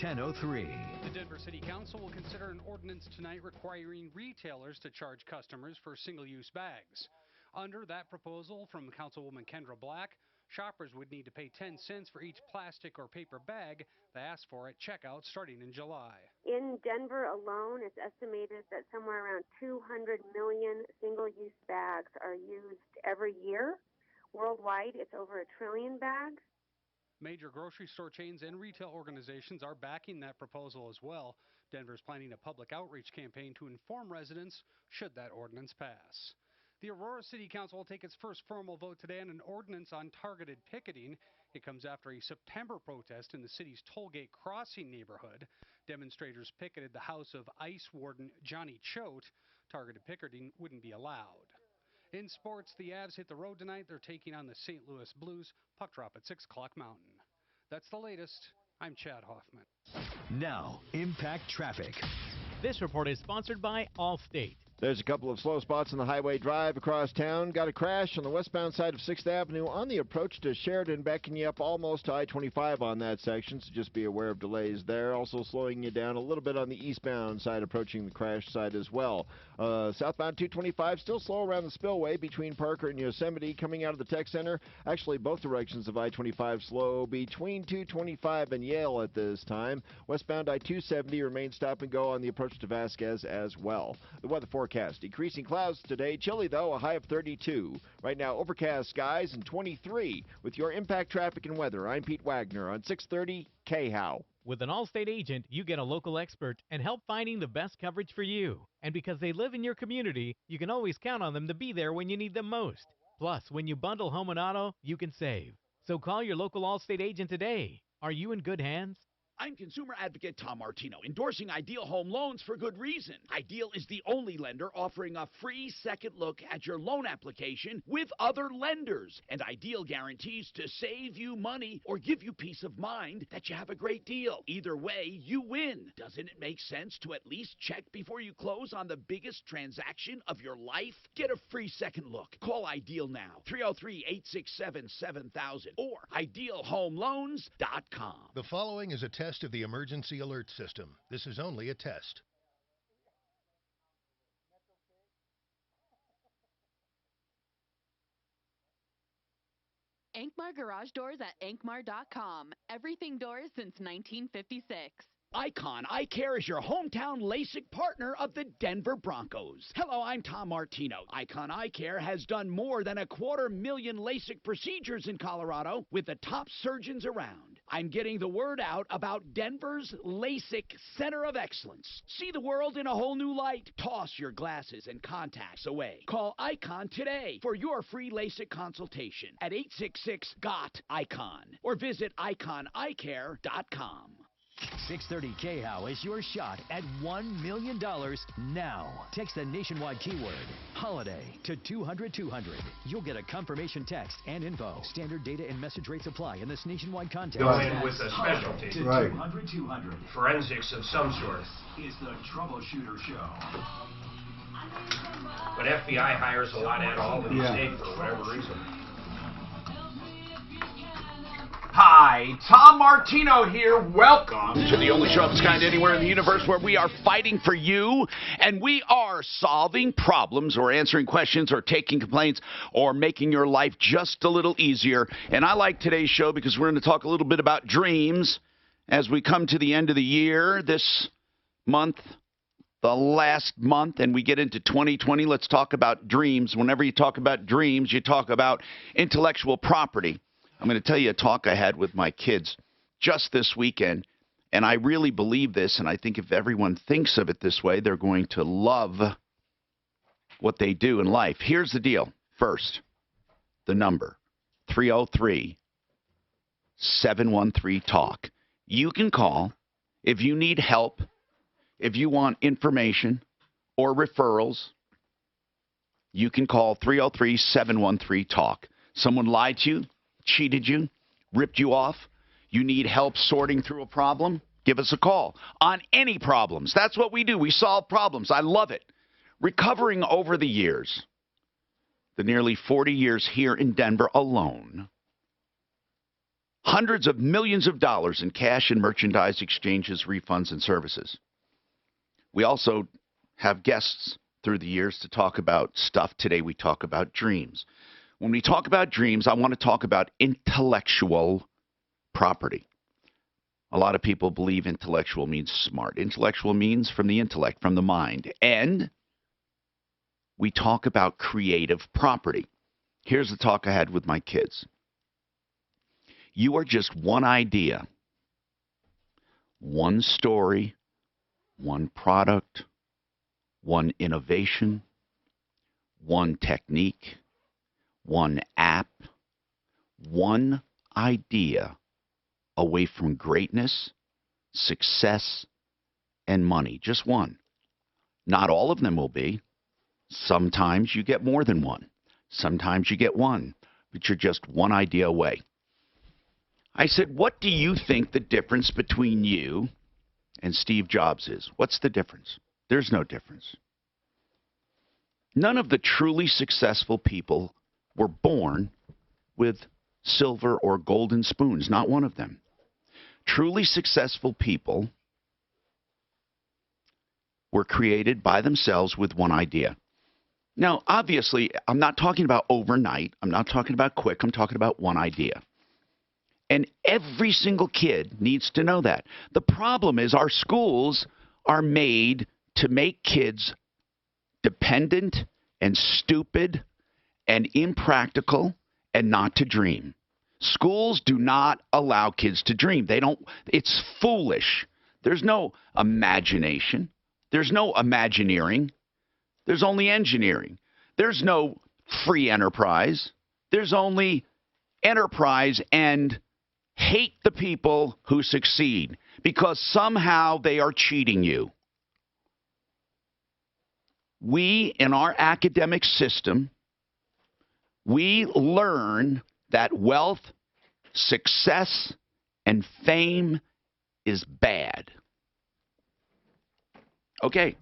1003. The Denver City Council will consider an ordinance tonight requiring retailers to charge customers for single-use bags. Under that proposal from Councilwoman Kendra Black, shoppers would need to pay 10 cents for each plastic or paper bag they ask for at checkout starting in July. In Denver alone, it's estimated that somewhere around 200 million single-use bags are used every year. Worldwide, it's over 1 trillion bags. Major grocery store chains and retail organizations are backing that proposal as well. Denver's planning a public outreach campaign to inform residents should that ordinance pass. The Aurora City Council will take its first formal vote today on an ordinance on targeted picketing. It comes after a September protest in the city's Tollgate Crossing neighborhood. Demonstrators picketed the house of ICE warden Johnny Choate. Targeted picketing wouldn't be allowed. In sports, the Avs hit the road tonight. They're taking on the St. Louis Blues. Puck drop at 6 o'clock Mountain. That's the latest. I'm Chad Hoffman. Now, Impact Traffic. This report is sponsored by Allstate. There's a couple of slow spots on the Highway Drive across town. Got a crash on the westbound side of 6th Avenue on the approach to Sheridan, backing you up almost to I-25 on that section, so just be aware of delays there. Also slowing you down a little bit on the eastbound side, approaching the crash side as well. Southbound 225, still slow around the spillway between Parker and Yosemite. Coming out of the Tech Center, actually both directions of I-25 slow between 225 and Yale at this time. Westbound I-270 remains stop and go on the approach to Vasquez as well. The weather forecast. Decreasing clouds today. Chilly, though, a high of 32. Right now, overcast skies and 23. With your Impact Traffic and Weather, I'm Pete Wagner on 630 KHOW. With an Allstate agent, you get a local expert and help finding the best coverage for you. And because they live in your community, you can always count on them to be there when you need them most. Plus, when you bundle home and auto, you can save. So call your local Allstate agent today. Are you in good hands? I'm consumer advocate Tom Martino, endorsing Ideal Home Loans for good reason. Ideal is the only lender offering a free second look at your loan application with other lenders. And Ideal guarantees to save you money or give you peace of mind that you have a great deal. Either way, you win. Doesn't it make sense to at least check before you close on the biggest transaction of your life? Get a free second look. Call Ideal now, 303-867-7000 or idealhomeloans.com. The following is a test of the emergency alert system. This is only a test. Ankmar Garage Doors at ankmar.com. Everything doors since 1956. Icon Eye Care is your hometown LASIK partner of the Denver Broncos. Hello, I'm Tom Martino. Icon Eye Care has done more than 250,000 LASIK procedures in Colorado with the top surgeons around. I'm getting the word out about Denver's LASIK Center of Excellence. See the world in a whole new light. Toss your glasses and contacts away. Call Icon today for your free LASIK consultation at 866-GOT-ICON or visit iconeyecare.com. 630 KHOW is your shot at $1 million now. Text the nationwide keyword holiday to 200-200. You'll get a confirmation text and info. Standard data and message rates apply in this nationwide contest. Go in with a specialty. To right. 200-200. Forensics of some sort. Is the Troubleshooter Show. But FBI hires a lot at all of these days for whatever reason. Hi, Tom Martino here. Welcome To the only show of its kind anywhere in the universe where we are fighting for you and we are solving problems or answering questions or taking complaints or making your life just a little easier. And I like today's show because we're going to talk a little bit about dreams as we come to the end of the year this month, the last month, and we get into 2020. Let's talk about dreams. Whenever you talk about dreams, you talk about intellectual property. I'm going to tell you a talk I had with my kids just this weekend, and I really believe this, and I think if everyone thinks of it this way, they're going to love what they do in life. Here's the deal. First, the number, 303-713-TALK. You can call if you need help, if you want information or referrals. You can call 303-713-TALK. Someone lied to you, cheated you, ripped you off, you need help sorting through a problem, give us a call on any problems. That's what we do. We solve problems. I love it. Recovering over the years, the nearly 40 years here in Denver alone, hundreds of millions of dollars in cash and merchandise exchanges, refunds, and services. We also have guests through the years to talk about stuff. Today we talk about dreams. When we talk about dreams, I want to talk about intellectual property. A lot of people believe intellectual means smart. Intellectual means from the intellect, from the mind. And we talk about creative property. Here's the talk I had with my kids. You are just one idea, one story, one product, one innovation, one technique, one app, one idea away from greatness, success, and money. Just one. Not all of them will be. Sometimes you get more than one. Sometimes you get one, but you're just one idea away. I said, what do you think the difference between you and Steve Jobs is? What's the difference? There's no difference. None of the truly successful people were born with silver or golden spoons. Not one of them. Truly successful people were created by themselves with one idea. Now, obviously, I'm not talking about overnight. I'm not talking about quick. I'm talking about one idea. And every single kid needs to know that. The problem is our schools are made to make kids dependent and stupid and impractical and not to dream. Schools do not allow kids to dream. They don't. It's foolish. There's no imagination. There's no imagineering. There's only engineering. There's no free enterprise. There's only enterprise and hate the people who succeed because somehow they are cheating you. We, in our academic system, we learn that wealth, success, and fame is bad. Okay.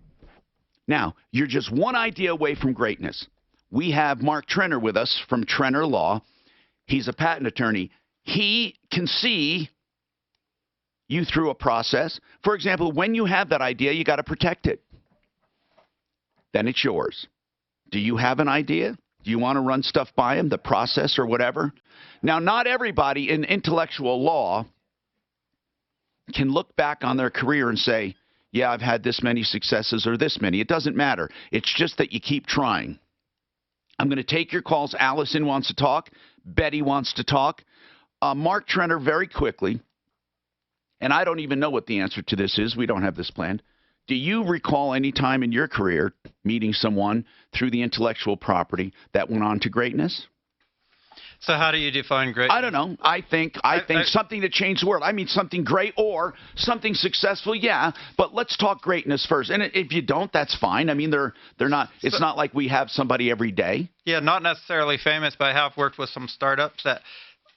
Now, you're just one idea away from greatness. We have Mark Trenner with us from Trenner Law. He's a patent attorney. He can see you through a process. For example, when you have that idea, you got to protect it. Then it's yours. Do you have an idea? Do you want to run stuff by him, the process or whatever? Now, not everybody in intellectual law can look back on their career and say, yeah, I've had this many successes or this many. It doesn't matter. It's just that you keep trying. I'm going to take your calls. Allison wants to talk. Betty wants to talk. Mark Trenner, very quickly, and I don't even know what the answer to this is. We don't have this planned. Do you recall any time in your career meeting someone through the intellectual property that went on to greatness? So how do you define greatness? I don't know. I think something that changed the world. I mean something great or something successful, yeah. But let's talk greatness first. And if you don't, that's fine. I mean, they're not. It's not like we have somebody every day. Yeah, not necessarily famous, but I have worked with some startups that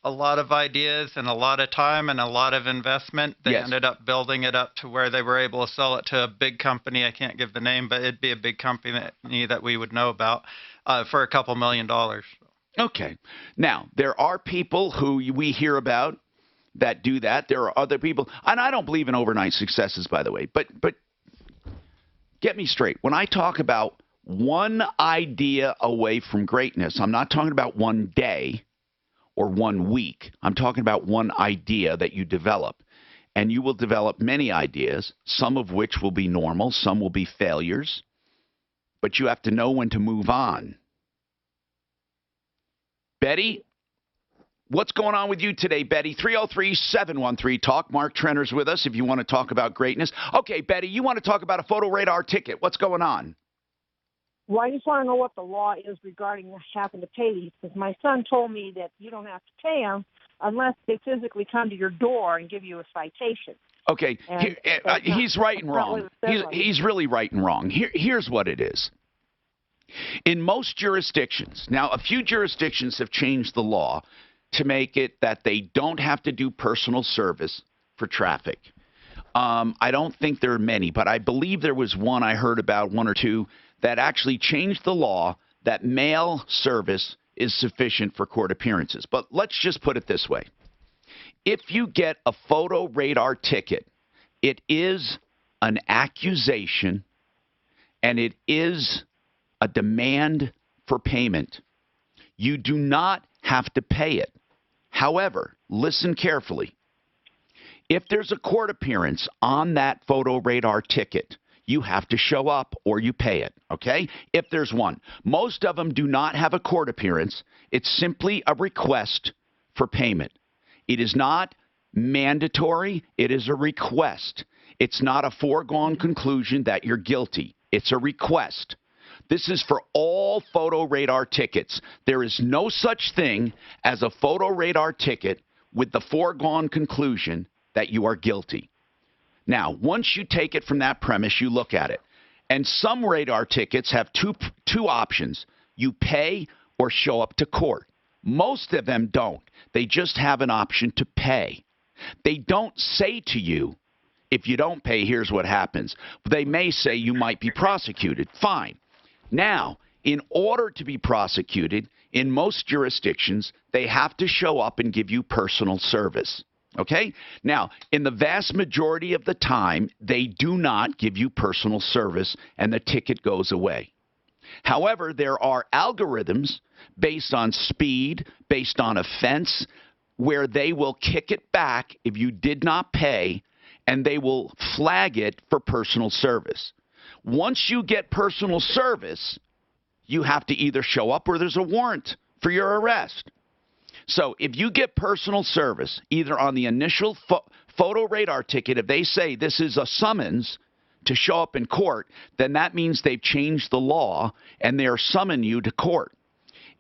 a lot of ideas and a lot of time and a lot of investment. They ended up building it up to where they were able to sell it to a big company. I can't give the name, but it'd be a big company that we would know about for a couple $1 million. Okay. Now, there are people who we hear about that do that. There are other people, and I don't believe in overnight successes, by the way, but get me straight. When I talk about one idea away from greatness, I'm not talking about one day or 1 week. I'm talking about one idea that you develop. And you will develop many ideas, some of which will be normal, some will be failures, but you have to know when to move on. Betty, what's going on with you today, Betty? 303-713-TALK. Mark Trenner's with us if you want to talk about greatness. Okay, Betty, you want to talk about a photo radar ticket. What's going on? Well, I just want to know what the law is regarding having to pay these, because my son told me that you don't have to pay them unless they physically come to your door and give you a citation. Okay, he's right and wrong. He's really right and wrong. Here's what it is. In most jurisdictions, now a few jurisdictions have changed the law to make it that they don't have to do personal service for traffic. I don't think there are many, but I believe there was one I heard about, one or two, that actually changed the law that mail service is sufficient for court appearances. But let's just put it this way. if you get a photo radar ticket, it is an accusation and it is a demand for payment. You do not have to pay it. However, listen carefully. If there's a court appearance on that photo radar ticket, you have to show up or you pay it, okay? If there's one. Most of them do not have a court appearance. It's simply a request for payment. It is not mandatory. It is a request. It's not a foregone conclusion that you're guilty. It's a request. This is for all photo radar tickets. There is no such thing as a photo radar ticket with the foregone conclusion that you are guilty. Now, once you take it from that premise, you look at it. And some radar tickets have two options. You pay or show up to court. Most of them don't. They just have an option to pay. They don't say to you, if you don't pay, here's what happens. They may say you might be prosecuted. Fine. Now, in order to be prosecuted, in most jurisdictions, they have to show up and give you personal service. Okay? Now, in the vast majority of the time, they do not give you personal service and the ticket goes away. However, there are algorithms based on speed, based on offense, where they will kick it back if you did not pay, and they will flag it for personal service. Once you get personal service, you have to either show up or there's a warrant for your arrest. So if you get personal service, either on the initial photo radar ticket, if they say this is a summons to show up in court, then that means they've changed the law and they are summoning you to court.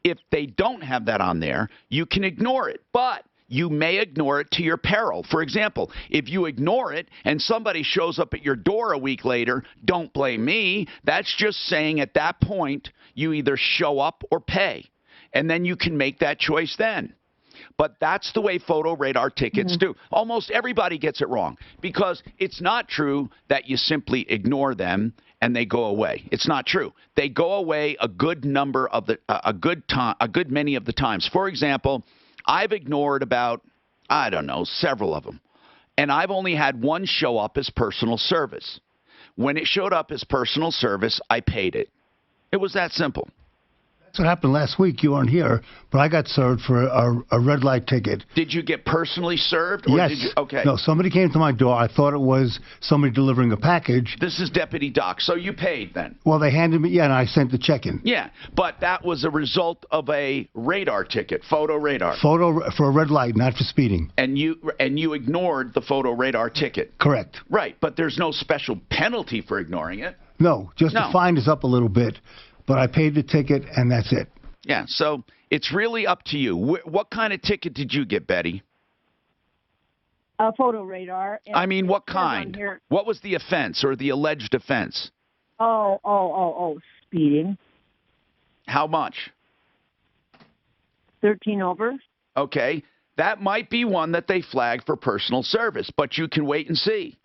If they don't have that on there, you can ignore it, but you may ignore it to your peril. For example, if you ignore it and somebody shows up at your door a week later, don't blame me. That's just saying at that point, you either show up or pay. And then you can make that choice then. But that's the way photo radar tickets do. Almost everybody gets it wrong because it's not true that you simply ignore them and they go away. It's not true. They go away a good number of the a good many of the times. For example, I've ignored about, I don't know, several of them. And I've only had one show up as personal service. When it showed up as personal service, I paid it. It was that simple. That's what happened last week. You weren't here, but I got served for a red light ticket. Did you get personally served? Or Yes. Did you, okay. No, somebody came to my door. I thought it was somebody delivering a package. This is Deputy Doc. So you paid then? Well, they handed me, and I sent the check in. Yeah, but that was a result of a radar ticket, photo radar. Photo for a red light, not for speeding. And you ignored the photo radar ticket. Correct. Right, but there's no special penalty for ignoring it. No, just the fine is up a little bit, but I paid the ticket, and that's it. Yeah, so it's really up to you. What kind of ticket did you get, Betty? A photo radar. I mean, what kind? What was the offense or the alleged offense? Speeding. How much? 13 over. Okay, that might be one that they flag for personal service, but you can wait and see.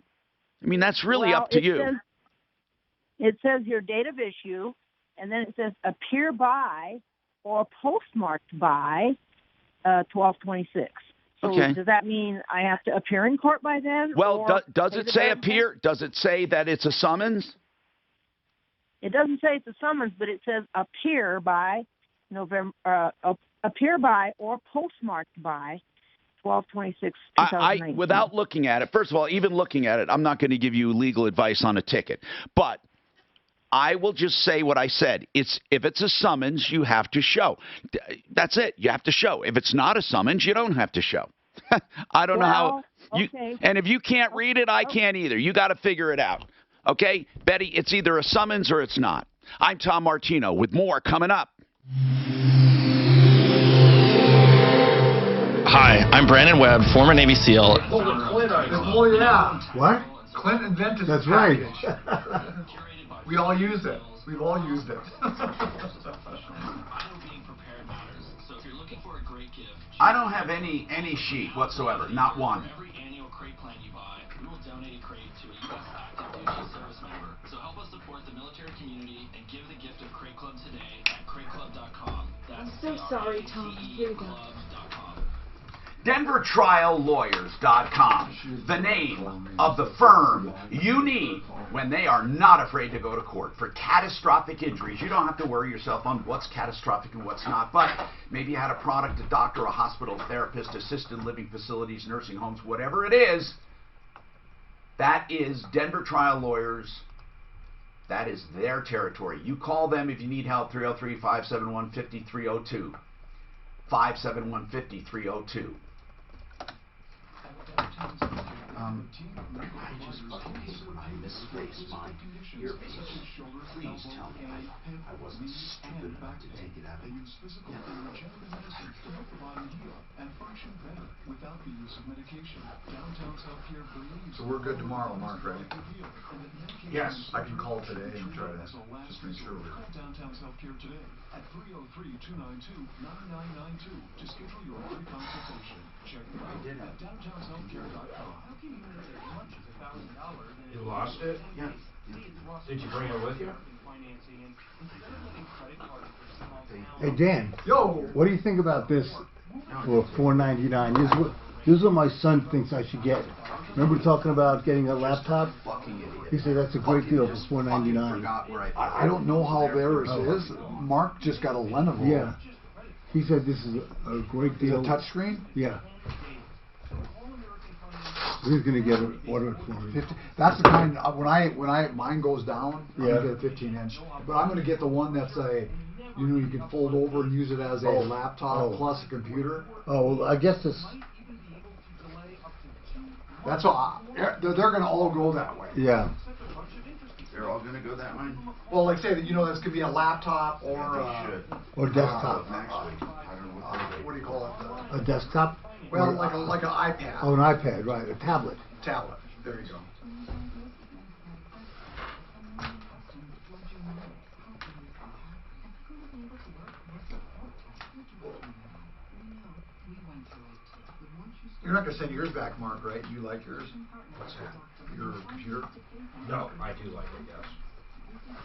I mean, that's really up to you. It says your date of issue, and then it says appear by or postmarked by 12/26. So does that mean I have to appear in court by then? Well, does it say appear? Does it say that it's a summons? It doesn't say it's a summons, but it says appear by appear by or postmarked by 12/26/2019. Without looking at it, first of all, even looking at it, I'm not going to give you legal advice on a ticket, but I will just say what I said. If it's a summons, you have to show. That's it. You have to show. If it's not a summons, you don't have to show. I don't know how. And if you can't read it, I can't either. You got to figure it out. Okay, Betty, it's either a summons or it's not. I'm Tom Martino with more coming up. Hi, I'm Brandon Webb, former Navy SEAL. Oh, yeah. What? Clint invented That's this right. We all use it. We've all used it. I don't have any sheet whatsoever, not one. Every annual crate plan you buy, we will donate a crate to a U.S. active duty service member. So help us support the military community and give the gift of Crate Club today at crateclub.com. That's I'm so sorry, Tom. Here we go. DenverTrialLawyers.com, the name of the firm you need when they are not afraid to go to court for catastrophic injuries. You don't have to worry yourself on what's catastrophic and what's not, but maybe you had a product, a doctor, a hospital, therapist, assisted living facilities, nursing homes, whatever it is. That is Denver Trial Lawyers. That is their territory. You call them if you need help, 303-571-5302. 571-5302. I misplaced my earpiece. Please tell me I wasn't stupid enough to take it out. So we're good tomorrow, Mark, right? Yes. I can call today and try to just make sure we're... Downtown's Healthcare today at 303-292-9992 to schedule your free consultation. Check them out at downtownshealthcare.com. You lost it? Yeah. Did you bring it with you? Hey Dan. Yo. What do you think about this for $4.99? This is what my son thinks I should get. Remember talking about getting a laptop? He said that's a great deal for $4.99. I don't know how theirs is. Mark just got a Lenovo. Yeah. He said this is a great deal. Is it touchscreen? Yeah. He's gonna get it, order it for me. That's the kind. When mine goes down, I'm Yeah. gonna get a 15-inch. But I'm gonna get the one that's you can fold over and use it as a laptop plus a computer. Oh, well, I guess this. That's all. They're gonna all go that way. Yeah. They're all going to go that way? Well, like say that that's gonna be a laptop or or desktop. What do you call it? A desktop. Well, like an iPad. Oh, an iPad, right? A tablet. Tablet. There you go. You're not gonna send yours back, Mark, right? You like yours? What's that? Your computer? No, I do like it, yes.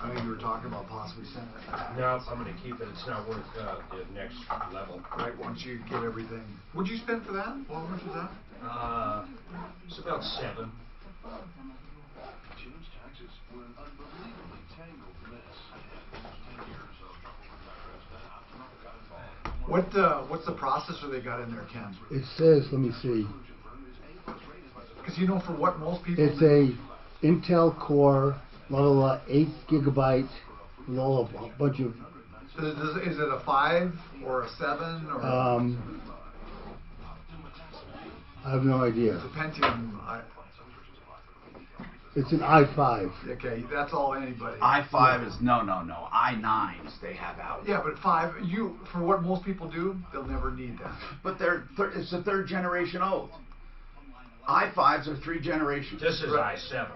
I know you were talking about possibly sending it. No, I'm going to keep it. It's not worth the next level. Right, once you get everything. What'd you spend for that? How much was that? It's about 7. What's the processor they got in there, Ken? It says, let me see. Because for what most people. It's a Intel Core, 8 gigabyte, with all a bunch of. Is it a 5 or a 7 or? I have no idea. It's a Pentium. It's an i5. Okay, that's all anybody. i5 is no. i9s they have out. Yeah, but 5. For what most people do, they'll never need that. But it's a 3rd generation old. i5s are 3 generations. This is i7.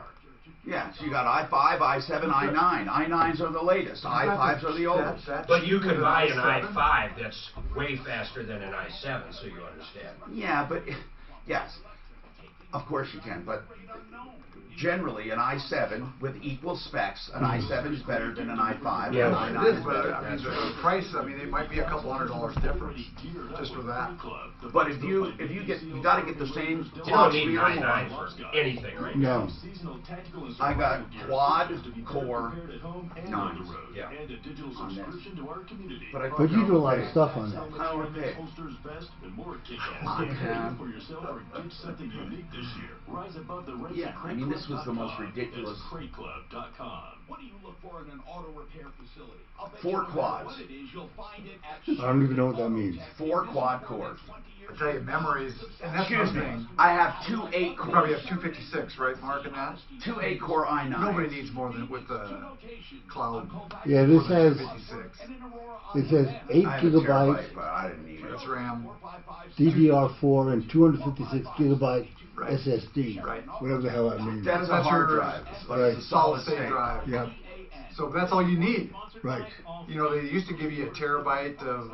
Yeah, so you got i5, i7, i9. i9s are the latest. i5s are the oldest. But you can buy an i5 that's way faster than an i7, so you understand. Yeah, but yes, of course you can. But generally, an i7 with equal specs, an i7 is better than an i5. Yeah, an i9 it is, but the price, it might be a couple $100 difference just for that. But if you got to get the same. You don't need an i9 for anything right now. I got quad core 9. Yeah. On this. But you do a lot of stuff on that. I don't want to pay. Yeah, this was the most ridiculous. What do you look for in an auto repair facility? 4 quads. I don't even know what that means. 4 quad cores. I tell you, memories. And that's Excuse the me. thing. I have 2 8 cores. You probably have 256, right, Mark, in that? 2 8 core i9. Nobody needs more than with the cloud. Yeah, this has. 56. It says 8 gigabytes. But I didn't need it. That's RAM. DDR4 and 256 gigabyte Right. SSD. Right. Whatever the hell that means. That is a hard drive. But Right. it's a solid state drive. Yep. So that's all you need. Right. They used to give you a terabyte of,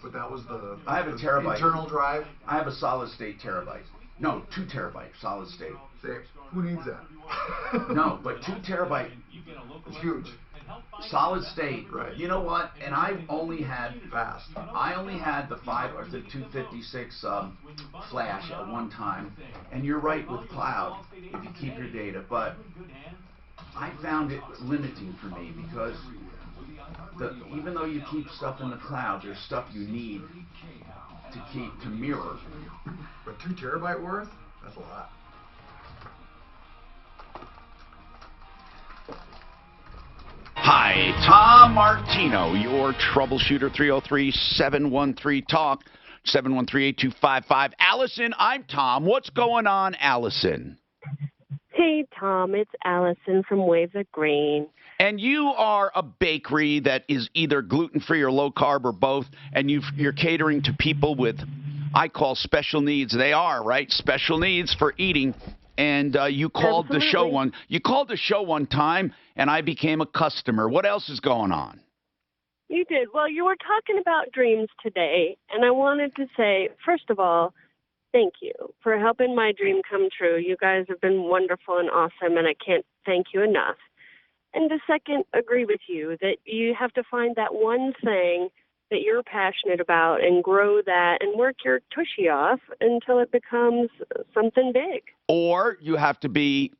but that was the. I have a terabyte. Internal drive. I have a solid state terabyte. No, 2 terabyte solid state. Say, who needs that? No, but 2 terabyte. It's huge. solid state. Right. You know what? And I only had fast. I only had the 256 flash at one time. And you're right with cloud if you keep your data, but I found it limiting for me because even though you keep stuff in the cloud, there's stuff you need to mirror. But 2 terabyte worth? That's a lot. Hi, Tom Martino, your troubleshooter. 303-713-TALK, 713-8255. Allison, I'm Tom. What's going on, Allison? Hey, Tom, it's Allison from Waves of Grain. And you are a bakery that is either gluten-free or low-carb or both, and you're catering to people with, I call special needs. They are, right? Special needs for eating. And you called Absolutely. the show one time, and I became a customer. What else is going on? You did. Well, you were talking about dreams today, and I wanted to say, first of all, thank you for helping my dream come true. You guys have been wonderful and awesome, and I can't thank you enough. And the second, agree with you that you have to find that one thing that you're passionate about and grow that and work your tushy off until it becomes something big. Or you have to be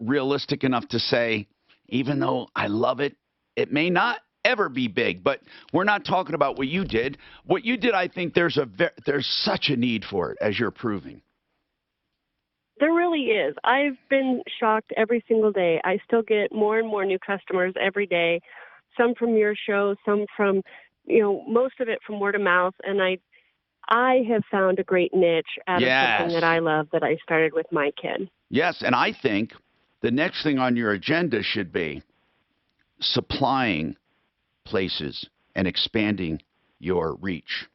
realistic enough to say, even though I love it, it may not ever be big. But we're not talking about what you did. What you did, I think there's such a need for it, as you're proving. There really is. I've been shocked every single day. I still get more and more new customers every day, some from your show, some from, most of it from word of mouth. And I have found a great niche out of something that I love that I started with my kid. Yes, and I think the next thing on your agenda should be supplying places and expanding your reach.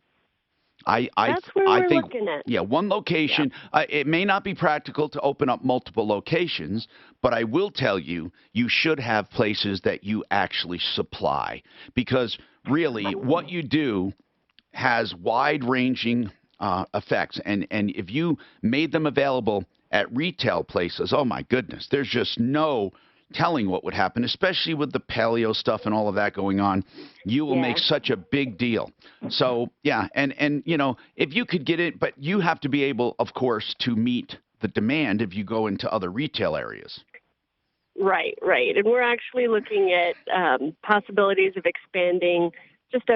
That's where we're think, looking at. Yeah, one location. Yeah. It may not be practical to open up multiple locations, but I will tell you, you should have places that you actually supply. Because really, what you do has wide-ranging effects. And if you made them available at retail places, oh my goodness, there's just no telling what would happen, especially with the paleo stuff and all of that going on. You will make such a big deal. So, yeah, and if you could get it, but you have to be able, of course, to meet the demand if you go into other retail areas. Right. And we're actually looking at possibilities of expanding just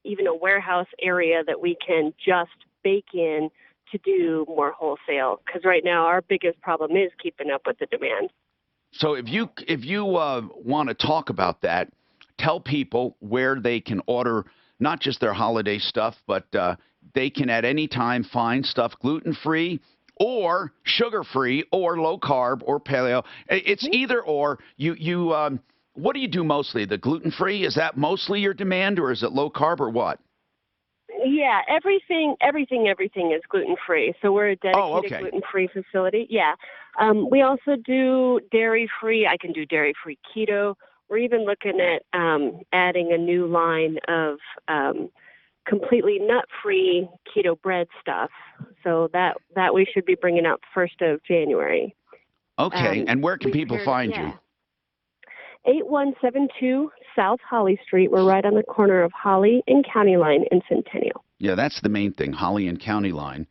even a warehouse area that we can just bake in to do more wholesale. Because right now our biggest problem is keeping up with the demand. So if you want to talk about that, tell people where they can order not just their holiday stuff, but they can at any time find stuff gluten-free or sugar-free or low-carb or paleo. It's either or. What do you do mostly? The gluten-free? Is that mostly your demand, or is it low-carb, or what? Yeah, everything is gluten-free. So we're a dedicated gluten-free facility. Yeah. We also do dairy-free. I can do dairy-free keto. We're even looking at adding a new line of completely nut-free keto bread stuff. So that we should be bringing out 1st of January. Okay. And where can people find you? 8172 South Holly Street. We're right on the corner of Holly and County Line in Centennial. Yeah, that's the main thing, Holly and County Line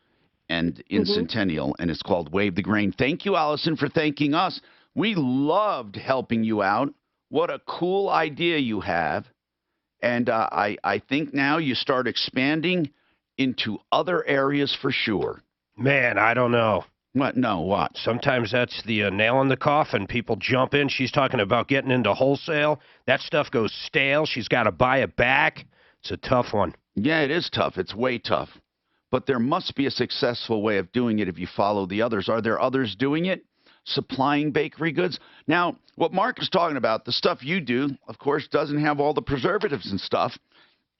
and in Centennial, and it's called Wave the Grain. Thank you, Allison, for thanking us. We loved helping you out. What a cool idea you have. And I think now you start expanding into other areas for sure. Man, I don't know. What? No, what? Sometimes that's the nail in the coffin. People jump in. She's talking about getting into wholesale. That stuff goes stale. She's got to buy it back. It's a tough one. Yeah, it is tough. It's way tough. But there must be a successful way of doing it if you follow the others. Are there others doing it? Supplying bakery goods? Now, what Mark is talking about, the stuff you do, of course, doesn't have all the preservatives and stuff.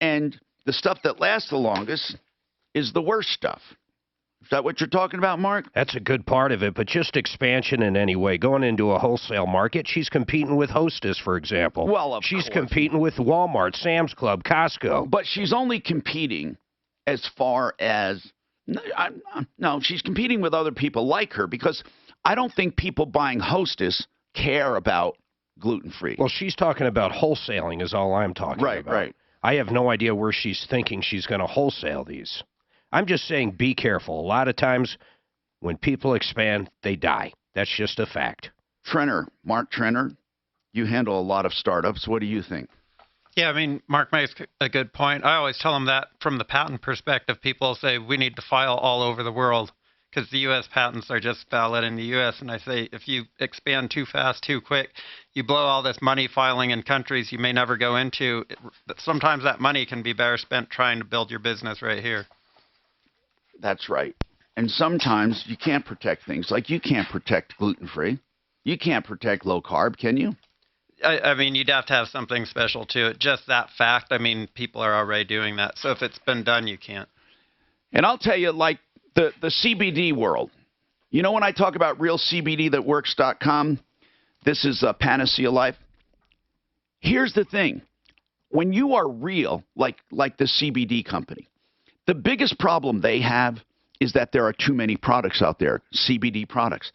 And the stuff that lasts the longest is the worst stuff. Is that what you're talking about, Mark? That's a good part of it, but just expansion in any way. Going into a wholesale market, she's competing with Hostess, for example. Well, she's competing with Walmart, Sam's Club, Costco. But she's only competing as far as no, she's competing with other people like her, because I don't think people buying Hostess care about gluten-free. Well, she's talking about wholesaling is all I'm talking about. Right. I have no idea where she's thinking she's going to wholesale these. I'm just saying be careful. A lot of times when people expand, they die. That's just a fact. Mark Trenner, you handle a lot of startups. What do you think? Yeah, I mean, Mark makes a good point. I always tell them that from the patent perspective, people say we need to file all over the world because the U.S. patents are just valid in the U.S. And I say if you expand too fast, too quick, you blow all this money filing in countries you may never go into. But sometimes that money can be better spent trying to build your business right here. That's right. And sometimes you can't protect things. Like you can't protect gluten-free. You can't protect low-carb, can you? I mean, you'd have to have something special to it. Just that fact, I mean, people are already doing that. So if it's been done, you can't. And I'll tell you, like the CBD world, you know when I talk about realcbdthatworks.com, this is Panacea Life. Here's the thing. When you are real, like the CBD company, the biggest problem they have is that there are too many products out there, CBD products.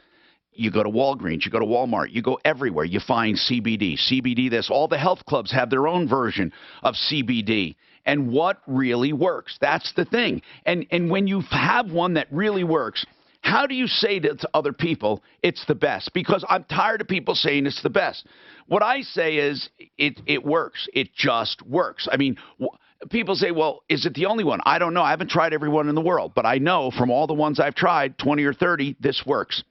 You go to Walgreens, you go to Walmart, you go everywhere, you find CBD this. All the health clubs have their own version of CBD. And what really works? That's the thing. And when you have one that really works, how do you say to other people it's the best? Because I'm tired of people saying it's the best. What I say is it works. It just works. I mean, people say, well, is it the only one? I don't know. I haven't tried every one in the world. But I know from all the ones I've tried, 20 or 30, this works.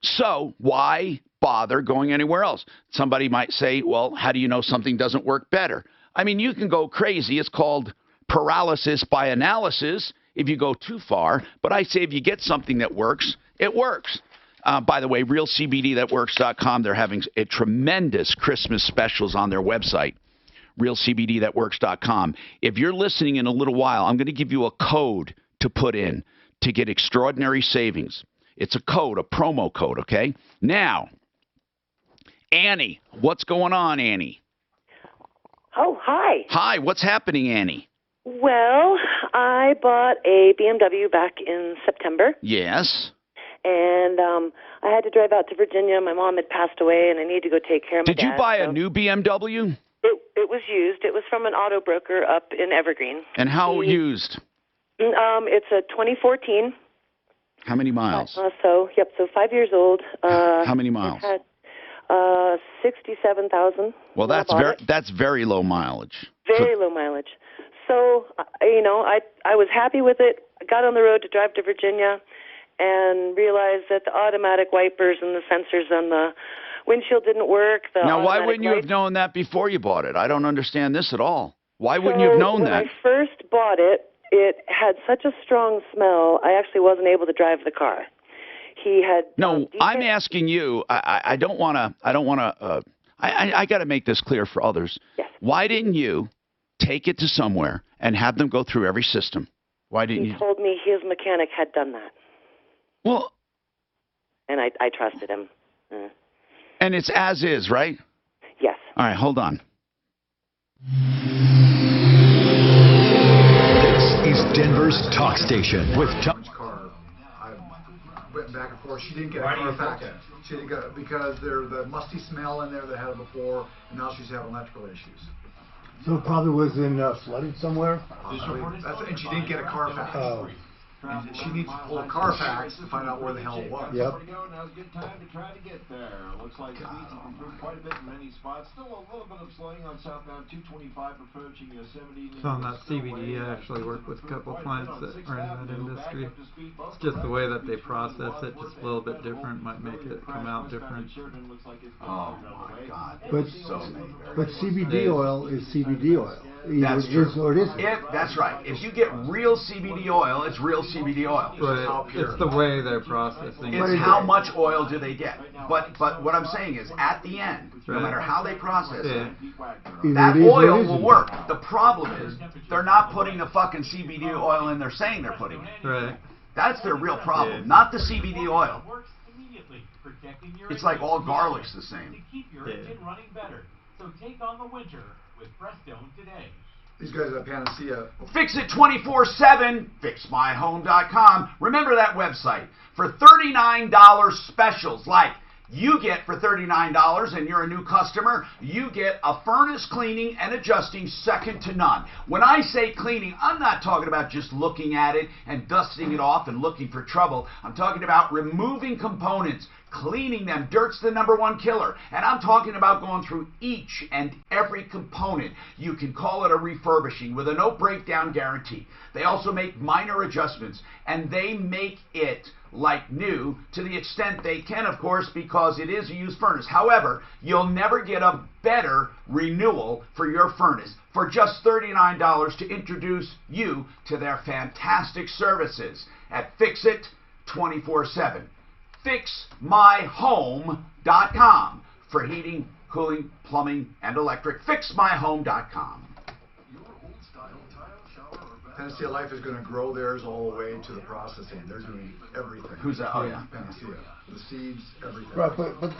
So why bother going anywhere else? Somebody might say, well, how do you know something doesn't work better? I mean, you can go crazy. It's called paralysis by analysis if you go too far. But I say if you get something that works, it works. By the way, realcbdthatworks.com, they're having a tremendous Christmas specials on their website, realcbdthatworks.com. If you're listening in a little while, I'm going to give you a code to put in to get extraordinary savings. It's a code, a promo code, okay? Now, Annie, what's going on, Annie? Oh, hi. Hi, what's happening, Annie? Well, I bought a BMW back in September. Yes. And I had to drive out to Virginia. My mom had passed away, and I needed to go take care of my dad. Did you buy a new BMW? It was used. It was from an auto broker up in Evergreen. And how used? It's a 2014. How many miles? So 5 years old. How many miles? It had 67,000. Well, that's very low mileage. Very low mileage. So, I was happy with it. I got on the road to drive to Virginia and realized that the automatic wipers and the sensors on the windshield didn't work. Now, why wouldn't you have known that before you bought it? I don't understand this at all. Why wouldn't you have known that? When I first bought it, it had such a strong smell, I actually wasn't able to drive the car. He had I'm asking you. I don't want to. I got to make this clear for others. Yes. Why didn't you take it to somewhere and have them go through every system? Why didn't you? He told me his mechanic had done that. Well. And I trusted him. And it's as is, right? Yes. All right, hold on. This is Denver's talk station with Tom. I went back and forth. She didn't get a Carfax. She didn't get because there's the musty smell in there that had it before, and now she's having electrical issues. So it probably was in flooded somewhere? And she didn't get a Carfax. Oh. And she needs to pull a Carfax to find out where the hell it was. Yep. Now's a good time to try to get there. Looks like speeds have improved quite a bit in many spots. Still a little bit of slowing on southbound 225 approaching Yosemite. So on that CBD, I actually work with a couple of clients that are in that industry. It's just the way that they process it, just a little bit different, might make it come out different. Oh my God. But CBD oil is CBD oil. That's true. Or it isn't. That's right. If you get real CBD oil, it's real CBD oil. But it's the way they're processing it. It's how much oil do they get. But what I'm saying is, at the end, no matter how they process it, that oil will work. The problem is, they're not putting the fucking CBD oil in they're saying they're putting it. Right. That's their real problem, not the CBD oil. It's like all garlic's the same. So take on the winter with Prestone today. These guys at Panacea. Fix it 24/7. FixMyHome.com. Remember that website for $39 specials like you get for $39, and you're a new customer, you get a furnace cleaning and adjusting second to none. When I say cleaning, I'm not talking about just looking at it and dusting it off and looking for trouble. I'm talking about removing components, cleaning them. Dirt's the #1 killer. And I'm talking about going through each and every component. You can call it a refurbishing with a no breakdown guarantee. They also make minor adjustments, and they make it like new to the extent they can, of course, because it is a used furnace. However, you'll never get a better renewal for your furnace for just $39 to introduce you to their fantastic services at Fix It 24/7. FixMyHome.com for heating, cooling, plumbing, and electric. FixMyHome.com. Panacea Life is going to grow theirs all the way to the processing. They're doing everything. Who's that? Oh, yeah. Panacea. The seeds, everything. Right, but what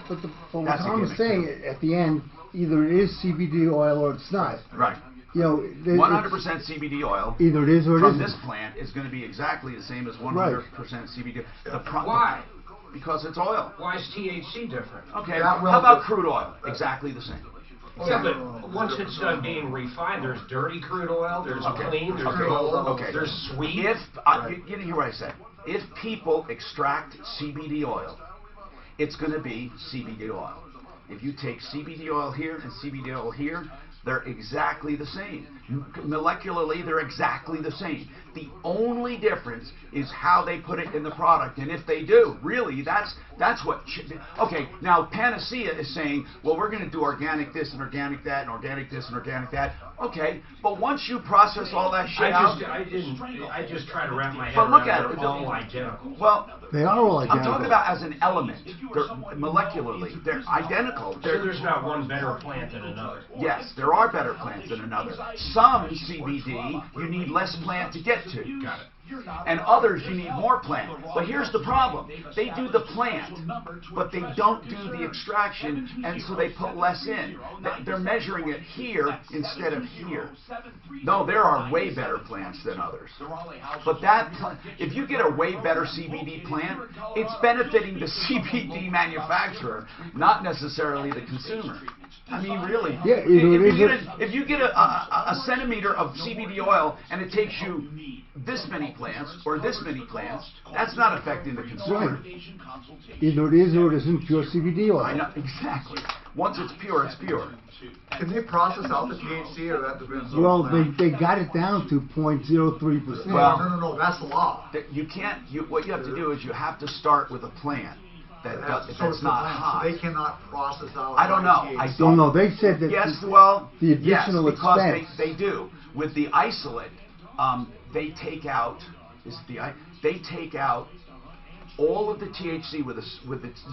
Tom was saying at the end, either it is CBD oil or it's not. Right. You know, 100% CBD oil. Either it is or it isn't. From this plant is going to be exactly the same as 100% CBD. Why? Because it's oil. Why is THC different? Okay, how about crude oil? Exactly the same. Yeah, but once it's done being refined, there's dirty crude oil, there's clean, there's sweet. You didn't hear what I said. If people extract CBD oil, it's going to be CBD oil. If you take CBD oil here and CBD oil here, they're exactly the same. Molecularly, they're exactly the same. The only difference is how they put it in the product. And if they do, really, that's what... Okay, now Panacea is saying, well, we're going to do organic this and organic that and organic this and organic that. Okay, but once you process all that shit out... I just try to wrap my head around it. They're all identical. Well, they are all identical. I'm talking about as an element. They're molecularly. They're identical. So there's not one better plant than another? Yes, there are better plants than another. Some CBD, you need less plant to get to. Got it. And others you need more plant. But here's the problem. They do the plant, but they don't do the extraction, and so they put less in. They're measuring it here instead of here. No, there are way better plants than others. But if you get a way better CBD plant, it's benefiting the CBD manufacturer, not necessarily the consumer. I mean, really. Yeah, if you get a centimeter of CBD oil and it takes you this many plants or this many plants, that's not affecting the consumer. Right. Either it is or it isn't pure CBD oil. I know, exactly. Once it's pure, it's pure. Can they process out the THC, or that depends on Well, they got it down to 0.03%. Well, no, that's the law. You can't. What you have to do is you have to start with a plant that's not hot. So they cannot process out. I don't know. THC. I don't know. They said that. Yes, well, the additional because expense. they do with the isolate. They take out all of the THC with its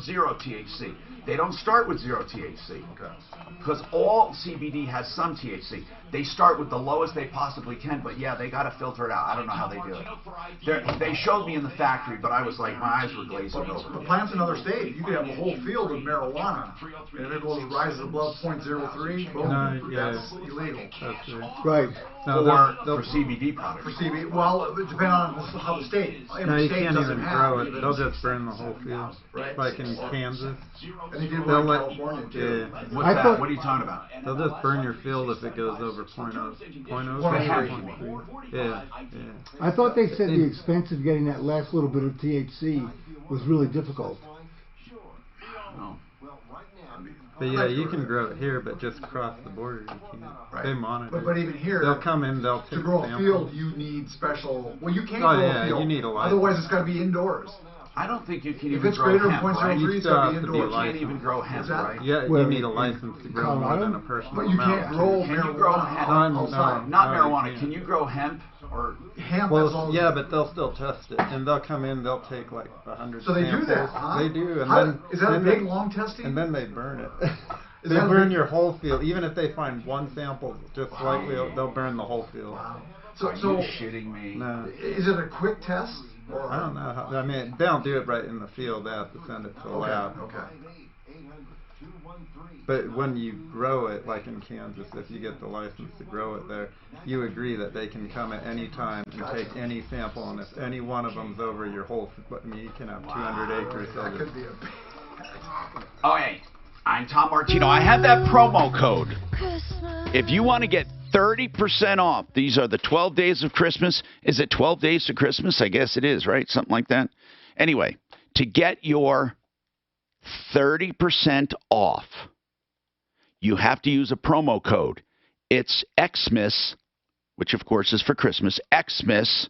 zero THC. They don't start with zero THC because all CBD has some THC. They start with the lowest they possibly can, but yeah, they got to filter it out. I don't know how they do it. They showed me in the factory, but I was like, my eyes were glazing over. The plant's another state. You could have a whole field of marijuana, and if it rises above 0.03, boom, that's illegal. That's right. No, for CBD products. For CBD, well, it depends on how the state. No, you can't even grow it. They'll just burn the whole field, like in Kansas. And they did one in California too. What's that? What are you talking about? They'll just burn your field if it goes over 0.03. Yeah. I thought they said the expense of getting that last little bit of THC was really difficult. No. But yeah, you can grow it here, but just across the border you can't. Right. They monitor. But even here, they'll come in, they'll take to grow samples. a field, you need special. Well, you can't grow a field. You need a license. Otherwise, it's got to be indoors. I don't think you can if even it's grow greater hemp, than 0.03, it's got to be indoors. You can't even grow hemp, right? Yeah, you need a license to grow more than a personal But you can't grow Can you grow hemp? outside? Not marijuana. Can you grow hemp? Or hemp? Well, yeah, but they'll still test it, and they'll come in, they'll take like 100 So they samples. do that, huh? They do, and How, then is that a big long testing? And then they burn it. They burn your whole field. Even if they find one sample just slightly, they'll burn the whole field. Wow. So are you shitting me? No. Is it a quick test? Or? I don't know. I mean, they don't do it right in the field. They have to send it to a lab. Okay. But when you grow it, like in Kansas, if you get the license to grow it there, you agree that they can come at any time and take any sample, and if any one of them's over your whole, I mean, you can have 200 acres. That could be a Oh, hey, I'm Tom Martino. I have that promo code. If you want to get 30% off, these are the 12 days of Christmas. Is it 12 days to Christmas? I guess it is, right? Something like that. Anyway, to get your 30% off, you have to use a promo code. It's Xmas, which of course is for Christmas, Xmas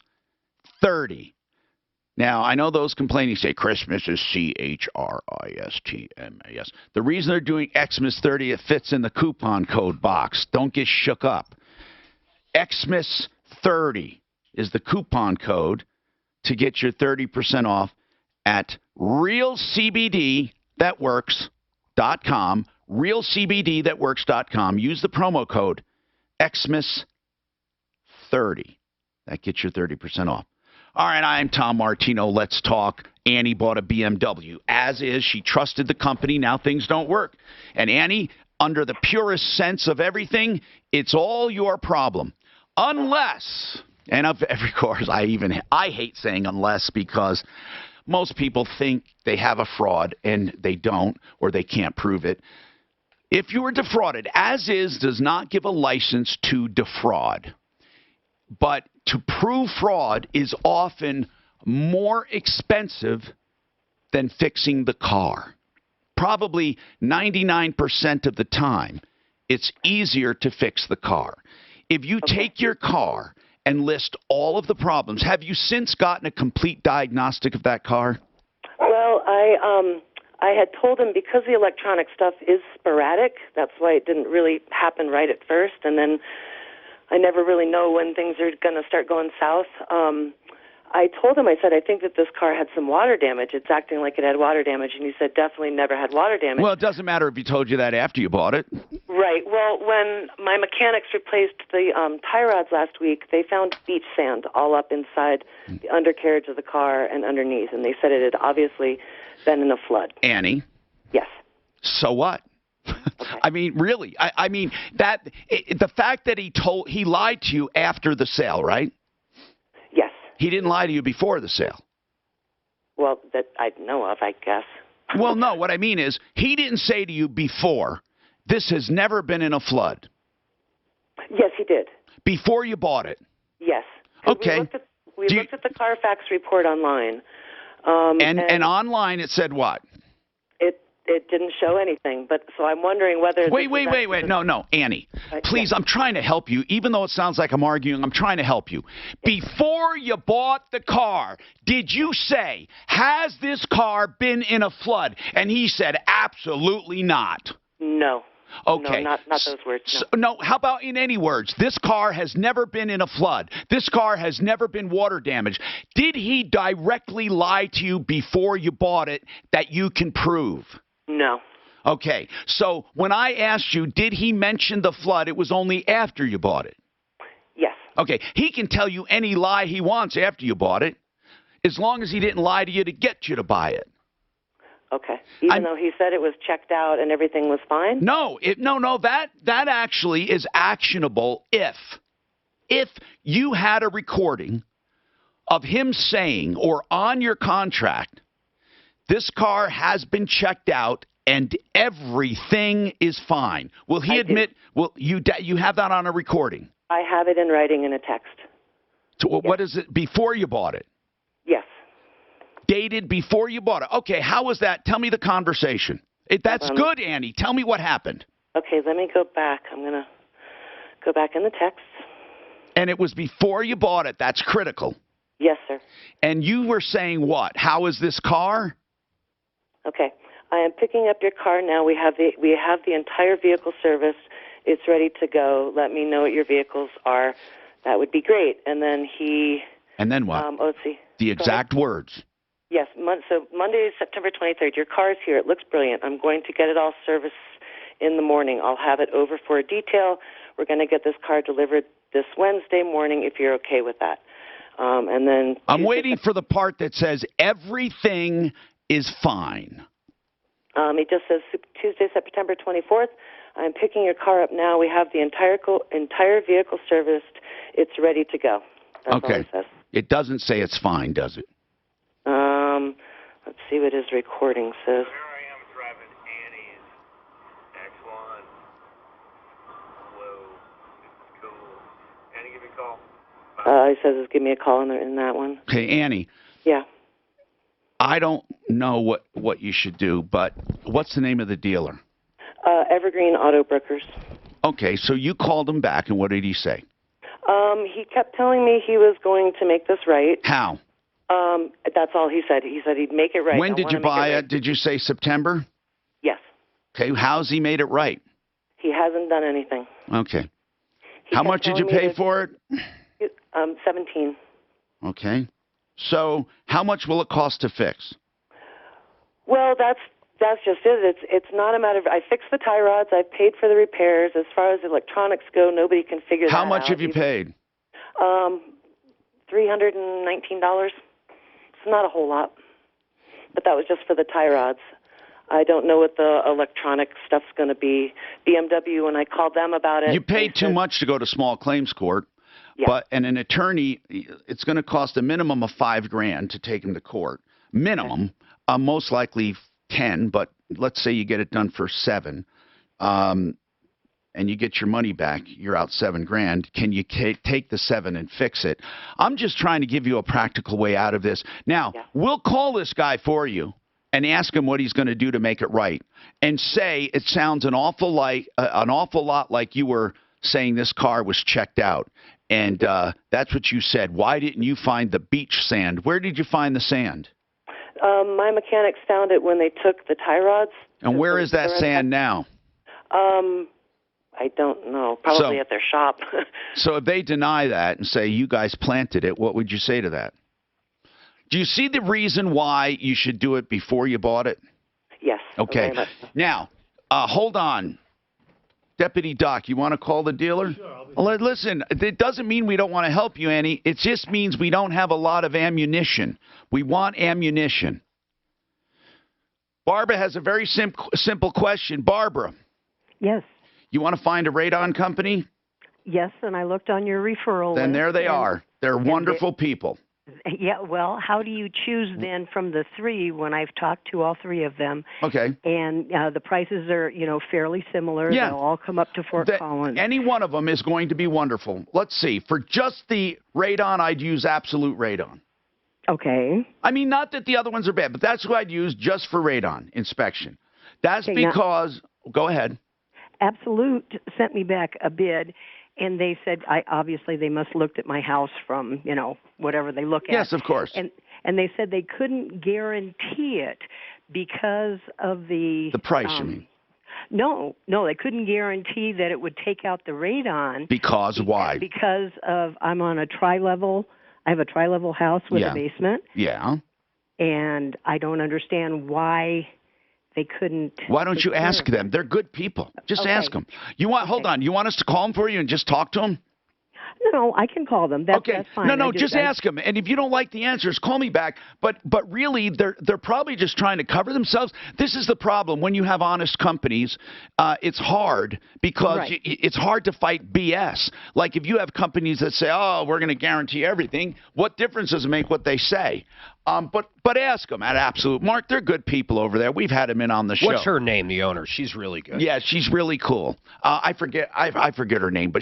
30. Now, I know those complaining say Christmas is Christmas. The reason they're doing Xmas 30, it fits in the coupon code box. Don't get shook up. Xmas 30 is the coupon code to get your 30% off at realcbdthatworks.com. realcbdthatworks.com. Use the promo code Xmas 30. That gets your 30% off. All right, I'm Tom Martino. Let's talk. Annie bought a BMW. As is, she trusted the company. Now things don't work. And Annie, under the purest sense of everything, it's all your problem. Unless, and of course, I hate saying unless because most people think they have a fraud and they don't, or they can't prove it. If you were defrauded, as is does not give a license to defraud. But to prove fraud is often more expensive than fixing the car. Probably 99% of the time, it's easier to fix the car. If you take your car and list all of the problems, have you since gotten a complete diagnostic of that car? Well, I had told him because the electronic stuff is sporadic, that's why it didn't really happen right at first, and then I never really know when things are going to start going south. I told him, I said, I think that this car had some water damage. It's acting like it had water damage. And he said, definitely never had water damage. Well, it doesn't matter if he told you that after you bought it. Right. Well, when my mechanics replaced the tie rods last week, they found beach sand all up inside the undercarriage of the car and underneath. And they said it had obviously been in a flood. Annie? Yes. So what? Okay. I mean, really, I mean, the fact that he lied to you after the sale, right? Yes. He didn't lie to you before the sale. Well, that I know of, I guess. Well, no, what I mean is he didn't say to you before, this has never been in a flood. Yes, he did. Before you bought it? Yes. Okay. We looked at the Carfax report online. And online it said what? It didn't show anything, but so I'm wondering whether... Wait. No, Annie. Please, I'm trying to help you. Even though it sounds like I'm arguing, I'm trying to help you. Before you bought the car, did you say, has this car been in a flood? And he said, absolutely not. No. Okay. No, not those words. No. No, how about in any words? This car has never been in a flood. This car has never been water damaged. Did he directly lie to you before you bought it that you can prove? No. Okay, so when I asked you, did he mention the flood, it was only after you bought it? Yes. Okay, he can tell you any lie he wants after you bought it, as long as he didn't lie to you to get you to buy it. Okay, even though he said it was checked out and everything was fine? No, that actually is actionable if you had a recording of him saying, or on your contract, this car has been checked out and everything is fine. Will he admit? Well, you have that on a recording? I have it in writing in a text. So what is it before you bought it? Yes. Dated before you bought it. Okay, how was that? Tell me the conversation. That's good, Annie. Tell me what happened. Okay, let me go back. I'm going to go back in the text. And it was before you bought it. That's critical. Yes, sir. And you were saying what? How is this car? Okay. I am picking up your car now. We have the entire vehicle serviced. It's ready to go. Let me know what your vehicles are. That would be great. And then he... And then what? Let's see. The exact words. Yes. So Monday, September 23rd. Your car is here. It looks brilliant. I'm going to get it all serviced in the morning. I'll have it over for a detail. We're going to get this car delivered this Wednesday morning if you're okay with that. And then... I'm waiting for the part that says everything is fine. It just says Tuesday, September 24th. I'm picking your car up now. We have the entire vehicle serviced. It's ready to go. That's all it says. It doesn't say it's fine, does it? Let's see what his recording says. He says, give me a call in that one. Okay, Annie. Yeah. I don't know what you should do, but what's the name of the dealer? Evergreen Auto Brokers. Okay, so you called him back, and what did he say? He kept telling me he was going to make this right. How? That's all he said. He said he'd make it right. When did you buy it? Did you say September? Yes. Okay, how's he made it right? He hasn't done anything. Okay. How much did you pay for it? 17. Okay. So how much will it cost to fix? Well, that's just it. It's not a matter of, I fixed the tie rods, I paid for the repairs. As far as electronics go, nobody can figure that out. How much have you paid? $319. It's not a whole lot. But that was just for the tie rods. I don't know what the electronic stuff's going to be. BMW, when I called them about it. You paid too much to go to small claims court. Yeah. And an attorney, it's going to cost a minimum of $5,000 to take him to court. Minimum, most likely 10, but let's say you get it done for 7, and you get your money back. You're out $7,000. Can you take the 7 and fix it? I'm just trying to give you a practical way out of this. Now, we'll call this guy for you and ask him what he's going to do to make it right, and say it sounds an awful lot like you were saying this car was checked out. And that's what you said. Why didn't you find the beach sand? Where did you find the sand? My mechanics found it when they took the tie rods. And where is that sand now? I don't know. Probably at their shop. So if they deny that and say you guys planted it, what would you say to that? Do you see the reason why you should do it before you bought it? Yes. Okay. Now, hold on. Deputy Doc, you want to call the dealer? Sure. Well, listen, it doesn't mean we don't want to help you, Annie. It just means we don't have a lot of ammunition. We want ammunition. Barbara has a very simple question. Barbara. Yes. You want to find a radon company? Yes, and I looked on your referral Then list. there they are. They're wonderful people. Yeah, well, how do you choose then from the 3 when I've talked to all 3 of them? Okay. And the prices are, fairly similar. Yeah. They'll all come up to Fort Collins. Any one of them is going to be wonderful. Let's see. For just the radon, I'd use Absolute Radon. Okay. I mean, not that the other ones are bad, but that's who I'd use just for radon inspection. That's because, go ahead. Absolute sent me back a bid. And they said, obviously they must have looked at my house from, whatever they look at. Yes, of course. And they said they couldn't guarantee it because of the price, you mean? No, they couldn't guarantee that it would take out the radon. Because why? Because I'm on a tri-level. I have a tri-level house with a basement. Yeah. And I don't understand why they couldn't. Why don't you ask them? They're good people. Just ask them. Hold on. You want us to call them for you and just talk to them? No, I can call them. That's fine. No, just ask them. And if you don't like the answers, call me back. But really, they're probably just trying to cover themselves. This is the problem. When you have honest companies, it's hard because it's hard to fight BS. Like if you have companies that say, oh, we're going to guarantee everything, what difference does it make what they say? But ask them at Absolute. Mark, they're good people over there. We've had them in on the show. What's her name, the owner? She's really good. Yeah, she's really cool. I forget her name, but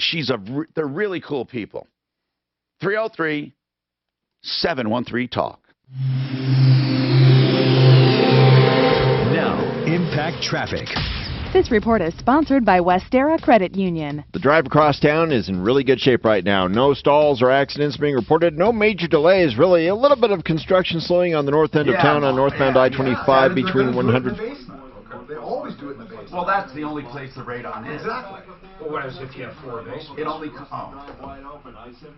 they're really cool people. 303-713-TALK. Now, Impact Traffic. This report is sponsored by Westera Credit Union. The drive across town is in really good shape right now. No stalls or accidents being reported. No major delays, really. A little bit of construction slowing on the north end of town on northbound I-25 between 100. They always do it in the basement. Well, that's the only place the radon is. Exactly. Well, what is if you have 4 basements? It only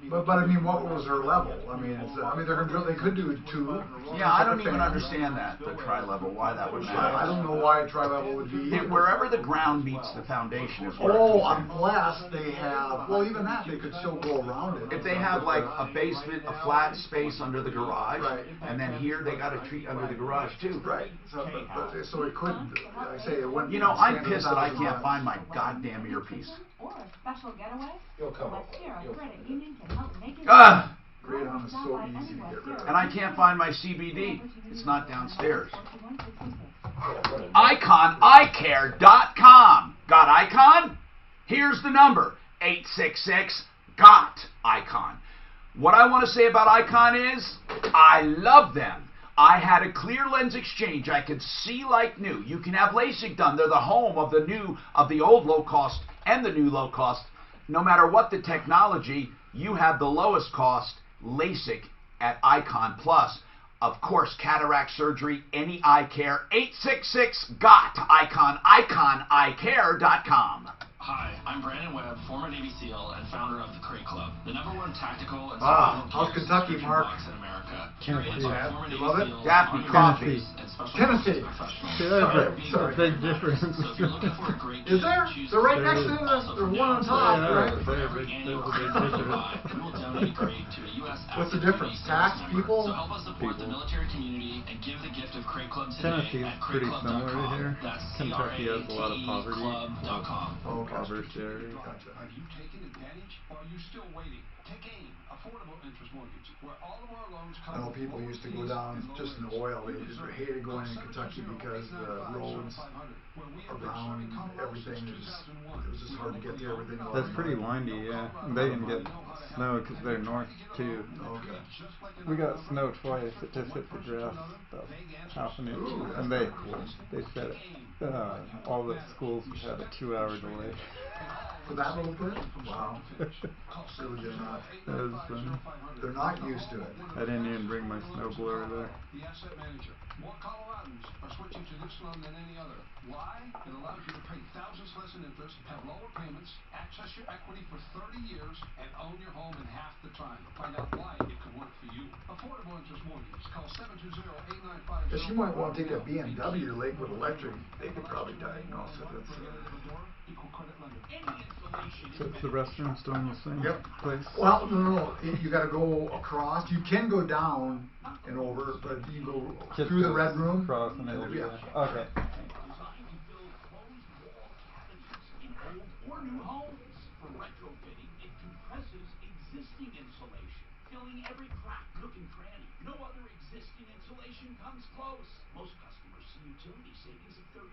But I mean, what was her level? I mean, they could do 2. Yeah, I don't even understand that, the tri-level, why that would matter. I don't know why a tri-level would be. Wherever the ground meets the foundation is where. Unless they have, well, even that, they could still go around it. If they have like a basement, a flat space under the garage, and then here they got a tree under the garage too. Right. So it could, like I say, it wouldn't. I'm pissed that I can't find my goddamn earpiece. Or a special getaway? You'll come up. Credit Union can help make it. Radon is so easy to get rid of. And I can't find my CBD. It's not downstairs. IconICare.com. Got Icon? Here's the number. 866-GOT. Icon. What I want to say about Icon is I love them. I had a clear lens exchange. I could see like new. You can have LASIK done. They're the home of the old low cost and the new low cost. No matter what the technology, you have the lowest cost LASIK at Icon Plus. Of course, cataract surgery, any eye care, 866-GOT-ICON, iconeyecare.com. Hi, I'm Brandon Webb, former Navy SEAL and founder of the Crate Club, the #1 tactical and how's Kentucky, Mark? box in America. Tennessee. Former You Navy love it? SEALs, Daphne, Army coffee. SEALs, and special Tennessee. professionals. See, there's Sorry. a big difference. So if you're looking for a great Is there? choose They're right the next to also the from one on now top, until right? for every annual crate you buy, we will donate a crate to a U.S. What's the active difference? duty Tax, service member. people? So help us support the military community and give the gift of Crate Club today Tennessee is at pretty similar to crateclub.com. here. That's Kentucky has a lot of poverty. CRATEClub.com. Impoverished area. Have you taken advantage or are you still waiting? Take AIM, affordable interest mortgage, where all of our loans come. I know people used to go down just in the oil. They just hated going in Kentucky because the roads around everything it was just hard to get to everything. That's pretty windy, yeah. And they didn't get snow because they're north too. Okay. We got snow twice. It just hit the grass about half an inch, and they said all the schools had a 2-hour delay. For that little bit? Wow. Really did not. That was funny. They're not used to it. I didn't even bring my snowblower there. The asset manager. More Coloradans are switching to this loan than any other. Why? It allows you to pay thousands less in interest, have lower payments, access your equity for 30 years, and own your home in half the time. Find out why it could work for you. Affordable interest mortgage. Call 720-895. Guess you might want to take a BMW to Lakewood Electric. They could probably diagnose it. Equal credit lender. So it's the restrooms doing the same place? Well, no. You got to go across. You can go down and over, but you go Just through the go red room. Across and it'll be okay. Or new homes. For retrofitting, it compresses existing insulation, filling every crack, nook, and cranny. No other existing insulation comes close. Most customers see utility savings of 30%,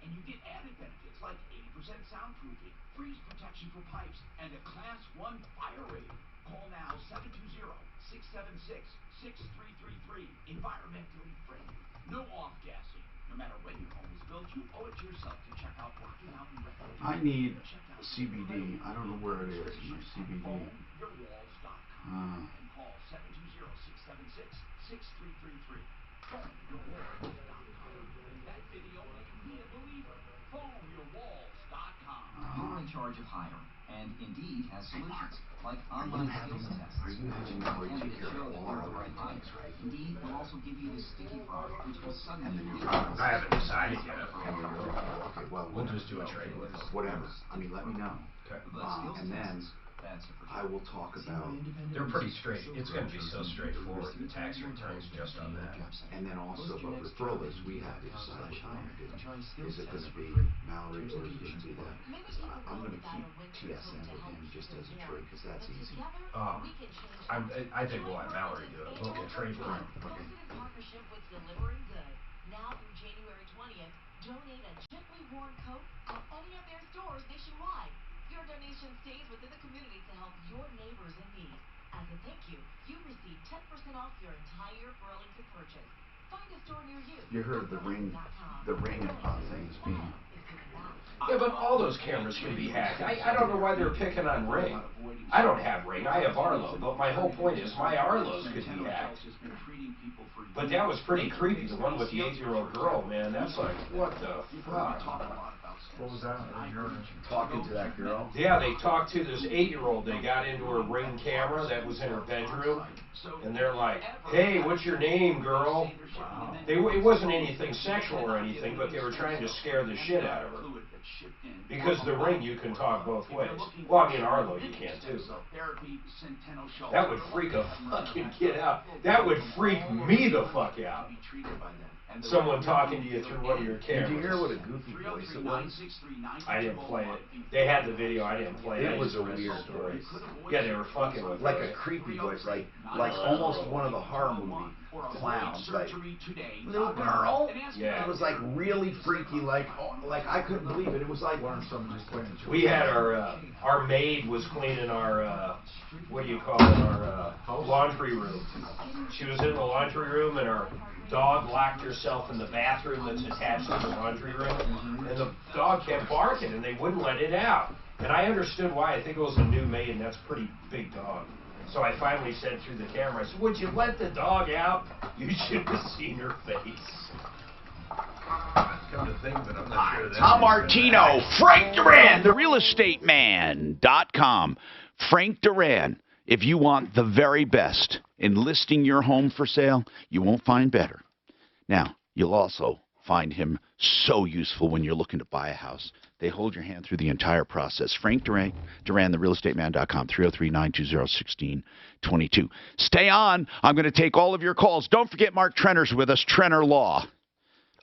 and you get added benefits like 80% soundproofing, freeze protection for pipes, and a Class 1 fire rating. Call now 720-676-6333. Environmentally friendly. No off-gassing. No matter when your home is built, you owe it to yourself to check out Rocky Mountain Retro. I need CBD. I don't know where it is. My CBD. PhoneYourWalls.com and call 720-676-6333. PhoneYourWalls.com. That video made me a believer. PhoneYourWalls.com. You're in charge of hiring, and Indeed has solutions like online skills tests. Are you having Mallory take care of all our other things, right? Indeed will also give you the sticky product, which will suddenly I haven't decided yet. Okay, well, we'll just do a trade with whatever. I mean, let me know. Okay. And then I will talk about. They're pretty straight. It's going to be so straightforward. The tax returns just on that. And then also, but referral is we have to decide. Is it going to be Mallory or is it going to be that? I'm going to keep TSM with him just as a trade because that's easy. I think we'll have Mallory do it. We'll get trade for him. Okay. Partnership with Delivering Good. Now through January 20th, donate a gently worn coat at any of their stores nationwide. Your donation stays within the community to help your neighbors in need. As a thank you, you receive 10% off your entire Burlington purchase. Find a store near you. You heard of the ring things being. Yeah, but all those cameras can be hacked. I don't know why they're picking on Ring. I don't have Ring. I have Arlo. But my whole point is my Arlos could be hacked. But that was pretty creepy. The one with the 8-year-old girl, man. That's like, what the fuck? What was that? Talking to that girl? Yeah, they talked to this 8-year-old. They got into her Ring camera that was in her bedroom. And they're like, hey, what's your name, girl? Wow. It wasn't anything sexual or anything, but they were trying to scare the shit out of her. Because the Ring, you can talk both ways. Well, I mean, Arlo, you can too. That would freak a fucking kid out. That would freak me the fuck out. someone talking to you through one of your cameras. Did you hear what a goofy voice it was? I didn't play it. They had the video. I didn't play it. It was a weird voice. Yeah, they were fucking with like a creepy voice, like almost one of the horror movie clowns, like little girl. Yeah. It was like really freaky, like I couldn't believe it. It was like we had our maid was cleaning our what do you call it, our laundry room. She was in the laundry room and our dog locked herself in the bathroom that's attached to the laundry room, and the dog kept barking and they wouldn't let it out. And I understood why. I think it was a new maid, and that's a pretty big dog. So I finally said through the camera, I said, "Would you let the dog out? You should have seen her face." Come to think of it, I'm not sure that Tom Martino, Frank Duran, therealestateman.com. Frank Duran, if you want the very best in listing your home for sale, you won't find better. Now, you'll also find him so useful when you're looking to buy a house. They hold your hand through the entire process. Frank Duran, therealestateman.com, 303-920-1622. Stay on. I'm going to take all of your calls. Don't forget Mark Trenner's with us, Trenner Law.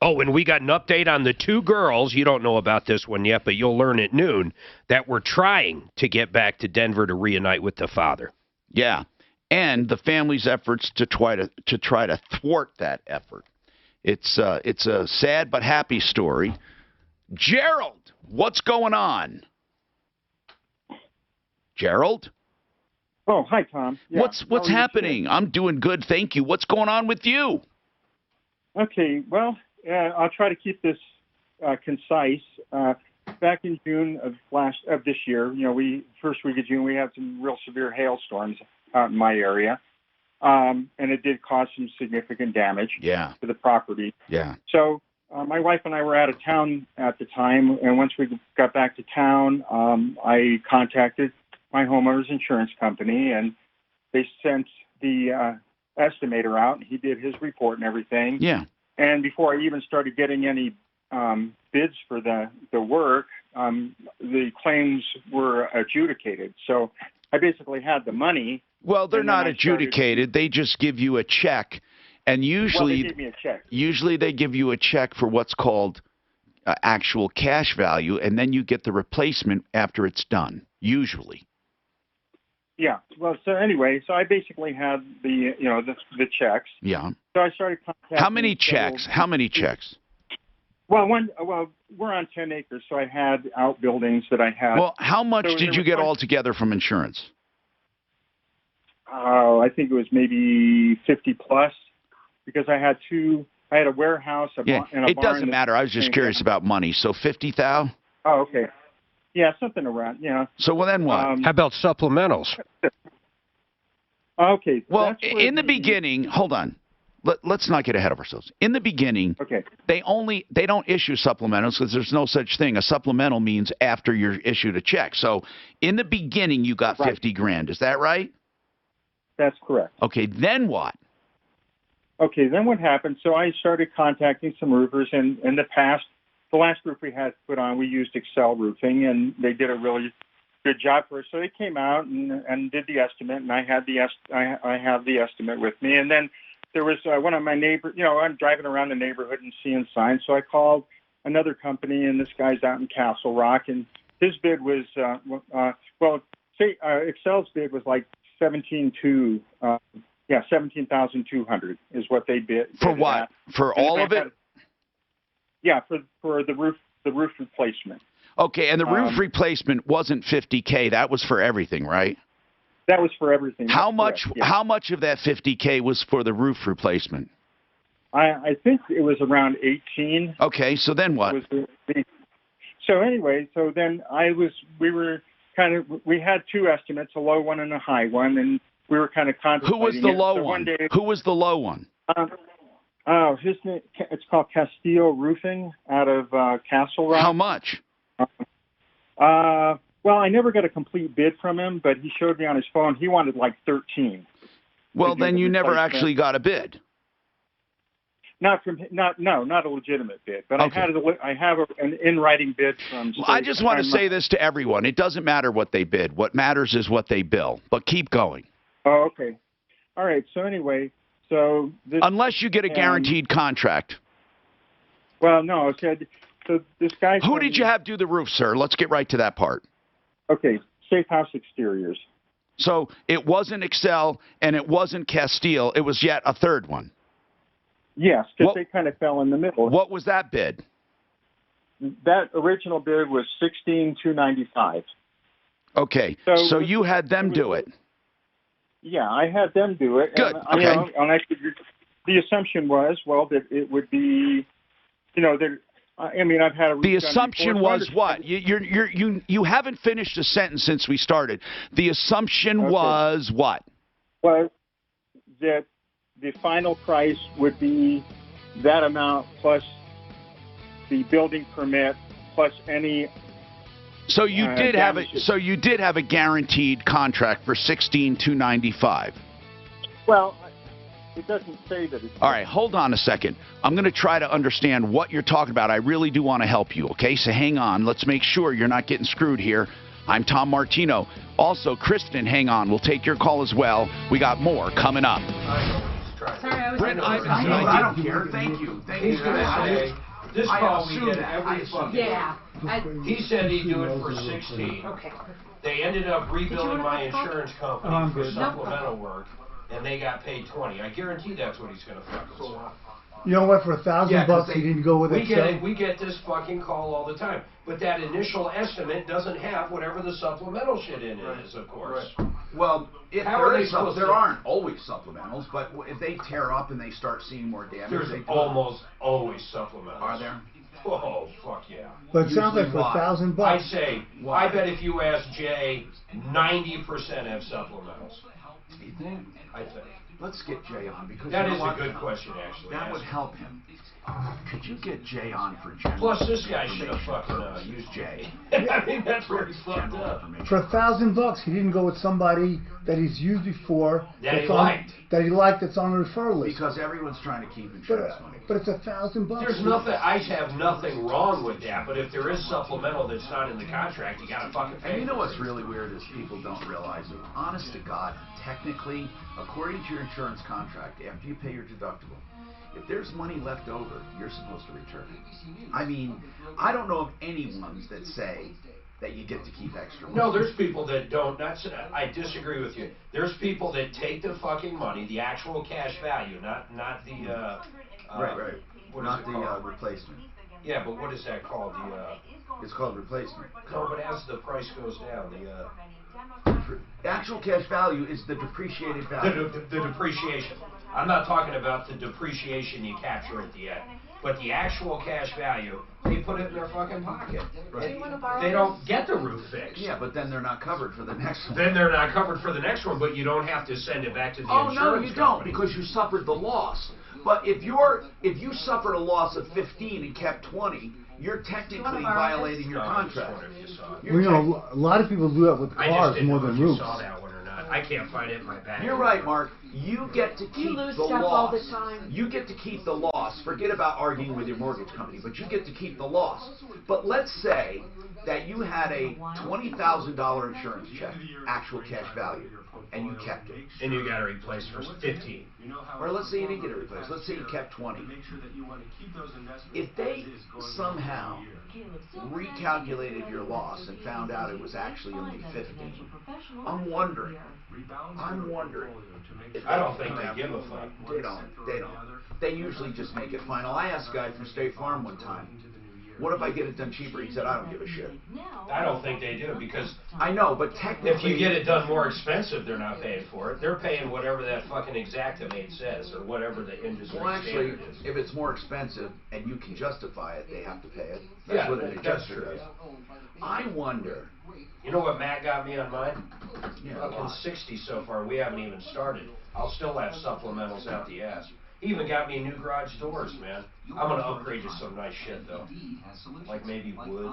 Oh, and we got an update on the two girls. You don't know about this one yet, but you'll learn at noon, that were trying to get back to Denver to reunite with the father. Yeah, and the family's efforts to try to thwart that effort. It's a sad but happy story. Gerald, what's going on? Gerald? Oh, hi, Tom. Yeah. What's happening? I'm doing good, thank you. What's going on with you? Okay, well, I'll try to keep this concise. Back in June of this year, first week of June, we had some real severe hailstorms out in my area, and it did cause some significant damage to the property. Yeah. So my wife and I were out of town at the time, and once we got back to town, I contacted my homeowner's insurance company, and they sent the estimator out, and he did his report and everything. Yeah. And before I even started getting any bids for the work, the claims were adjudicated. So I basically had the money. Well, they're not adjudicated. They just give you a check. And usually, they gave me a check. Usually they give you a check for what's called actual cash value, and then you get the replacement after it's done, usually. Yeah. Well, so anyway, so I basically had the checks. Yeah. So I started contacting. How many checks? How many checks? Well, we're on 10 acres, so I had outbuildings that I had. Well, how much did you get all together from insurance? I think it was maybe 50 plus, because I had a warehouse, and a barn. It doesn't matter. I was just curious about money. So 50,000? Oh, okay. Yeah, something around, yeah. So then what? How about supplementals? Okay. Well, in the beginning, hold on. Let's not get ahead of ourselves. In the beginning, they don't issue supplementals because there's no such thing. A supplemental means after you're issued a check. So in the beginning, you got 50 grand. Is that right? That's correct. Okay, then what? Okay, then what happened? So I started contacting some roofers, and in the past, the last roof we had put on, we used Excel Roofing, and they did a really good job for us. So they came out and did the estimate, and I have the estimate with me. And then there was one of my neighbors. I'm driving around the neighborhood and seeing signs, so I called another company, and this guy's out in Castle Rock, and his bid was Excel's bid was like 17,200 is what they bid. For what? For all of it? Yeah, for the roof replacement. Okay, and the roof replacement wasn't $50K. That was for everything, right? That was for everything. How much? Yeah. How much of that $50K was for the roof replacement? I think it was around 18. Okay, so then what? So anyway, so then we had two estimates, a low one and a high one, and we were kind of contemplating. Who was the low one? Who was the low one? His name, it's called Castillo Roofing out of Castle Rock. How much? Well, I never got a complete bid from him, but he showed me on his phone. He wanted like 13. Well, then you never actually got a bid. Not a legitimate bid, but okay. I have an in-writing bid from. Well, I just want to say this to everyone: it doesn't matter what they bid. What matters is what they bill. But keep going. Oh, okay. All right. So anyway, unless you get a guaranteed contract, Well, no. So this guy. Who did you have do the roof, sir? Let's get right to that part. Okay, Safe House Exteriors. So it wasn't Excel and it wasn't Castile. It was yet a third one. Yes, because they kind of fell in the middle. What was that bid? That original bid was $16,295. Okay, so you had them do it. Yeah, I had them do it. Good. And, I figured the assumption was, well, that it would be, that. I mean, I've had a. The assumption was what? You haven't finished a sentence since we started. The assumption was what? Was that the final price would be that amount plus the building permit plus any. So you did have a. So you did have a guaranteed contract for $16,295. Well. It doesn't say that it's... All right, hold on a second. I'm going to try to understand what you're talking about. I really do want to help you, okay? So hang on. Let's make sure you're not getting screwed here. I'm Tom Martino. Also, Kristen, hang on. We'll take your call as well. We got more coming up. Brent Iverson, I don't care. Thank you. Thank you. This call we get every fucking Yeah. He said he'd do it for 16. Okay. They ended up rebuilding my insurance company for supplemental work. And they got paid 20. I guarantee that's what he's going to fuck us up. You know what? For $1,000 he didn't go with it. We get this fucking call all the time. But that initial estimate doesn't have whatever the supplemental shit in it is, of course. Right. Well, there aren't always supplementals, but if they tear up and they start seeing more damage, there's almost always supplementals. Are there? Oh, fuck yeah. But it sounds like for $1,000. I'd say, I bet if you ask Jay, 90% have supplementals. You think? I think. Let's get Jay on because that is a good question, actually. That would help him. Could you get Jay on for general? Plus, this guy should have fucking used Jay. I mean, that's where he's fucked up. For $1,000, he didn't go with somebody that he's used before. That he liked. That he liked. That's on the referral list. Because everyone's trying to keep insurance money. But it's $1,000. There's nothing. I have nothing wrong with that. But if there is supplemental that's not in the contract, you got to fucking pay. And you know what's really weird is people don't realize it. Honest to God, technically, according to your insurance contract, after you pay your deductible, if there's money left over, you're supposed to return it. I mean, I don't know of any ones that say that you get to keep extra money. No, there's people that don't. I disagree with you. There's people that take the fucking money, the actual cash value, not the. Right. Not the replacement. Yeah, but what is that called? It's called replacement. No, but as the price goes down, the actual cash value is the depreciated value. The depreciation. I'm not talking about the depreciation you capture at the end. But the actual cash value, they put it in their fucking pocket. Right. They don't get the roof fixed. Yeah, but then they're not covered for the next one. Then they're not covered for the next one, but you don't have to send it back to the insurance company. Oh, no, you don't, because you suffered the loss. But if you suffered a loss of 15 and kept 20, you're technically violating your contract. Well, you know, a lot of people do that with cars more than roofs. I saw that one or not. I can't find it in my bag. You're right, Mark. You get to keep the loss. All the time. You get to keep the loss. Forget about arguing with your mortgage company, but you get to keep the loss. But let's say that you had a $20,000 insurance check, actual cash value, and you kept it. And you got it replaced for 15. Or let's say you didn't get it replaced. Let's say you kept 20. If they somehow recalculated your loss and found out it was actually only 15, I'm wondering. I don't think they give a fuck. They don't. They usually just make it final. I asked a guy from State Farm one time, what if I get it done cheaper? He said, I don't give a shit. I don't think they do because I know, but technically, if you get it done more expensive, they're not paying for it. They're paying whatever that fucking Xactimate says or whatever the industry standard is. If it's more expensive and you can justify it, they have to pay it. That's what an adjuster does. I wonder. You know what Matt got me on mine? Yeah, fucking 60 so far. We haven't even started. I'll still have supplementals out the ass. He even got me new garage doors, man. I'm going to upgrade to some nice shit, though. Like maybe wood.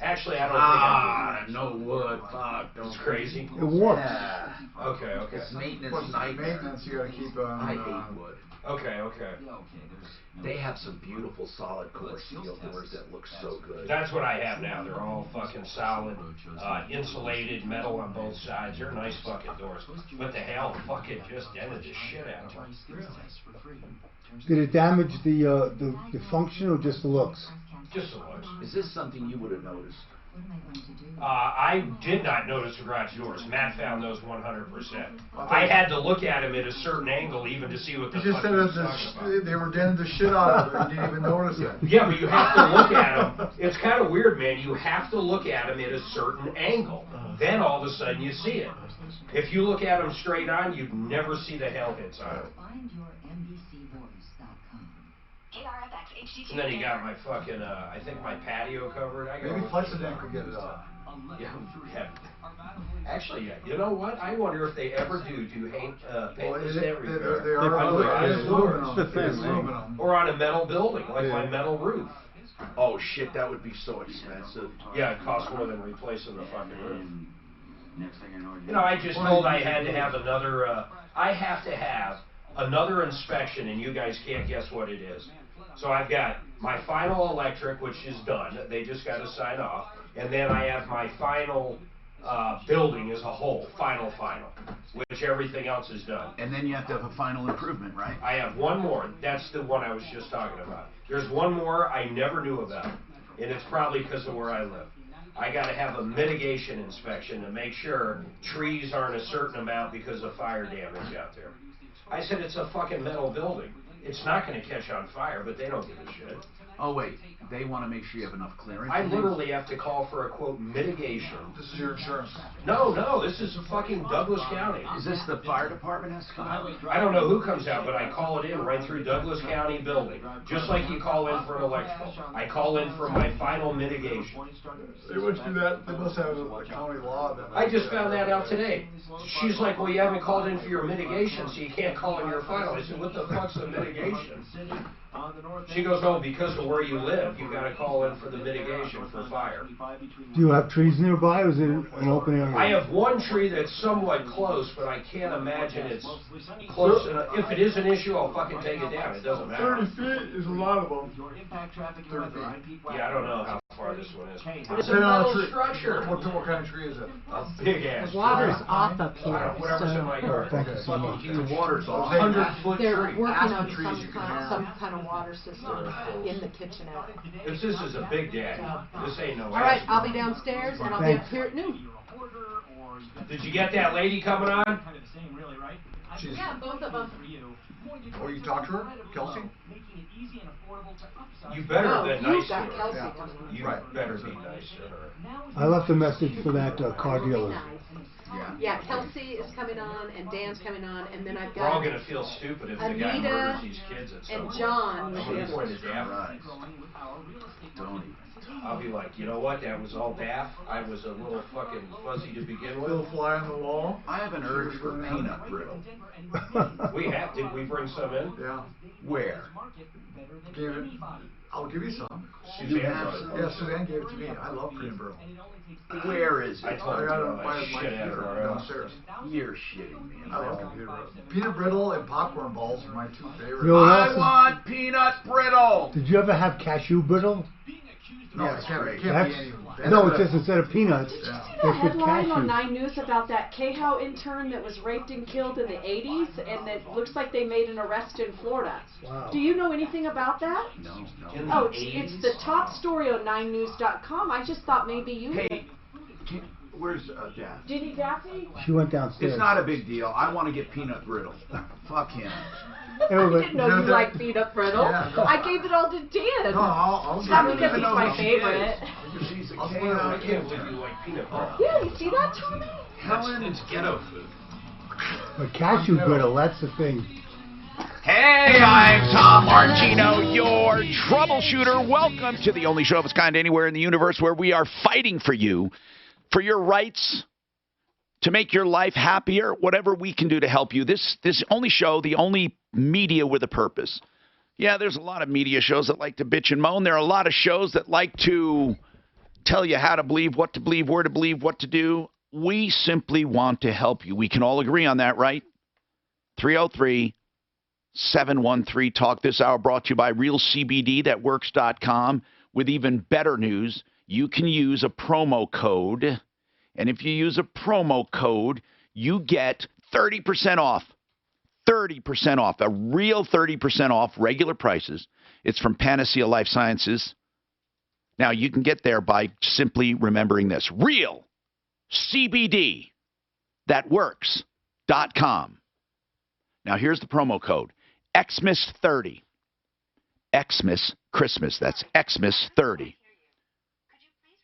Actually, I don't think I do. No wood. Fuck. That's crazy. It works. Yeah. Okay. It's maintenance nightmare. Maintenance, you gotta keep on. I hate wood. Okay. They have some beautiful solid core steel doors that look so good. That's what I have now. They're all fucking solid, insulated, metal on both sides. They're nice fucking doors. But the hell fucking just dented the shit out of them. Did it damage the function or just the looks? Just the looks. Is this something you would have noticed? I did not notice the garage doors. Matt found those 100%. I had to look at them at a certain angle even to see what the fuck he was talking about. They were denting the shit out of it. You didn't even notice it. Yeah, but you have to look at them. It's kind of weird, man. You have to look at them at a certain angle. Then all of a sudden you see it. If you look at them straight on, you'd never see the hell hits on them. And then you got my fucking, I think my patio covered. Maybe Flexident could get it up. Yeah. Actually, yeah. You know what? I wonder if they ever do paint this everywhere. They are aluminum. Or on a metal building, like my metal roof. Oh shit, that would be so expensive. Yeah, it costs more than replacing the fucking roof. You know, I just told I had to have another, I have to have another inspection, and you guys can't guess what it is. So I've got my final electric, which is done. They just got to sign off. And then I have my final building as a whole, final, which everything else is done. And then you have to have a final improvement, right? I have one more. That's the one I was just talking about. There's one more I never knew about, and it's probably because of where I live. I got to have a mitigation inspection to make sure trees aren't a certain amount because of fire damage out there. I said, it's a fucking metal building. It's not going to catch on fire, but they don't give a shit. Oh, wait. They want to make sure you have enough clearance? I literally have to call for a, quote, mitigation. This is your insurance. No, this is fucking Douglas County. Is this the fire department has to come out? I don't know who comes out, but I call it in right through Douglas County building. Just like you call in for an electrical. I call in for my final mitigation. They must do that. They must have a county law. I just found that out today. She's like, well, you haven't called in for your mitigation, so you can't call in your final. I said, what the fuck's a mitigation? She goes, oh, because of where you live, you got to call in for the mitigation for fire. Do you have trees nearby, or is it an open area? I have one tree that's somewhat close, but I can't imagine it's close enough. If it is an issue, I'll fucking take it down. It doesn't matter. 30 feet is a lot of them. 30 feet. Yeah, I don't know how far this one is. It's a metal structure. What kind of tree is it? A big ass. The water's tree. off up here. Whatever's in my yard. The water's off. 100-foot They're tree. working on some kind of water system in the kitchen area. This is a big daddy. This ain't no. All right, I'll be downstairs and I'll be up here at noon. Did you get that lady coming on? Yeah, both of them. Oh, you talked to her, Kelsey? You better have been nice to got her. Kelsey coming on. You better be nice to her. I left a message for that car dealer. Yeah, Kelsey is coming on, and Dan's coming on, and then I've We're all got gonna feel stupid if the guy Anita murders these kids at some and point. John. I'm gonna point to Daff. Don't even. I'll be like, you know what? That was all Daff. I was a little fucking fuzzy to begin with. Little fly on the wall. I have an urge for peanut brittle. Did we bring some in? Yeah. Where? Gave it. I'll give you some. Suzanne brought it. Yeah, Suzanne gave it to me. I love peanut brittle. Where is I it? told her got to it by like my shit out of computer her house. downstairs. You're shitting me. I love peanut brittle. Peanut brittle and popcorn balls are my two favorites. You know what I else? want peanut brittle. Did you ever have cashew brittle? No, it can't be any. No, it's just instead of peanuts, The they put headline on cashew. 9 News about that KHOW intern that was raped and killed in the 80s, and it looks like they made an arrest in Florida. Wow. Do you know anything about that? No. Oh, it's the top story on 9news.com. I just thought maybe you Hey, where's Daff? Did he, Daffy? She went downstairs. It's not a big deal. I want to get peanut brittle. Fuck him. I didn't know you liked peanut brittle. Yeah, no. I gave it all to Dan. No, I'll It's not give it because to he's you. my favorite. She's a I can't believe you like peanut butter. Yeah, you see that, Tommy? It's ghetto food. But cashew brittle, that's the thing. Hey, I'm Tom Martino, your troubleshooter. Welcome to the only show of its kind anywhere in the universe where we are fighting for you, for your rights, to make your life happier, whatever we can do to help you. This only show, the only media with a purpose. Yeah, there's a lot of media shows that like to bitch and moan. There are a lot of shows that like to tell you how to believe, what to believe, where to believe, what to do. We simply want to help you. We can all agree on that, right? 303-713-TALK. This hour brought to you by RealCBDThatWorks.com. With even better news, you can use a promo code. And if you use a promo code, you get 30% off. 30% off, a real 30% off regular prices. It's from Panacea Life Sciences. Now, you can get there by simply remembering this. Real CBD that works.com. Now, here's the promo code. Xmas30. Xmas, Christmas. That's Xmas30.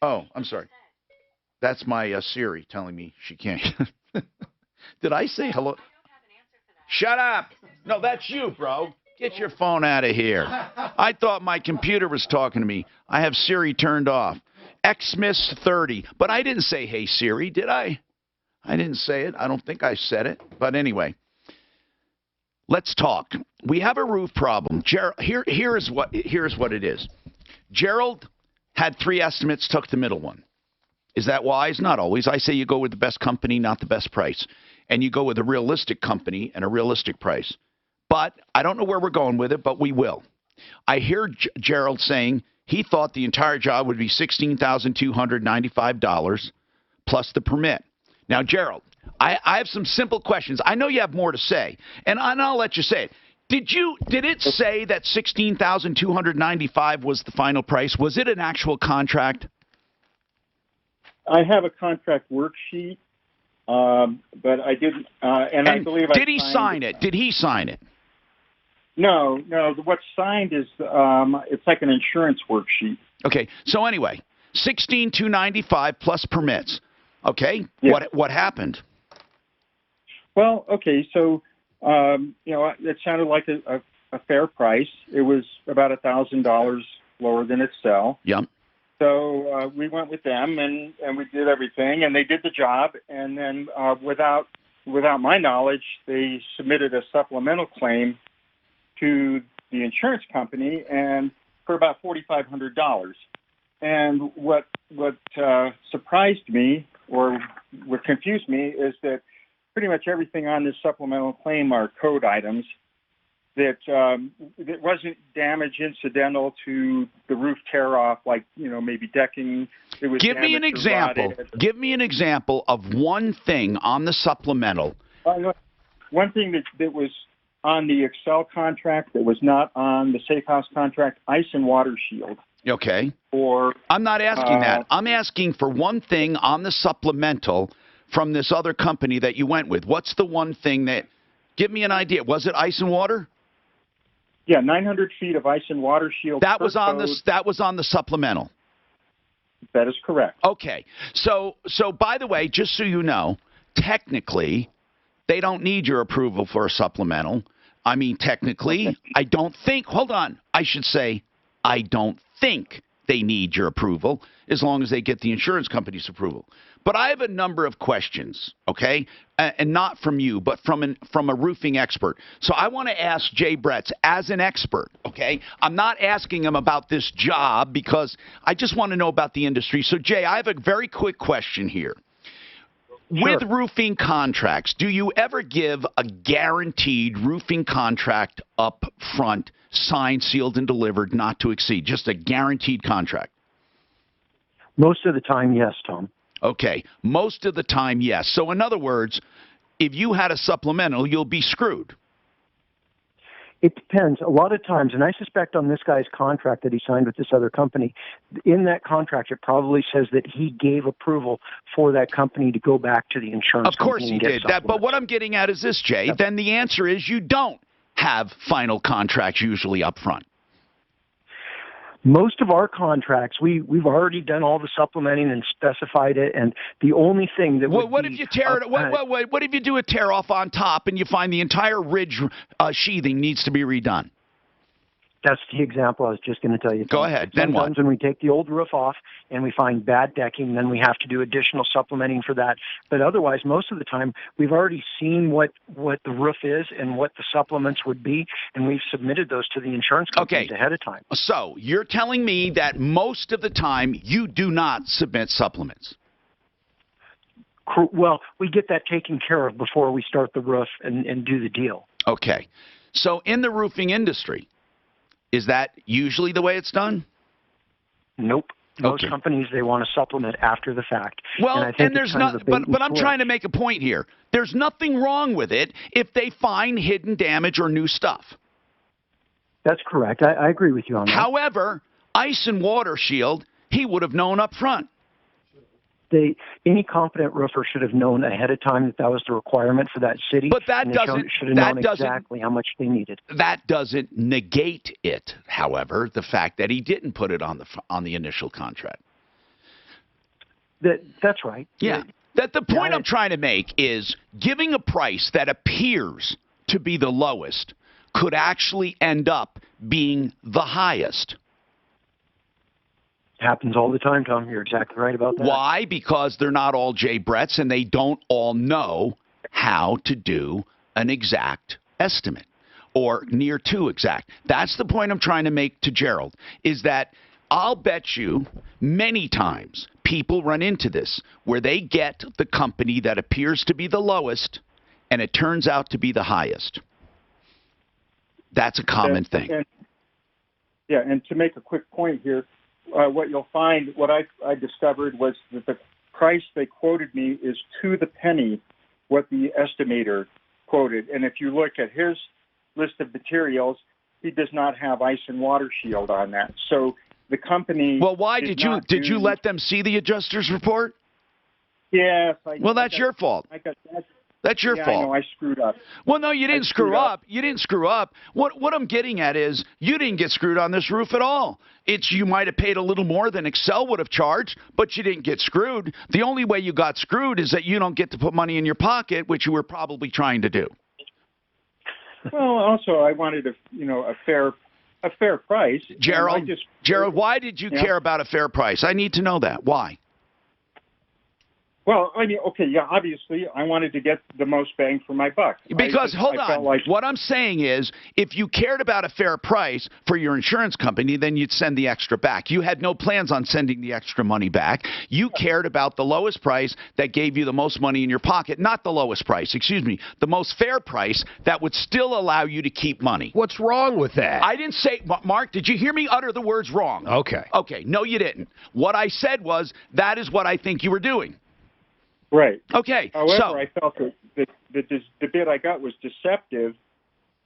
Oh, I'm sorry. That's my Siri telling me she can't. Did I say hello? Shut up. No, that's you, bro. Get your phone out of here. I thought my computer was talking to me. I have Siri turned off. Xmas30. But I didn't say, hey, Siri, did I? I didn't say it. I don't think I said it. But anyway, let's talk. We have a roof problem. Here's what it is. Gerald had 3 estimates, took the middle one. Is that wise? Not always. I say you go with the best company, not the best price. And you go with a realistic company and a realistic price. But I don't know where we're going with it, but we will. I hear Gerald saying he thought the entire job would be $16,295 plus the permit. Now, Gerald, I have some simple questions. I know you have more to say, and I'll let you say it. Did it say that $16,295 was the final price? Was it an actual contract? I have a contract worksheet, but I didn't, and I believe I did he sign it? Did he sign it? No. What's signed is it's like an insurance worksheet. Okay. So anyway, $16,295 plus permits. Okay. Yeah. What happened? Well, okay. So it sounded like a fair price. It was about $1,000 lower than Excel. Yep. So we went with them, and we did everything, and they did the job. And then without my knowledge, they submitted a supplemental claim to the insurance company, and for about $4,500. And what surprised me, or what confused me, is that pretty much everything on this supplemental claim are code items. That wasn't damage incidental to the roof tear-off, like, maybe decking. It was Give me an example. Give me an example of one thing on the supplemental. One thing that was on the Excel contract that was not on the Safe House contract, ice and water shield. Okay. Or I'm not asking that. I'm asking for one thing on the supplemental from this other company that you went with. What's the one thing that... Give me an idea. Was it ice and water? Yeah, 900 feet of ice and water shield. That was on the supplemental. That is correct. Okay. So by the way, just so you know, technically, they don't need your approval for a supplemental. I mean, technically, I don't think. Hold on. I should say, I don't think they need your approval as long as they get the insurance company's approval. But I have a number of questions, okay? And not from you, but from a roofing expert. So I want to ask Jay Bretz as an expert, okay? I'm not asking him about this job because I just want to know about the industry. So, Jay, I have a very quick question here. Sure. With roofing contracts, do you ever give a guaranteed roofing contract up front, signed, sealed, and delivered, not to exceed? Just a guaranteed contract? Most of the time, yes, Tom. Okay. Most of the time, yes. So in other words, if you had a supplemental, you'll be screwed. It depends. A lot of times, and I suspect on this guy's contract that he signed with this other company, in that contract it probably says that he gave approval for that company to go back to the insurance company. Of course he did that. But what I'm getting at is this, Jay. Yep. Then the answer is you don't have final contracts usually up front. Most of our contracts, we've already done all the supplementing and specified it, and the only thing that what if you tear it? What if you do a tear off on top and you find the entire ridge sheathing needs to be redone? That's the example I was just going to tell you. Go ahead. Then what? Sometimes when we take the old roof off and we find bad decking, then we have to do additional supplementing for that. But otherwise, most of the time, we've already seen what the roof is and what the supplements would be, and we've submitted those to the insurance companies ahead of time. So you're telling me that most of the time you do not submit supplements? Well, we get that taken care of before we start the roof and do the deal. Okay. So in the roofing industry, is that usually the way it's done? Nope. Most companies, they want to supplement after the fact. Well, and I think there's not, but I'm trying to make a point here. There's nothing wrong with it if they find hidden damage or new stuff. That's correct. I agree with you on that. However, ice and water shield, he would have known up front. Any competent roofer should have known ahead of time that was the requirement for that city. But that and doesn't. Should have known exactly how much they needed. That doesn't negate it. However, the fact that he didn't put it on the initial contract. That's right. Yeah. That the point I'm trying to make is giving a price that appears to be the lowest could actually end up being the highest. Happens all the time, Tom. You're exactly right about that. Why? Because they're not all Jay Bretts and they don't all know how to do an exact estimate or near to exact. That's the point I'm trying to make to Gerald, is that I'll bet you many times people run into this where they get the company that appears to be the lowest and it turns out to be the highest. That's a common thing. And to make a quick point here, what you'll find, what I discovered was that the price they quoted me is to the penny what the estimator quoted. And if you look at his list of materials, he does not have ice and water shield on that. So the company. Well, why did you let them see the adjuster's report? Yes. That's your fault. That's your fault. I know, I screwed up. Well, no, you didn't screw up. You didn't screw up. What I'm getting at is you didn't get screwed on this roof at all. You might have paid a little more than Excel would have charged, but you didn't get screwed. The only way you got screwed is that you don't get to put money in your pocket, which you were probably trying to do. Well, also I wanted a fair price. Gerald, why did you care about a fair price? I need to know that. Why? Well, I mean, okay, yeah, obviously, I wanted to get the most bang for my buck. Because, hold on, what I'm saying is, if you cared about a fair price for your insurance company, then you'd send the extra back. You had no plans on sending the extra money back. You cared about the lowest price that gave you the most money in your pocket, not the lowest price, the most fair price that would still allow you to keep money. What's wrong with that? I didn't say, Mark, did you hear me utter the words wrong? Okay. Okay, no, you didn't. What I said was, that is what I think you were doing. Right. Okay. However, I felt that the bid I got was deceptive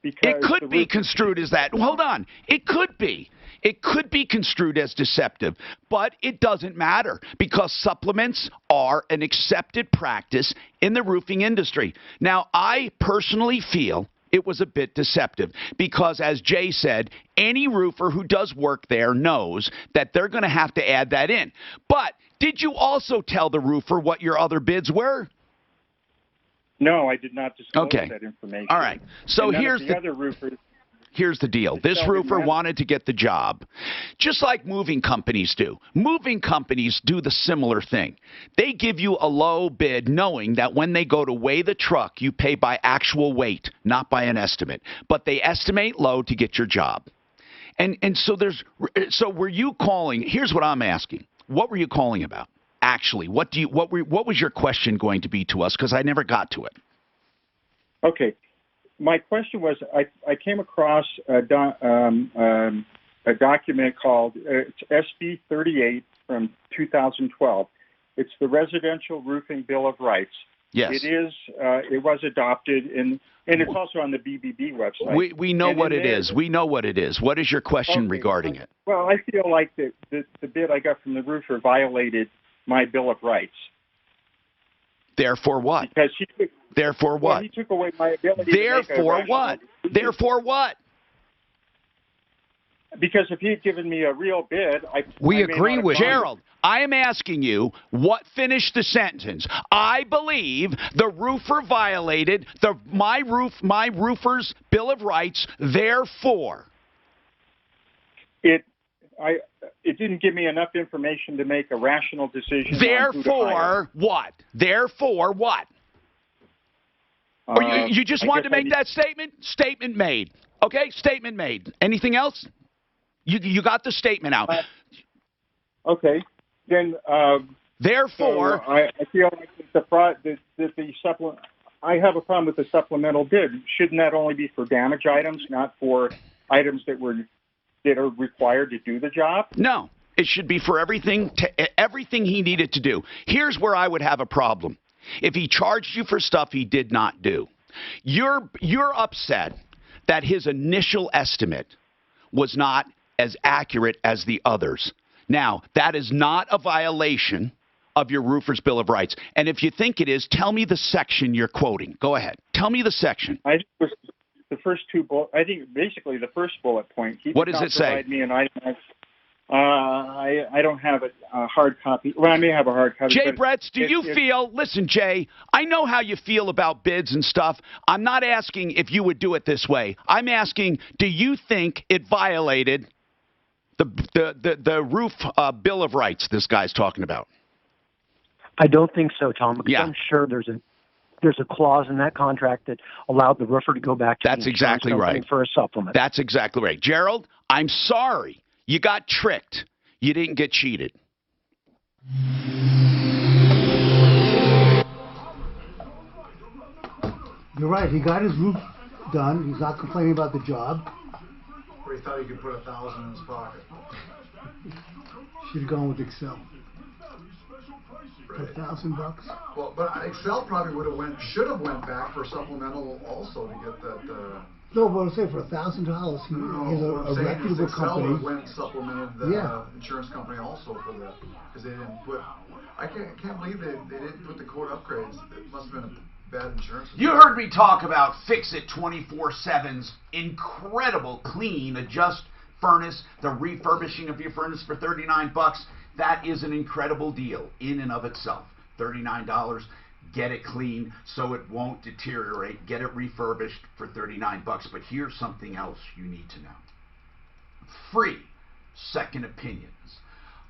because it could be construed as that. Hold on. It could be. It could be construed as deceptive, but it doesn't matter because supplements are an accepted practice in the roofing industry. Now, I personally feel it was a bit deceptive because, as Jay said, any roofer who does work there knows that they're going to have to add that in. But did you also tell the roofer what your other bids were? No, I did not disclose that information. All right. So here's the other roofers. Here's the deal. This roofer wanted to get the job, just like moving companies do. Moving companies do the similar thing. They give you a low bid knowing that when they go to weigh the truck, you pay by actual weight, not by an estimate. But they estimate low to get your job. And so were you calling? Here's what I'm asking. What were you calling about? Actually, what was your question going to be to us? Because I never got to it. Okay. My question was, I came across a document called SB 38 from 2012. It's the Residential Roofing Bill of Rights. Yes. It is. It was adopted, and it's also on the BBB website. We know what it is. We know what it is. What is your question regarding it? Well, I feel like the bid I got from the roofer violated my Bill of Rights. Therefore what? Because Therefore what? Well, he took away my ability Therefore what? Therefore what? Because if he had given me a real bid, we agree with Gerald. I am asking you what finished the sentence. I believe the roofer violated my roofer's Bill of Rights. Therefore, it didn't give me enough information to make a rational decision. Therefore, what? Therefore, what? Or you just wanted to make that statement? Statement made. Okay, statement made. Anything else? You got the statement out. Okay. Then, therefore, so I feel like the supplement. I have a problem with the supplemental bid. Shouldn't that only be for damage items, not for items that are required to do the job? No. It should be for everything he needed to do. Here's where I would have a problem. If he charged you for stuff he did not do. You're upset that his initial estimate was not as accurate as the others. Now, that is not a violation of your roofer's Bill of Rights. And if you think it is, tell me the section you're quoting. Go ahead. Tell me the section. The first two bullet, I think basically the first bullet point. He What does it say? Me an item. I don't have a hard copy. Well, I may have a hard copy. Jay Bretz, do you feel, listen, Jay, I know how you feel about bids and stuff. I'm not asking if you would do it this way. I'm asking, do you think it violated the roof Bill of Rights this guy's talking about? I don't think so, Tom, because I'm sure there's a clause in that contract that allowed the roofer to go back to the insurance company for a supplement. That's exactly right. Gerald, I'm sorry. You got tricked. You didn't get cheated. You're right. He got his roof done. He's not complaining about the job. Or he thought he could put 1,000 in his pocket. Should have gone with Excel. Right. $1,000. Well, but Excel probably should have went back for supplemental also to get that. No, but I'm saying for $1,000, he's a reputable company. Excel went and supplemented the insurance company also for that because they didn't put. I can't believe they didn't put the code upgrades. It must have been a bad insurance. You heard me talk about Fix It 24/7's incredible clean adjust furnace, the refurbishing of your furnace for $39. That is an incredible deal in and of itself. $39. Get it clean so it won't deteriorate. Get it refurbished for $39. But here's something else you need to know. Free second opinions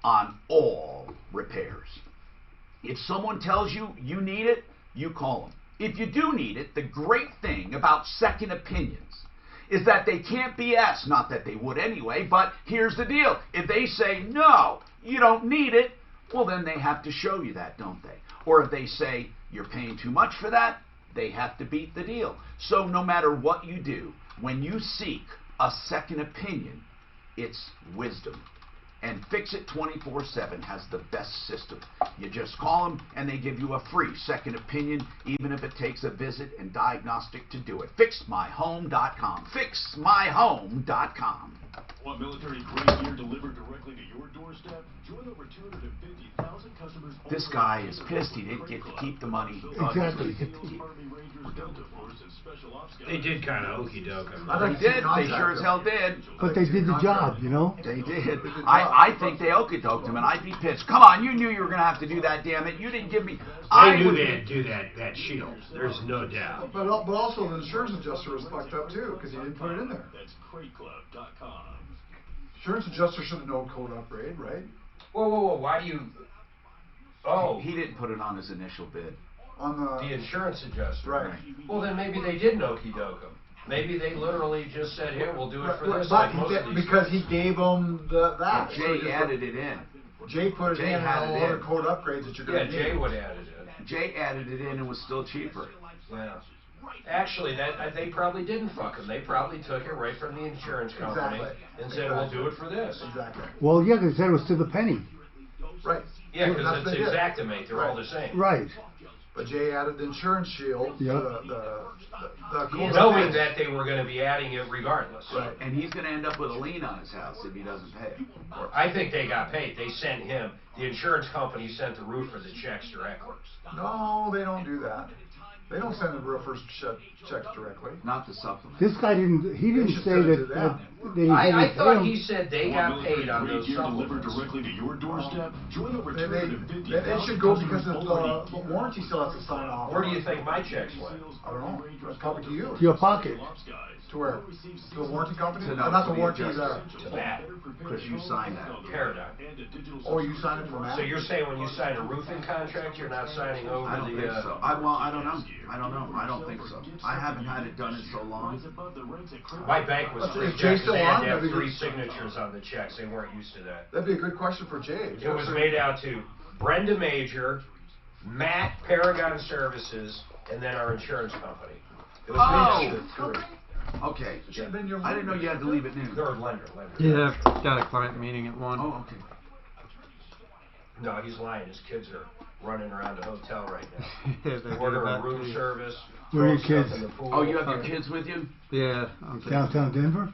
on all repairs. If someone tells you you need it, you call them. If you do need it, the great thing about second opinions is that they can't BS. Not that they would anyway, but here's the deal. If they say, no, you don't need it, well, then they have to show you that, don't they? Or if they say, you're paying too much for that, they have to beat the deal. So no matter what you do, when you seek a second opinion, it's wisdom. And Fix It 24/7 has the best system. You just call them and they give you a free second opinion, even if it takes a visit and diagnostic to do it. FixMyHome.com. FixMyHome.com. Want military-grade gear delivered directly to your doorstep? Join over 250,000 customers. This guy is pissed he didn't get to keep the money. Exactly. They did kind of okey doke. They did. They sure as hell did. But they did the job, you know? They did. I think they okey doked him, and I'd be pissed. Come on, you knew you were going to have to do that, damn it. You didn't give me. I knew they'd do that shield. There's no doubt. But also the insurance adjuster was fucked up too because he didn't put it in there. That's CrateClub.com. Insurance adjuster should have known code upgrade, right? Whoa. Why do you... Oh. He didn't put it on his initial bid. On the insurance adjuster. Right. Well, then maybe they did okey doke him. Maybe they literally just said, here, we'll do it for this. But because he gave them that. Jay added it in. Jay put it in and all other code upgrades that you're going to need. Yeah, Jay would add it in. Jay added it in and was still cheaper. Yeah. Actually, they probably didn't fuck him. They probably took it right from the insurance company and said, we'll do it for this. Exactly. Well, yeah, they said it was to the penny. Right. Yeah, because it's Exactimate. They're all the same. Right. But Jay added the insurance shield, knowing that they were going to be adding it regardless. Right. And he's going to end up with a lien on his house if he doesn't pay it. I think they got paid. They sent him. The insurance company sent the roofer the checks directly. No, they don't do that. They don't send the roofers checks directly. Not the supplement. This guy didn't. He didn't say that. I thought he said they got paid on those supplements. Delivered directly to your doorstep. Join over They should go because the warranty still has to sign off. Where do you think my checks went? I don't know. It's probably to you. To your pocket. To where? To the warranty company? Not the warranty. To that. Because you signed that. Paradigm. Oh, you signed it for Matt? So you're saying when you sign a roofing contract, you're not signing over I don't think so. I don't know. I don't think so. I haven't had it done in so long. My bank was freaked out because they had to have 3 signatures on the checks. They weren't used to that. That'd be a good question for Jay. It was made out to Brenda Major, Matt Paragon Services, and then our insurance company. It was made out of 3. Okay. I didn't know you had to leave at noon. Third lender. Yeah, got a client meeting at 1. Oh, okay. No, he's lying. His kids are running around the hotel right now. Yeah, they Ordering do that room too. service. Where are your throwing kids? stuff in the pool. Oh, you have your kids with you? Yeah. Downtown Denver?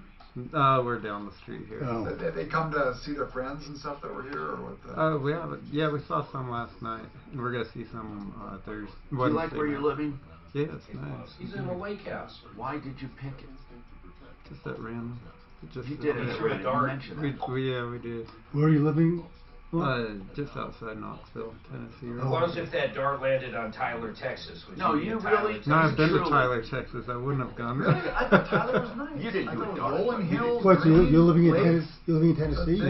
We're down the street here. Oh. They come to see their friends and stuff that were here, or what? We have. Yeah, we saw some last night, and we're gonna see some Thursday. Do you like where you're living? Yeah, it's nice. He's in a lake house. Why did you pick it? Just at random. Just You did it at random. You mentioned that. we did. Where are you living? Just outside Knoxville, Tennessee. Right? What if that dart landed on Tyler, Texas? Would No, you be you in Tyler, really- No, I've been to Truly. Tyler, Texas. I wouldn't have gone there. I thought Tyler was nice. You didn't do a dart. Rolling hills. What, so you're living in lakes. Tennessee? You're living in Tennessee? Yeah.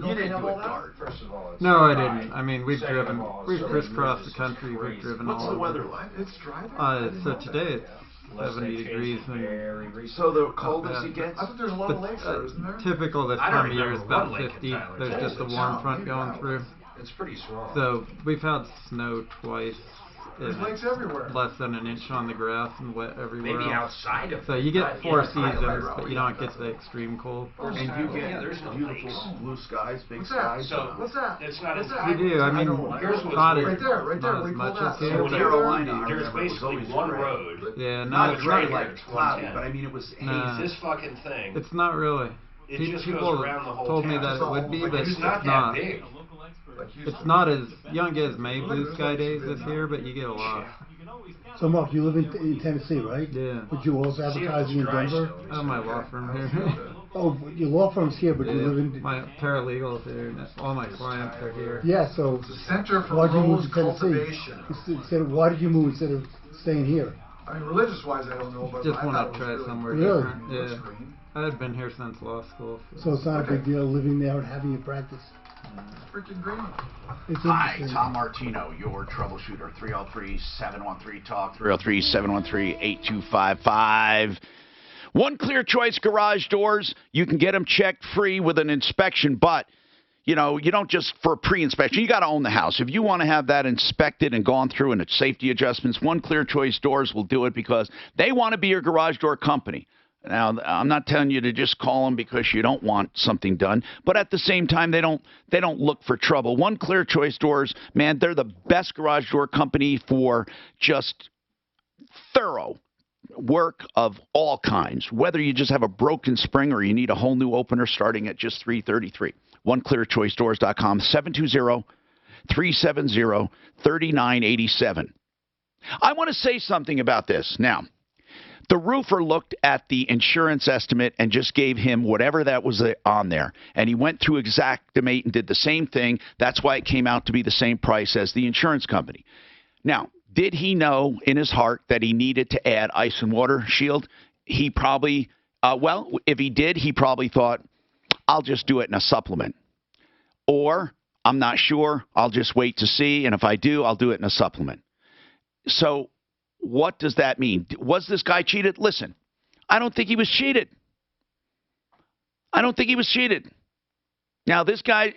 You didn't do a dart. First of all, it's No, I dry. didn't. I mean, we've Second driven. of all, We've so crisscrossed the it's country. crazy. We've driven What's all the over. weather like? It's dry there? I didn't So know that. today it's Unless they 70 changed degrees it and. very recently. So the coldest it gets? I thought there's a lot But, of lakes there, isn't there? typical this I don't time of year is remember about one lake in 50. Tyler, There's just a Texas. warm front going through. It's pretty small. So we've had snow twice. There's and lakes everywhere. less than an inch on the grass and wet everywhere. Maybe else. outside of So you get but four inside of seasons, it. but you don't get the extreme cold. And you get Yeah, there's no beautiful lakes. blue skies, big What's that? skies. So- What's that? It's not What's as- that? You do. I mean, Here's what's not weird. as, Right there, right there, not where as you much pull as that. here, So but Carolina, I There's remember, was basically always one gray. road. yeah, Not not It's gray right like here, it's cloudy, 110. but I mean it was hazy. Nah. This fucking thing. It's not really. It just People goes around the whole told me town. that it would be, but It's it's not that not. big. It's not as young as May blue sky days this year, but you get a lot. So, Mark, you live in Tennessee, right? Yeah. But you also advertising in Denver? I have my law firm here. Oh, your law firm's here, but you live in... My paralegals here. All my clients are here. Yeah, so It's a center for why'd you move rose to Tennessee? cultivation. Why did you move instead of staying here? I mean, religious-wise, I don't know, but Just I want thought to it was try really somewhere Really? different. looks Yeah. green. I had been here since law school. So it's not a big deal living there and having your practice. It's freaking green. It's Hi, interesting. Tom Martino, your troubleshooter. 303-713-TALK, 303-713-8255. One Clear Choice Garage Doors. You can get them checked free with an inspection, but you know, you don't just for pre-inspection. You got to own the house. If you want to have that inspected and gone through and its safety adjustments, One Clear Choice Doors will do it because they want to be your garage door company. Now, I'm not telling you to just call them because you don't want something done, but at the same time, they don't look for trouble. One Clear Choice Doors, man, they're the best garage door company for just thorough work of all kinds. Whether you just have a broken spring or you need a whole new opener, starting at just $333. OneClearChoiceDoors.com, 720-370-3987. I want to say something about this now. The roofer looked at the insurance estimate and just gave him whatever that was on there. And he went through Xactimate and did the same thing. That's why it came out to be the same price as the insurance company. Now, did he know in his heart that he needed to add ice and water shield? He probably, if he did, he probably thought, I'll just do it in a supplement. Or, I'm not sure, I'll just wait to see. And if I do, I'll do it in a supplement. So, what does that mean? Was this guy cheated? Listen, I don't think he was cheated. I don't think he was cheated. Now, this guy,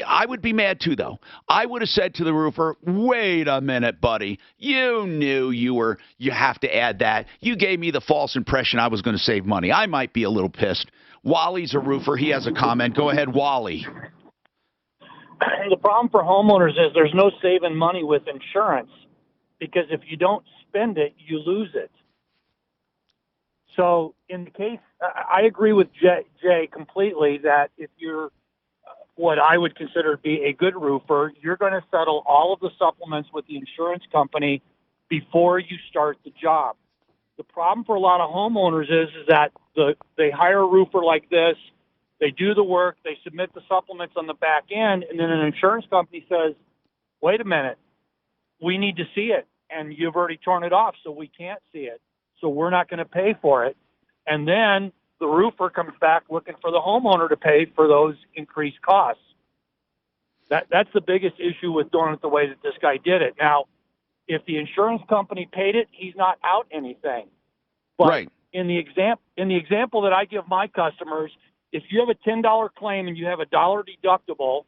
I would be mad too, though. I would have said to the roofer, wait a minute, buddy. You knew you have to add that. You gave me the false impression I was going to save money. I might be a little pissed. Wally's a roofer. He has a comment. Go ahead, Wally. The problem for homeowners is there's no saving money with insurance, because if you don't spend it, you lose it. So in the case, I agree with Jay completely that if you're what I would consider to be a good roofer, you're going to settle all of the supplements with the insurance company before you start the job. The problem for a lot of homeowners is that they hire a roofer like this, they do the work, they submit the supplements on the back end, and then an insurance company says, wait a minute, we need to see it, and you've already torn it off, so we can't see it. So we're not going to pay for it. And then the roofer comes back looking for the homeowner to pay for those increased costs. That's the biggest issue with doing it the way that this guy did it. Now, if the insurance company paid it, he's not out anything. But right. In the example that I give my customers, if you have a $10 claim and you have a $1 deductible,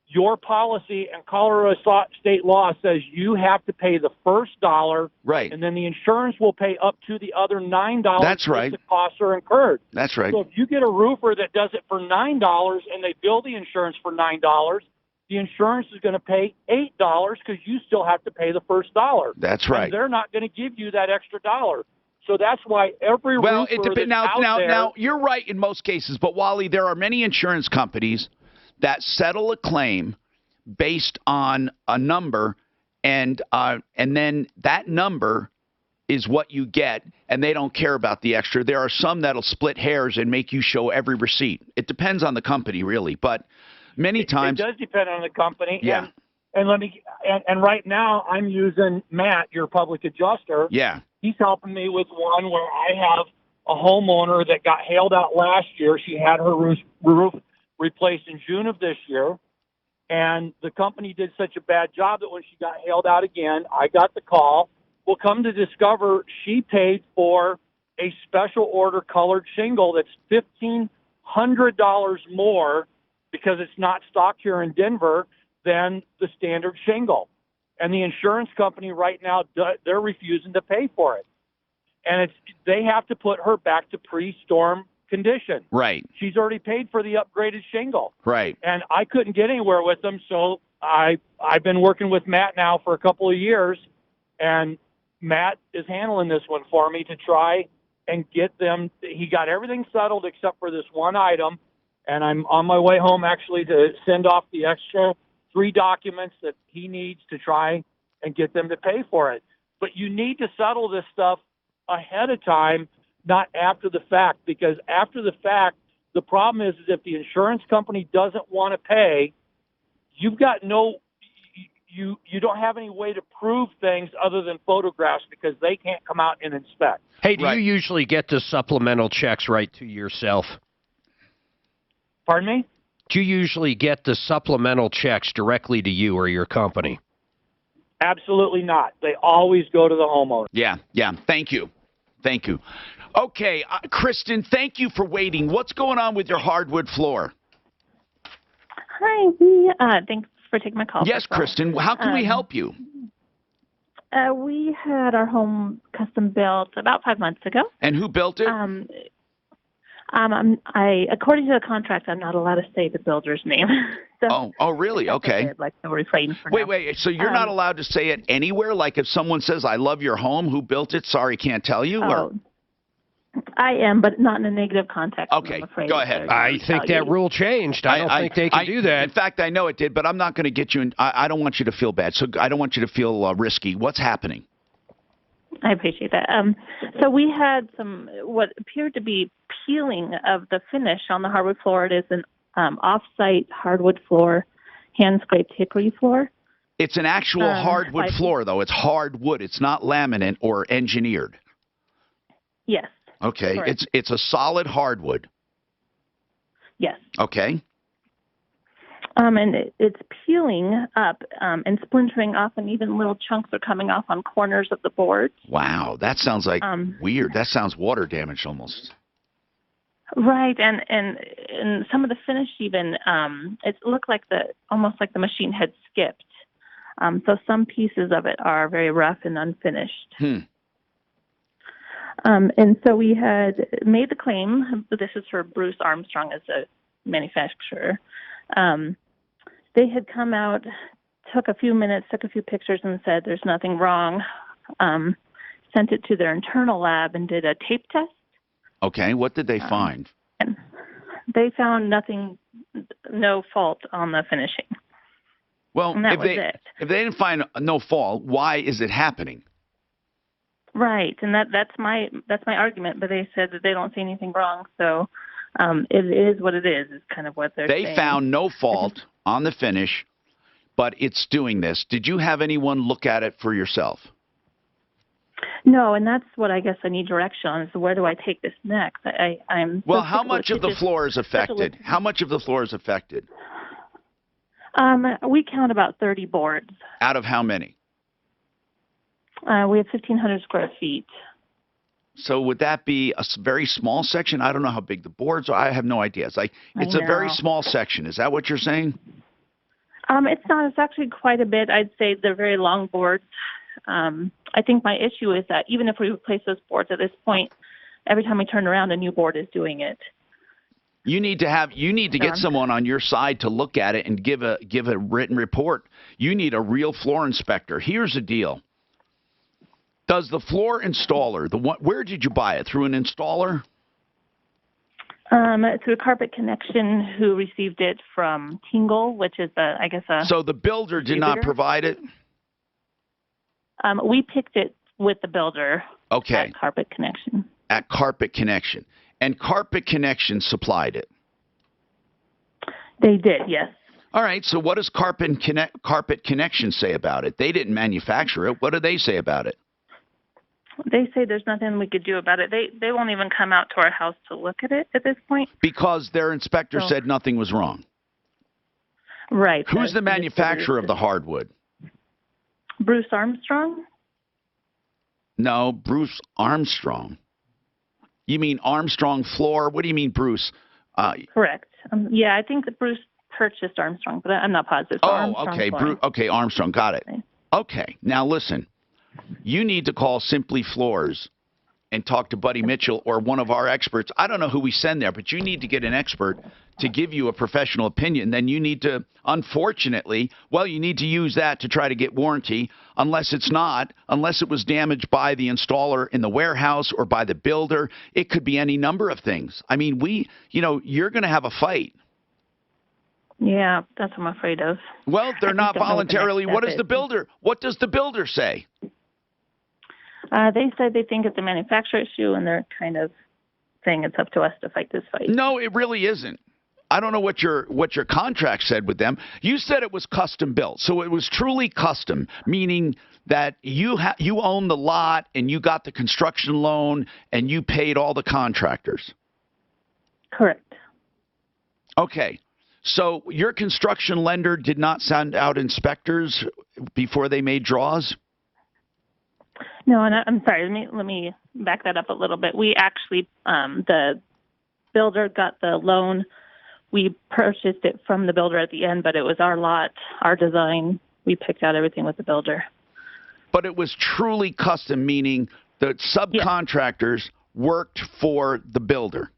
your policy and Colorado state law says you have to pay the first $1, right, and then the insurance will pay up to the other $9. That's right. If the costs are incurred. That's right. So if you get a roofer that does it for $9 and they bill the insurance for $9, the insurance is going to pay $8 because you still have to pay the first dollar. That's right. And they're not going to give you that extra dollar. So that's why every well, it roofer depends. that's out there. Now, you're right in most cases, but Wally, there are many insurance companies that settle a claim based on a number, and then that number is what you get, and they don't care about the extra. There are some that'll split hairs and make you show every receipt. It depends on the company, really, but many times it does depend on the company. Yeah. And right now I'm using Matt, your public adjuster. Yeah. He's helping me with one where I have a homeowner that got hailed out last year. She had her roof replaced in June of this year. And the company did such a bad job that when she got hailed out again, I got the call. Well, come to discover she paid for a special order colored shingle that's $1,500 more because it's not stocked here in Denver than the standard shingle. And the insurance company right now, they're refusing to pay for it. And they have to put her back to pre-storm condition. Right. She's already paid for the upgraded shingle. Right. And I couldn't get anywhere with them, so I've been working with Matt now for a couple of years, and Matt is handling this one for me to try and get them. He got everything settled except for this one item, and I'm on my way home actually to send off the extra 3 documents that he needs to try and get them to pay for it. But you need to settle this stuff ahead of time, not after the fact, because after the fact, the problem is if the insurance company doesn't want to pay, you've got you don't have any way to prove things other than photographs because they can't come out and inspect. Hey, do you usually get the supplemental checks right to yourself? Pardon me? Do you usually get the supplemental checks directly to you or your company? Absolutely not. They always go to the homeowner. Yeah. Thank you. Okay, Kristen, thank you for waiting. What's going on with your hardwood floor? Hi, thanks for taking my call. Yes, Kristen, how can we help you? We had our home custom built about 5 months ago. And who built it? According to the contract, I'm not allowed to say the builder's name. So oh, really? Okay. I'd like to refrain for now. Wait. So you're not allowed to say it anywhere? Like if someone says, "I love your home," who built it? Sorry, can't tell you. Or? I am, but not in a negative context. Okay, go ahead. I think that rule changed. I don't think they can do that. In fact, I know it did, but I'm not going to get you in. I don't want you to feel bad, so I don't want you to feel risky. What's happening? I appreciate that. So we had what appeared to be peeling of the finish on the hardwood floor. It is an off-site hardwood floor, hand-scraped hickory floor. It's an actual hardwood floor, though. It's hardwood. It's not laminate or engineered. Yes. Okay. Correct. It's a solid hardwood. Yes. Okay. And it's peeling up and splintering off, and even little chunks are coming off on corners of the boards. Wow, that sounds like weird. That sounds water damaged almost. Right, and some of the finish even it looked like almost like the machine had skipped. So some pieces of it are very rough and unfinished. And so we had made the claim. This is for Bruce Armstrong as a manufacturer. They had come out, took a few minutes, took a few pictures, and said there's nothing wrong. Sent it to their internal lab and did a tape test. Okay, what did they find? And they found nothing, no fault on the finishing. Well, and that was it. If they didn't find no fault, why is it happening? Right, and that's my argument. But they said that they don't see anything wrong, so it is what it is. Is kind of what they're saying. They found no fault on the finish, but it's doing this. Did you have anyone look at it for yourself? No, and that's what I guess I need direction on. Is where do I take this next? I'm well. How much of the floor is affected? How much of the floor is affected? We count about 30 boards. Out of how many? We have 1,500 square feet. So would that be a very small section? I don't know how big the boards are. I have no idea. It's a very small section. Is that what you're saying? It's not. It's actually quite a bit. I'd say they're very long boards. I think my issue is that even if we replace those boards at this point, every time we turn around, a new board is doing it. You need to get someone on your side to look at it and give a written report. You need a real floor inspector. Here's the deal. Does the floor installer, where did you buy it? Through an installer? Through a Carpet Connection, who received it from Tingle, which is So the builder did not provide it? We picked it with the builder. Okay. At Carpet Connection. At Carpet Connection. And Carpet Connection supplied it? They did, yes. All right, so what does Carpet Connection say about it? They didn't manufacture it. What do they say about it? They say there's nothing we could do about it. They won't even come out to our house to look at it at this point. Because their inspector said nothing was wrong. Right. Who's the manufacturer of the hardwood? Bruce Armstrong? No, Bruce Armstrong. You mean Armstrong Floor? What do you mean, Bruce? Correct. Yeah, I think that Bruce purchased Armstrong, but I'm not positive. So okay. Okay, Armstrong. Got it. Okay. Now, listen. You need to call Simply Floors and talk to Buddy Mitchell or one of our experts. I don't know who we send there, but you need to get an expert to give you a professional opinion. Then you need to, unfortunately, you need to use that to try to get warranty, unless it was damaged by the installer in the warehouse or by the builder. It could be any number of things. I mean, you're going to have a fight. Yeah, that's what I'm afraid of. Well, they're not voluntarily. What does the builder say? They said they think it's a manufacturer issue, and they're kind of saying it's up to us to fight this fight. No, it really isn't. I don't know what your contract said with them. You said it was custom built, so it was truly custom, meaning that you own the lot and you got the construction loan and you paid all the contractors. Correct. Okay. So your construction lender did not send out inspectors before they made draws? No, and I'm sorry. Let me back that up a little bit. We actually, the builder got the loan. We purchased it from the builder at the end, but it was our lot, our design. We picked out everything with the builder. But it was truly custom, meaning the subcontractors worked for the builder.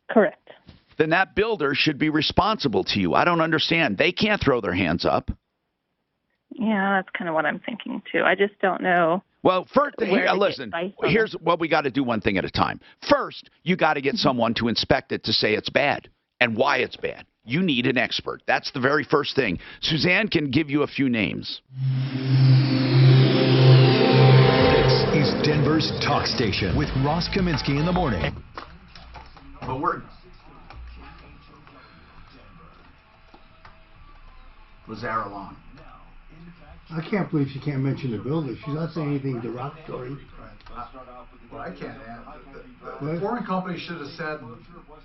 Correct. Then that builder should be responsible to you. I don't understand. They can't throw their hands up. Yeah, that's kind of what I'm thinking, too. I just don't know. Well, first, listen, here's what we got to do one thing at a time. First, you got to get someone to inspect it to say it's bad and why it's bad. You need an expert. That's the very first thing. Suzanne can give you a few names. This is Denver's Talk Station with Ross Kaminsky in the morning. But we're... Lazara Lawn. I can't believe she can't mention the builder. She's not saying anything derogatory. Well, I can't. The flooring company should have said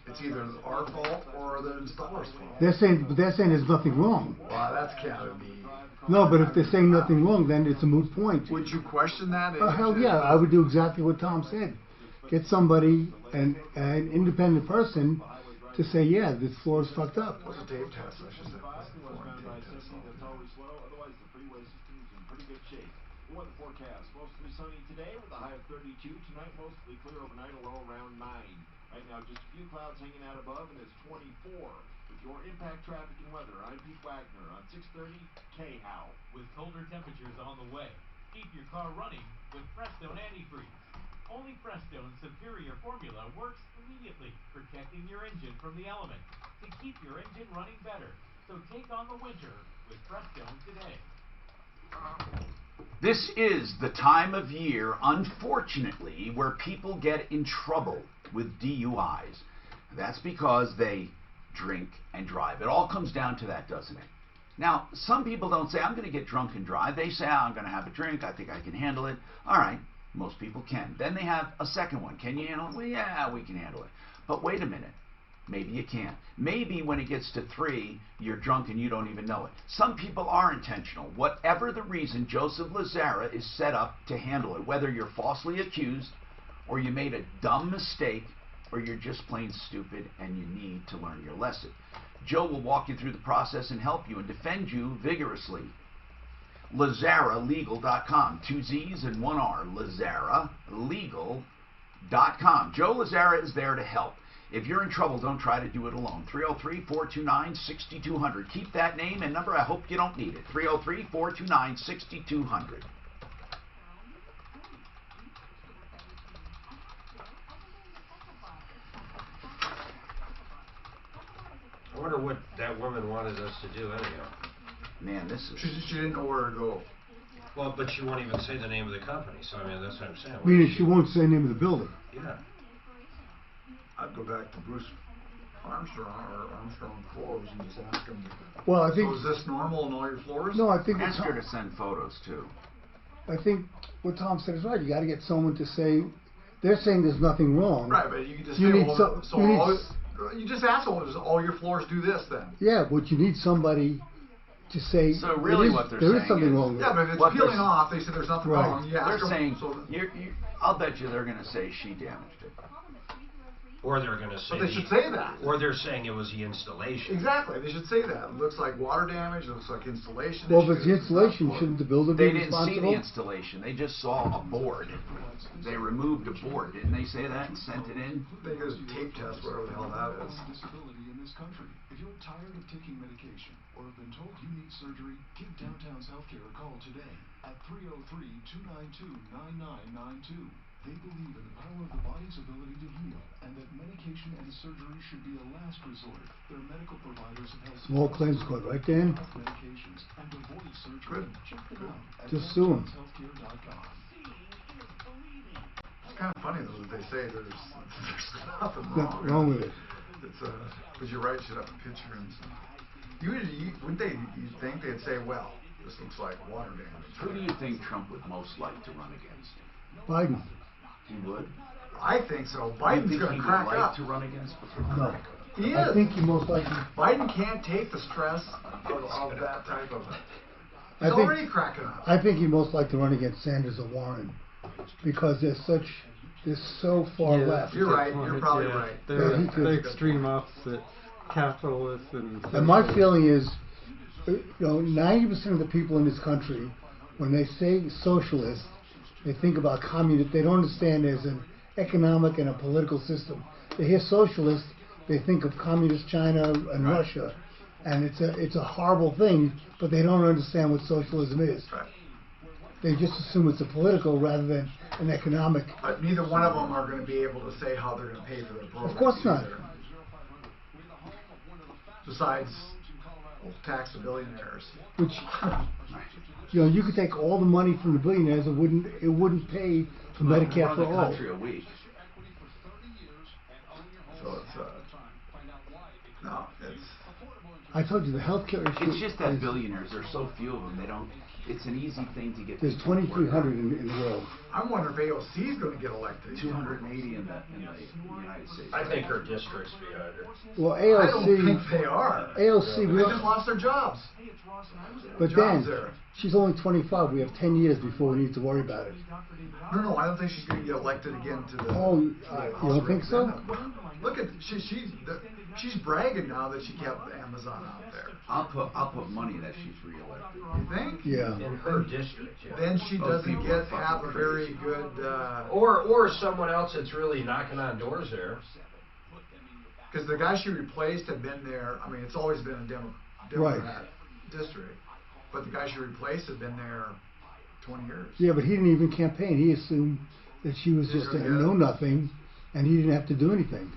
it's either our fault or the installer's fault. They're saying there's nothing wrong. Well, that's gotta be. No, but if they're saying nothing wrong, then it's a moot point. Would you question that? Hell yeah, I would do exactly what Tom said. Get somebody, an independent person, to say, yeah, this floor is fucked up. What's the Dave test? I should say. Weather forecast, mostly sunny today with a high of 32. Tonight, mostly clear overnight, a low around 9. Right now, just a few clouds hanging out above, and it's 24. With your impact traffic and weather, I'm Pete Wagner on 630 KHOW. With colder temperatures on the way, keep your car running with Prestone Antifreeze. Only Prestone's superior formula works immediately, protecting your engine from the elements to keep your engine running better. So take on the winter with Prestone today. This is the time of year, unfortunately, where people get in trouble with DUIs. That's because they drink and drive. It all comes down to that, doesn't it? Now, some people don't say, I'm going to get drunk and drive. They say, I'm going to have a drink. I think I can handle it. All right, most people can. Then they have a second one. Can you handle it? Well, yeah, we can handle it. But wait a minute. Maybe you can't. Maybe when it gets to 3, you're drunk and you don't even know it. Some people are intentional. Whatever the reason, Joseph Lazara is set up to handle it. Whether you're falsely accused, or you made a dumb mistake, or you're just plain stupid and you need to learn your lesson. Joe will walk you through the process and help you and defend you vigorously. LazaraLegal.com. 2 Z's and 1 R. LazaraLegal.com. Joe Lazara is there to help. If you're in trouble, don't try to do it alone. 303-429-6200. Keep that name and number. I hope you don't need it. 303-429-6200. I wonder what that woman wanted us to do anyhow. Man, this is... She didn't know where to go. Well, but she won't even say the name of the company, so I mean, that's what I'm saying. Meaning she won't say the name of the building. Yeah. I'd go back to Bruce Armstrong or Armstrong Floors and just ask him. Well, I think... So is this normal in all your floors? No, I think... Ask her to send photos, too. I think what Tom said is right. You got to get someone to say... They're saying there's nothing wrong. Right, but you can just you say, need well, you you just ask them, does all your floors do this then? Yeah, but you need somebody to say... So really what they're saying is something wrong with it. Yeah, but if it's peeling off, they say there's nothing wrong. You ask they're them, saying... I'll bet you they're going to say she damaged it. Or they're going to say... But they should say that. Or they're saying it was the installation. Exactly. They should say that. It looks like water damage. It looks like installation. Well, if it's the installation, shouldn't the builder be responsible? They didn't see the installation. They just saw a board. They removed a board. Didn't they say that and sent it in? They did a tape test, whatever the hell that is. Disability in this country. If you're tired of taking medication or have been told you need surgery, give Downtown's Healthcare a call today at 303-292-9992. They believe in the power of the body's ability to heal and that medication and surgery should be a last resort. Their medical providers have held Small claims court, right, Dan? medications and avoid surgery. Check them out at Just sue him. Downtown'sHealthcare.com. It's kind of funny, though, that they say there's nothing Nothing wrong with it. It's but you're right, should have a picture and stuff. Wouldn't they, you'd think they'd say, well, this looks like water damage. Who do you think Trump would most like to run against? Biden. He would? I think so. Biden's going to crack up. To run against No. He is. I think he most likely... Biden can't take the stress of that type of... He's already cracking up. I think he most likely to run against Sanders or Warren because they're so far left. You're right. You're probably right. They're the extreme opposite, capitalists and... And my feeling is, 90% of the people in this country, when they say socialist, they think about communist. They don't understand there's an economic and a political system. They hear socialist, they think of communist China and Russia, and it's a horrible thing. But they don't understand what socialism is. Right. They just assume it's a political rather than an economic. But neither one of them are going to be able to say how they're going to pay for their program. Of course not. Besides, tax the billionaires. Which, you could take all the money from the billionaires, it wouldn't pay for Medicare for all. Country a week. So it's no, it's. I told you the healthcare issue. It's just that billionaires, there's so few of them. They don't. It's an easy thing to get. There's 2,300 in the world. I'm wondering if AOC is going to get elected. 280 in the United States. I think her district's behind her. Well, AOC. I don't think they are. AOC. They just lost their jobs. But Dan, she's only 25. We have 10 years before we need to worry about it. No, I don't think she's going to get elected again to the. Oh, you don't think so? Look at she's bragging now that she kept Amazon out there. I'll put money that she's reelected. You think? Yeah. In her district, yeah. Then she doesn't have a very good. Or someone else that's really knocking on doors there. Because the guy she replaced had been there. I mean, it's always been a Democrat district, but the guy she replaced had been there 20 years. Yeah, but he didn't even campaign. He assumed that she was just a know-nothing, and he didn't have to do anything.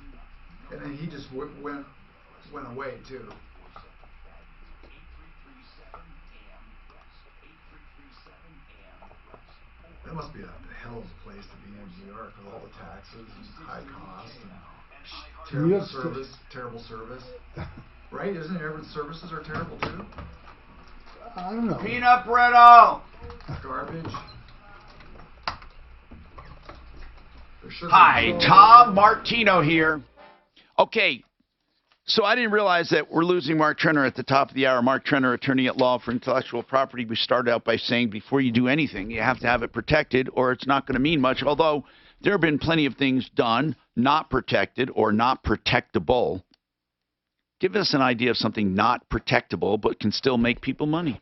And then he just went away too. That must be a hell of a place to be in New York with all the taxes and high costs and terrible service. Right? Isn't everyone's services are terrible too? I don't know. Peanut brittle. Garbage. Hi, Tom Martino here. Okay, so I didn't realize that we're losing Mark Trenner at the top of the hour. Mark Trenner, attorney at law for intellectual property. We started out by saying before you do anything, you have to have it protected or it's not going to mean much, although there have been plenty of things done, not protected or not protectable. Give us an idea of something not protectable but can still make people money.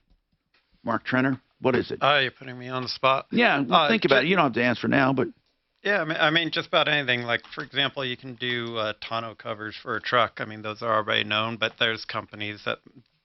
Mark Trenner, what is it? You're putting me on the spot. Yeah, think about it. You don't have to answer now, but Yeah, I mean, just about anything. Like, for example, you can do tonneau covers for a truck. I mean, those are already known, but there's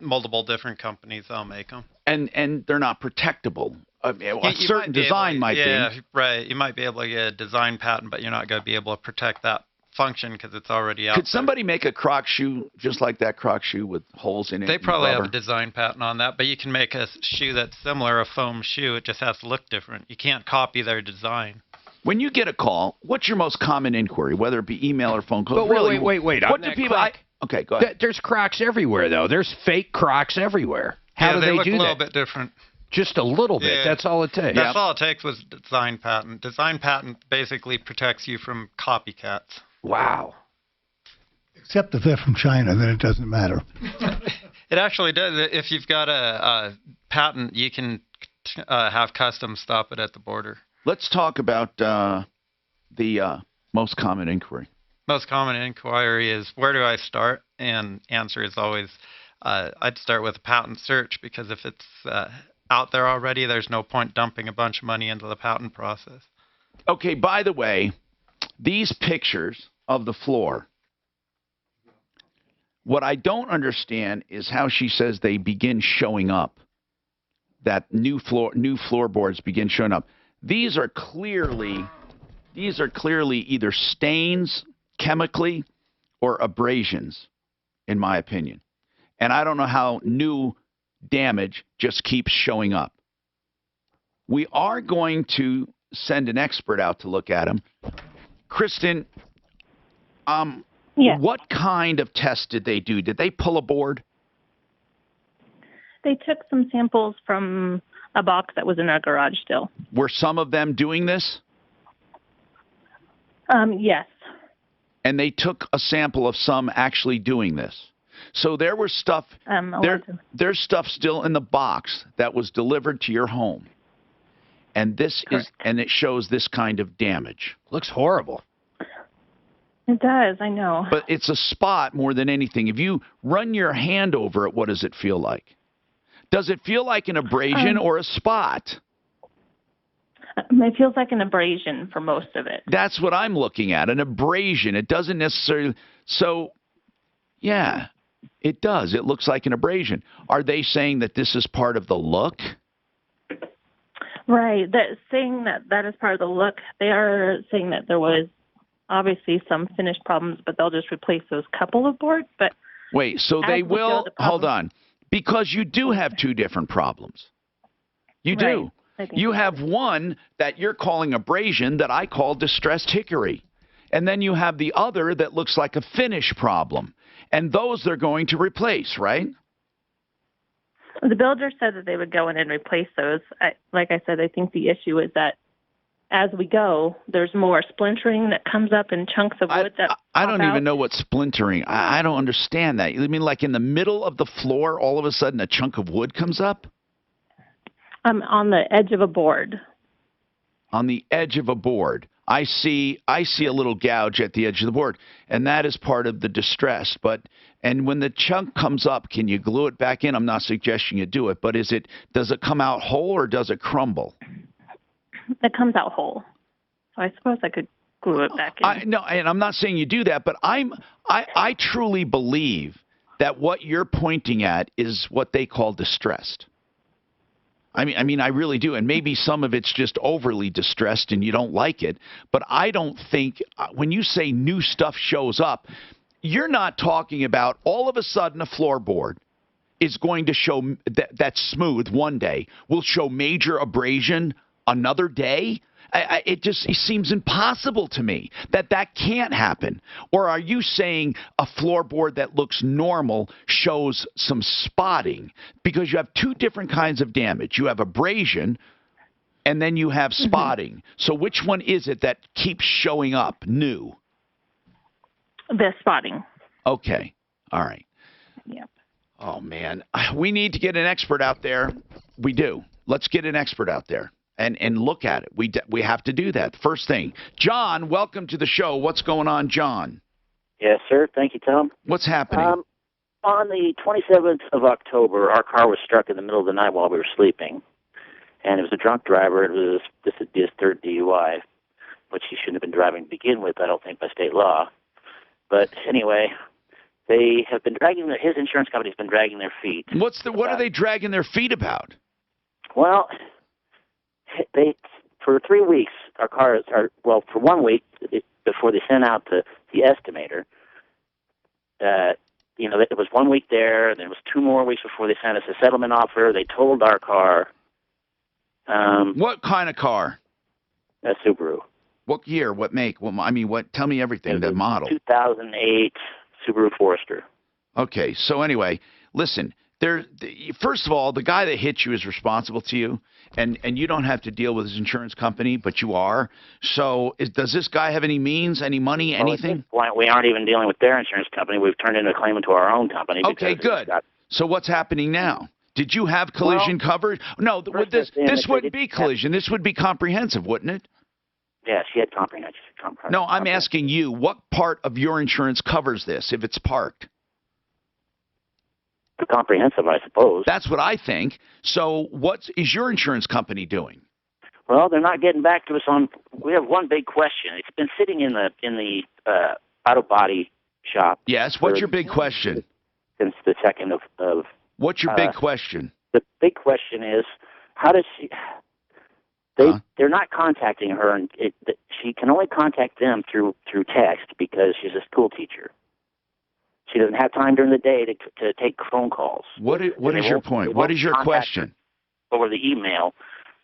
multiple different companies that'll make them. And they're not protectable. A certain design might be. Yeah, right. You might be able to get a design patent, but you're not going to be able to protect that function because it's already out Could somebody make a Croc shoe just like that Croc shoe with holes in it? They probably have a design patent on that, but you can make a shoe that's similar, a foam shoe. It just has to look different. You can't copy their design. When you get a call, what's your most common inquiry, whether it be email or phone call? But wait. What do people? Okay, go ahead. There's Crocs everywhere, though. There's fake Crocs everywhere. How do they look do a little that? bit different. Just a little bit. Yeah. That's all it takes. That's all it takes was design patent. Design patent basically protects you from copycats. Wow. Except if they're from China, then it doesn't matter. It actually does. If you've got a patent, you can have customs stop it at the border. Let's talk about the most common inquiry. Most common inquiry is, where do I start? And answer is always, I'd start with a patent search, because if it's out there already, there's no point dumping a bunch of money into the patent process. Okay, by the way, these pictures of the floor, what I don't understand is how she says they begin showing up, that new floorboards begin showing up. These are clearly either stains chemically or abrasions, in my opinion. And I don't know how new damage just keeps showing up. We are going to send an expert out to look at them. Kristen, what kind of test did they do? Did they pull a board? They took some samples from a box that was in our garage still. Were some of them doing this? Yes. And they took a sample of some actually doing this. So there was stuff, there's stuff still in the box that was delivered to your home. And and it shows this kind of damage. Looks horrible. It does, I know. But it's a spot more than anything. If you run your hand over it, what does it feel like? Does it feel like an abrasion or a spot? It feels like an abrasion for most of it. That's what I'm looking at, an abrasion. It doesn't necessarily... So, yeah, it does. It looks like an abrasion. Are they saying that this is part of the look? Right. Saying that is part of the look. They are saying that there was obviously some finish problems, but they'll just replace those couple of boards. But wait, so they will... Hold on. Because you do have two different problems. You do. You have one that you're calling abrasion that I call distressed hickory. And then you have the other that looks like a finish problem. And those they're going to replace, right? The builder said that they would go in and replace those. Like I said, I think the issue is that as we go, there's more splintering that comes up in chunks of wood that I don't even know what splintering. I don't understand that. You mean like in the middle of the floor, all of a sudden a chunk of wood comes up? On the edge of a board. On the edge of a board. I see a little gouge at the edge of the board, and that is part of the distress. And when the chunk comes up, can you glue it back in? I'm not suggesting you do it, but does it come out whole or does it crumble? It comes out whole. So I suppose I could glue it back in. No, and I'm not saying you do that, but I truly believe that what you're pointing at is what they call distressed. I mean, I really do. And maybe some of it's just overly distressed and you don't like it. But I don't think when you say new stuff shows up, you're not talking about all of a sudden a floorboard is going to show that's smooth one day will show major abrasion another day. It seems impossible to me that can't happen. Or are you saying a floorboard that looks normal shows some spotting? Because you have two different kinds of damage. You have abrasion, and then you have spotting. So which one is it that keeps showing up new? The spotting. Okay. All right. Yep. Oh, man. We need to get an expert out there. We do. Let's get an expert out there. And look at it. We have to do that. First thing. John, welcome to the show. What's going on, John? Yes, sir. Thank you, Tom. What's happening? On the 27th of October, our car was struck in the middle of the night while we were sleeping. And it was a drunk driver. This would be his third DUI. which he shouldn't have been driving to begin with, I don't think, by state law. But anyway, they have been dragging his insurance company's been dragging their feet. What are they dragging their feet about? Well, for 3 weeks, our cars are, well, for 1 week before they sent out the estimator, it was 1 week there, and then it was 2 more weeks before they sent us a settlement offer. They totaled our car. What kind of car? A Subaru. What year? What make? What? Tell me everything. The model. 2008 Subaru Forester. Okay. So anyway, listen. First of all, the guy that hit you is responsible to you, and you don't have to deal with his insurance company, but you are. So does this guy have any means, any money, anything? At this point, we aren't even dealing with their insurance company. We've turned in a claim into our own company. Okay, good. So what's happening now? Did you have collision coverage? No, this wouldn't be collision. This would be comprehensive, wouldn't it? Yeah, she had comprehensive. No, I'm asking you, what part of your insurance covers this if it's parked? Comprehensive, I suppose. That's what I think. So what is your insurance company doing? Well, they're not getting back to us on. We have one big question. It's been sitting in the auto body shop. Yes. What's your big question? Since the 2nd of What's your big question? The big question is, how does she? They're not contacting her, and she can only contact them through text because she's a school teacher. She doesn't have time during the day to take phone calls. What is your point? What is your question? Over the email.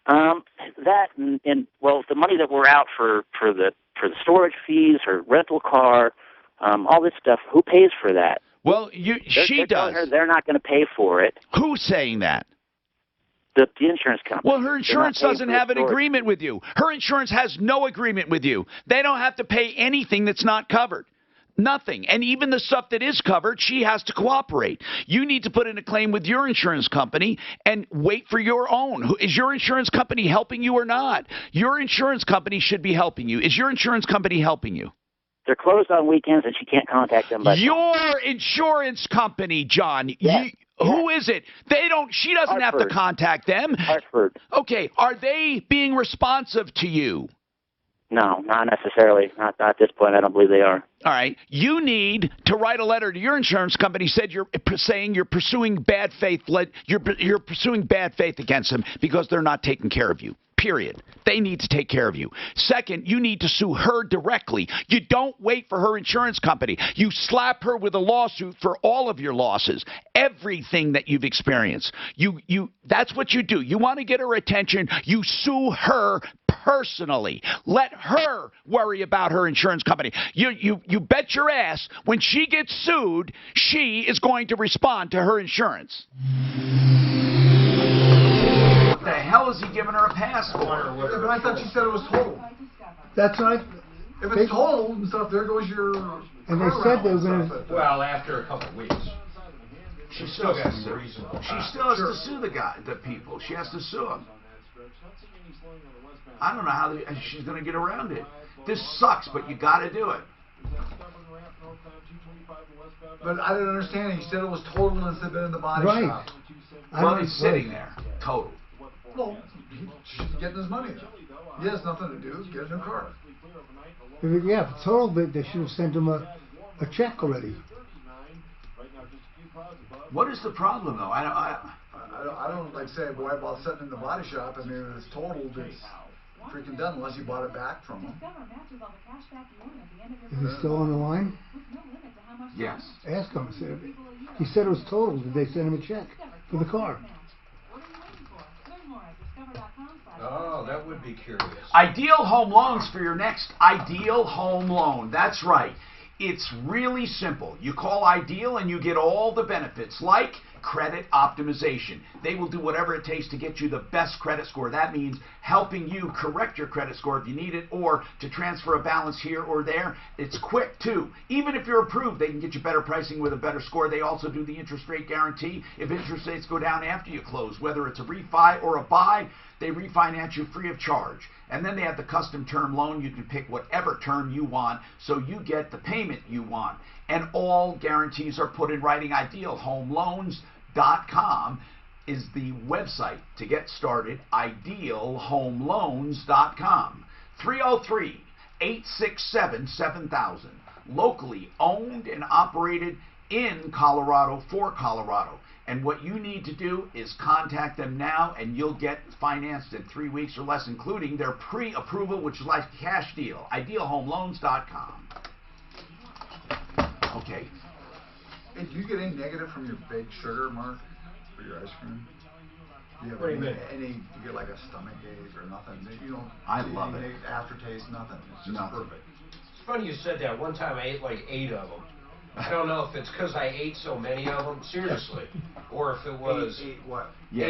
That and the money that we're out for the storage fees, her rental car, all this stuff. Who pays for that? Well, she does. They're not going to pay for it. Who's saying that? The insurance company. Well, her insurance doesn't have an agreement with you. Her insurance has no agreement with you. They don't have to pay anything that's not covered. Nothing. And even the stuff that is covered, she has to cooperate. You need to put in a claim with your insurance company and wait for your own. Is your insurance company helping you or not? Your insurance company should be helping you. Is your insurance company helping you? They're closed on weekends and she can't contact them. Your insurance company, John. Yeah. Who is it? She doesn't have to contact them. Hartford. Okay. Are they being responsive to you? No, not necessarily. Not at this point. I don't believe they are. All right. You need to write a letter to your insurance company saying you're pursuing bad faith. You're pursuing bad faith against them because they're not taking care of you. Period. They need to take care of you. Second, you need to sue her directly. You don't wait for her insurance company. You slap her with a lawsuit for all of your losses, everything that you've experienced. That's what you do. You want to get her attention, you sue her personally. Let her worry about her insurance company. You bet your ass when she gets sued, she is going to respond to her insurance. What the hell is he giving her a pass for? Yeah, but I thought you said it was total. That's right. If it's total and stuff, there goes your. And they said they were going to. Well, after a couple of weeks. She still has to sue. She still has to sue the people. She has to sue them. I don't know how she's going to get around it. This sucks, but you got to do it. But I didn't understand it. He said it was total instead of been in the body shop. Well, it's sitting there, total. Well, she's getting his money though. He has nothing to do. Get a new car. Yeah, if it's total, they should have sent him a check already. What is the problem, though? I don't like say, boy, about sitting in the body shop. I mean, if it's totaled, it's freaking done unless you bought it back from him. Is he still on the line? Yes. Ask him. He said it was total. Did they send him a check for the car? Oh, that would be curious. Ideal Home Loans for your next Ideal Home Loan. That's right. It's really simple. You call Ideal and you get all the benefits like credit optimization. They will do whatever it takes to get you the best credit score. That means helping you correct your credit score if you need it or to transfer a balance here or there. It's quick too. Even if you're approved, they can get you better pricing with a better score. They also do the interest rate guarantee. If interest rates go down after you close, whether it's a refi or a buy, they refinance you free of charge. And then they have the custom term loan. You can pick whatever term you want, so you get the payment you want. And all guarantees are put in writing. IdealHomeLoans.com is the website to get started. IdealHomeLoans.com. 867-7000. Locally owned and operated in Colorado for Colorado. And what you need to do is contact them now, and you'll get financed in 3 weeks or less, including their pre-approval, which is like a cash deal. IdealHomeLoans.com. Okay. Hey, do you get any negative from your baked sugar, Mark, for your ice cream? Do you have What do you mean? you get like a stomach ache or nothing? You don't. I love it. Aftertaste, nothing. It's just perfect. It's funny you said that. One time I ate like 8 of them. I don't know if it's because I ate so many of them, seriously, or if it was Eight what? Yeah,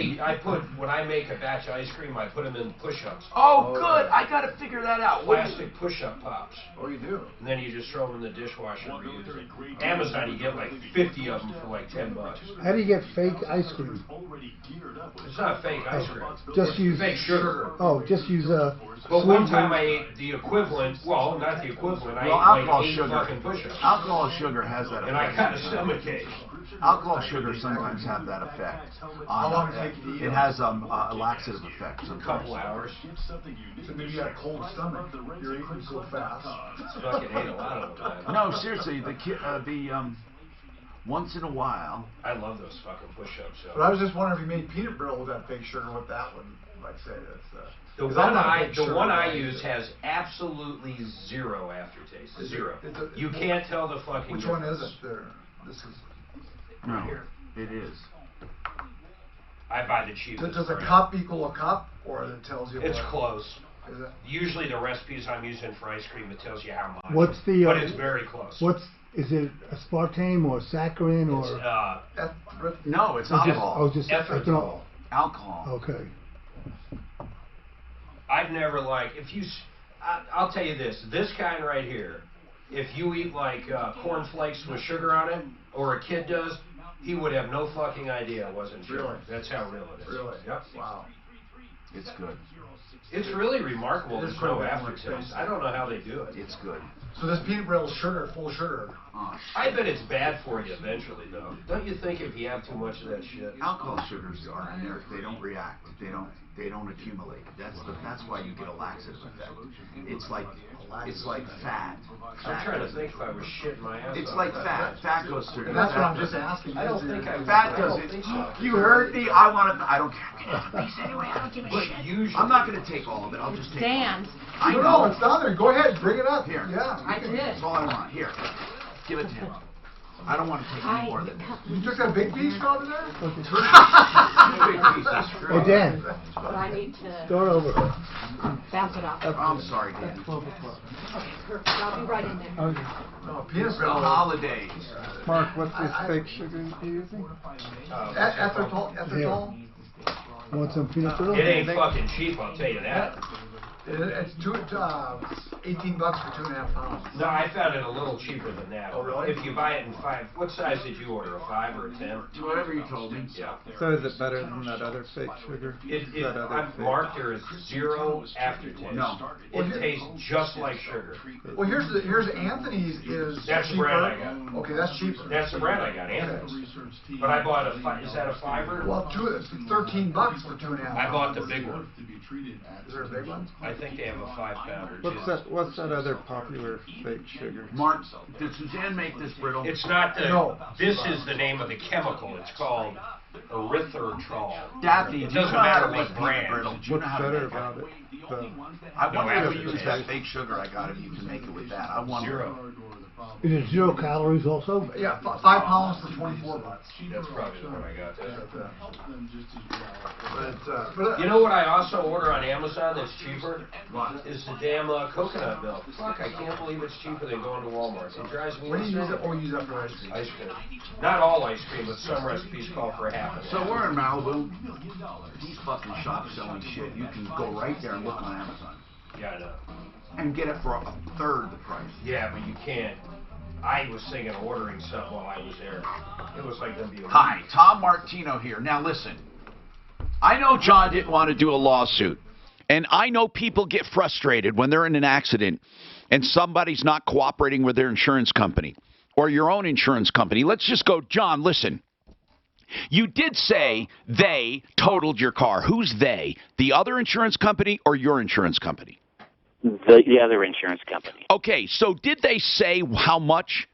when I make a batch of ice cream, I put them in push-ups. Oh, good. I got to figure that out. Plastic push-up pops. Oh, you do? And then you just throw them in the dishwasher and reuse it. Amazon, you get like 50 of them for like $10. How do you get fake ice cream? It's not fake ice cream. Just use fake sugar. Oh, just use But one time I ate the equivalent. Well, not the equivalent. I ate alcohol like 8 sugar. fucking push-ups. Alcohol sugar has that effect. And I got a stomach ache. Alcohol sugar sometimes have that effect. How long does it take you to eat It has a laxative effect sometimes. A couple hours. So maybe you got a cold stomach. You're eating so fast. Fucking ate a lot of them. No, seriously, once in a while. I love those fucking push-ups. So. But I was just wondering if you made peanut brittle with that fake sugar, what that would like say. That's The one I use has absolutely zero aftertaste. Zero. You can't tell the fucking. Which one is it? There. This is. No, here. It is. I buy the cheapest. Does a cup equal a cup, or it tells you? It's what? close. Is it? Usually the recipes I'm using for ice cream, it tells you how much. What's the? But it's very close. Is it aspartame or saccharin or? No, it's alcohol. Just ethanol. Alcohol. Okay. I've never I'll tell you this kind right here, if you eat like cornflakes with sugar on it, or a kid does, he would have no fucking idea it wasn't sugar. Really? That's how real it is. Really? Yep. Wow. It's good. It's really remarkable. It is There's no quite aftertaste. I don't know how they do it. It's good. So this peanut brittle is sugar, full of sugar. I bet it's bad for you eventually, though. Don't you think if you have too much of that shit? Alcohol sugars are in there. They don't react. They don't accumulate. That's why you get a laxative effect. It's like fat. I'm trying to think if I was shitting my ass. It's like fat. Fat goes through. And that's what I'm just asking. I don't think Fat does it. So. You heard me. I don't care. Anyway, I don't give a shit. Usually, I'm not going to take all of it. I'll just take. Dan. I know. No, it's down there. Go ahead, bring it up. Here. Yeah. I did. That's all I want. Here. Give it to him. I don't want to take any more than this. You took that big piece over there? Big pieces. Hey Dan, But I need to start over. bounce it off. I'm sorry, Dan. Okay, perfect. I'll be right in there. Okay. No, peanut The brittle. holidays. Mark, what's this fake sugar you're using? Ethanol. Want some peanut brittle? It ain't fucking cheap, I'll tell you that. It's $18 for 2.5 pounds. No, I found it a little cheaper than that. Oh, really? If you buy it in 5, what size did you order? A 5 or a 10? Whatever you told me. Yeah. So is it better than that other fake sugar? That other I've fake- marked there as zero aftertaste. No. It tastes just like sugar. Well, here's Anthony's is That's the cheaper. brand I got. Okay, that's cheaper. That's the brand I got, Anthony's. But I bought a is that a 5er? Well, $13 for 2.5 pounds. I bought the big one. Is there a big one? I think they have a 5-pounder too. What's that other popular fake sugar? Mark, did Suzanne make this brittle? It's not the. No. This is the name of the chemical. It's called erythritol. Daphne, It do you doesn't know how matter to what make brand. peanut brittle? Do you know What's how to better make about it? I wonder No, if we use that aftertaste. fake sugar I got, if you can make it with that. I wonder. Zero. Is it 0 calories also? Yeah, 5 pounds for $24. That's probably the one I got there. But You know what I also order on Amazon that's cheaper? Is the damn coconut milk. Fuck, I can't believe it's cheaper than going to Walmart. It drives me what do you use insane. that? Oh, you use that for ice cream. Ice cream. Not all ice cream, but some recipes call for half and So half. we're in Malibu. These fucking shops selling shit. You can go right there and look on Amazon Yeah, I know. and get it for a third the price. Yeah, but you can't. I was thinking of ordering something while I was there. It was like there'd be a Hi, Tom Martino here. Now listen, I know John didn't want to do a lawsuit, and I know people get frustrated when they're in an accident and somebody's not cooperating with their insurance company or your own insurance company. Let's just go, John, listen. You did say they totaled your car. Who's they? The other insurance company or your insurance company? The other insurance company. Okay, so did they say how much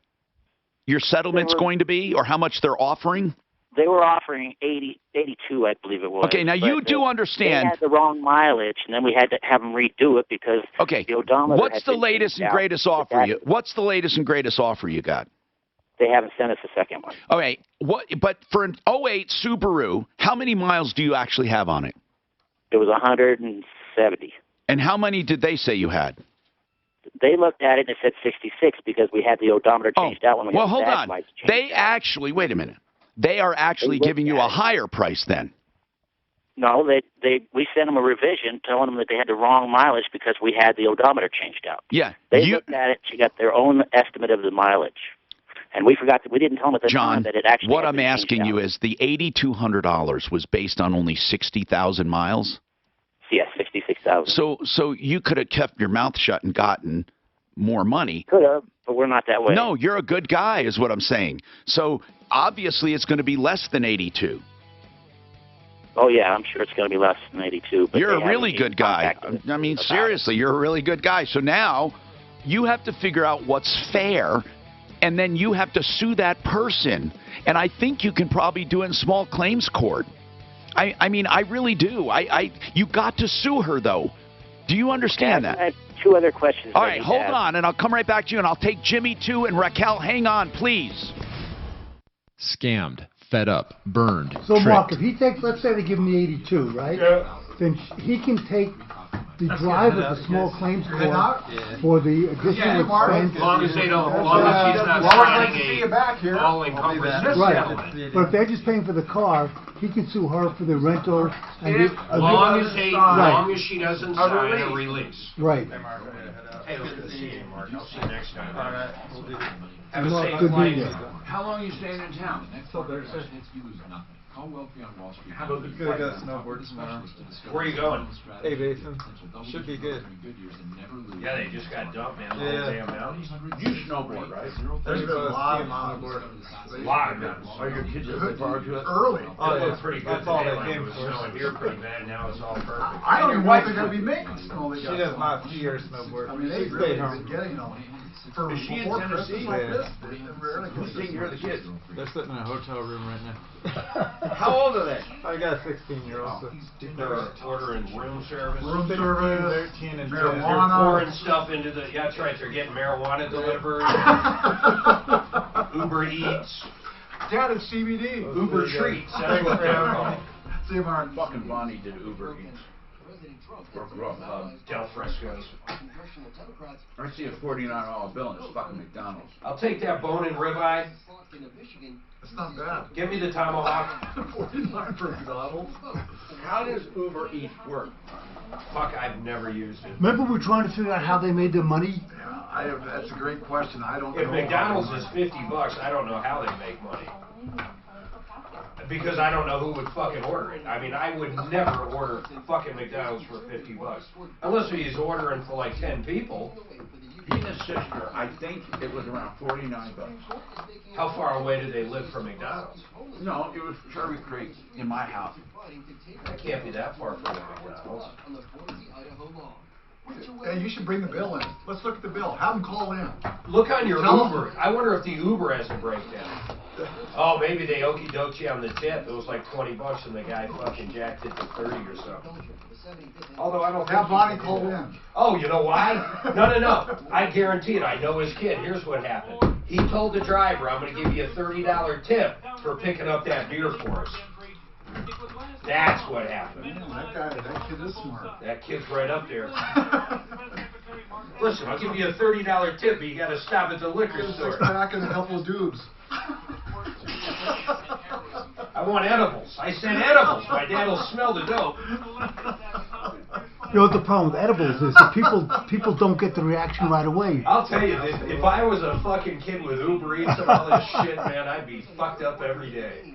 your settlement's going to be, or how much they're offering? They were offering 82, I believe it was. Okay, now you do understand. They had the wrong mileage, and then we had to have them redo it because the odometer. What's the latest and greatest offer you? What's the latest and greatest offer you got? They haven't sent us a second one. Okay, but for an 08 Subaru, how many miles do you actually have on it? It was 170. And how many did they say you had? They looked at it and it said 66 because we had the odometer changed out when we had the dash lights changed. They actually, wait a minute. They are actually giving you a higher price then. No, we sent them a revision telling them that they had the wrong mileage because we had the odometer changed out. Yeah. They looked at it. She got their own estimate of the mileage. And we forgot that we didn't tell them at the time that it actually what I'm asking you is the $8,200 was based on only 60,000 miles? Yeah, 66,000. So you could have kept your mouth shut and gotten more money. Could have, but we're not that way. No, you're a good guy is what I'm saying. So obviously it's going to be less than 82. Oh, yeah, I'm sure it's going to be less than 82. But you're a really good guy. I mean, seriously, you're a really good guy. So now you have to figure out what's fair, and then you have to sue that person. And I think you can probably do it in small claims court. I mean, I really do. You got to sue her, though. Do you understand that? I have two other questions. All right, hold on, and I'll come right back to you, and I'll take Jimmy, too, and Raquel. Hang on, please. Scammed, fed up, burned, So, tricked. Mark, if he takes, let's say they give him the 82, right? Yeah. Then he can take the driver to small claims court for the additional expense. As long as they don't, as long as she's not signing a all-encompassing Right, settlement. but if they're just paying for the car, he can sue her for the rental. And As long as she doesn't sign a release. Right. Hey, good to see you, Mark. I'll see you next time. All right, we'll do that. Have a safe Good flight. meeting you. How long are you staying in town? Till Thursday. You lose nothing. Call Wealthy on Wall Street. How about the good snowboard tomorrow? Where are you going? Hey, Basin. Should be good. Yeah, they just got dumped, man. Yeah. Damn mountains. You snowboard, right? There's been a lot of snowboard. A lot of them. Are your kids looking forward to it? Early. Oh, It yeah. looked pretty good That's all today, they like came it was for. snowing here pretty bad. Now it's all perfect. I don't even know if they're going to be making snow. She does not ski or snowboard. I mean, they She really stayed been home. getting them. For Is she in before Tennessee? Christmas like Yeah. this, they rarely Who's get taking care of the kids? They're sitting in a hotel room right now. How old are they? I got a 16-year-old. So They're ordering room service. Room 15, service, 13, and They're 10. pouring stuff into the. Yeah, that's right. They're getting marijuana delivered. Uber Eats. Dad, it's CBD. Uber Treats. That's what they're called. See, Mark. Fucking Bonnie did Uber Eats. Del Fresco's. I see a $49 bill and it's fucking McDonald's. I'll take that bone-in ribeye. It's not bad. Give me the tomahawk. 49 for McDonald's. How does Uber Eats work? Fuck, I've never used it. Remember we were trying to figure out how they made their money? Yeah, that's a great question. I don't know. If McDonald's is $50, I don't know how they make money. Because I don't know who would fucking order it. I mean, I would never order fucking McDonald's for $50. Unless he's ordering for like 10 people. He and his sister, I think it was around $49. How far away do they live from McDonald's? No, it was Cherry Creek in my house. That can't be that far from the McDonald's. Hey, you should bring the bill in. Let's look at the bill. Have them call in. Look on your Tell Uber. I wonder if the Uber has a breakdown. Oh, maybe they okie doked you on the tip. It was like $20 and the guy fucking jacked it to 30 or something. Although I don't think Have Bonnie call in. Oh, you know why? No. I guarantee it. I know his kid. Here's what happened. He told the driver, I'm going to give you a $30 tip for picking up that beer for us. That's what happened. Man, that kid is smart. That kid's right up there. Listen, I'll give you a $30 tip, but you got to stop at the liquor store. Six-pack and a couple of dubs. I want edibles. I said edibles. My dad will smell the dope. You know what the problem with edibles is? That people don't get the reaction right away. I'll tell you, if I was a fucking kid with Uber Eats and all this shit, man, I'd be fucked up every day.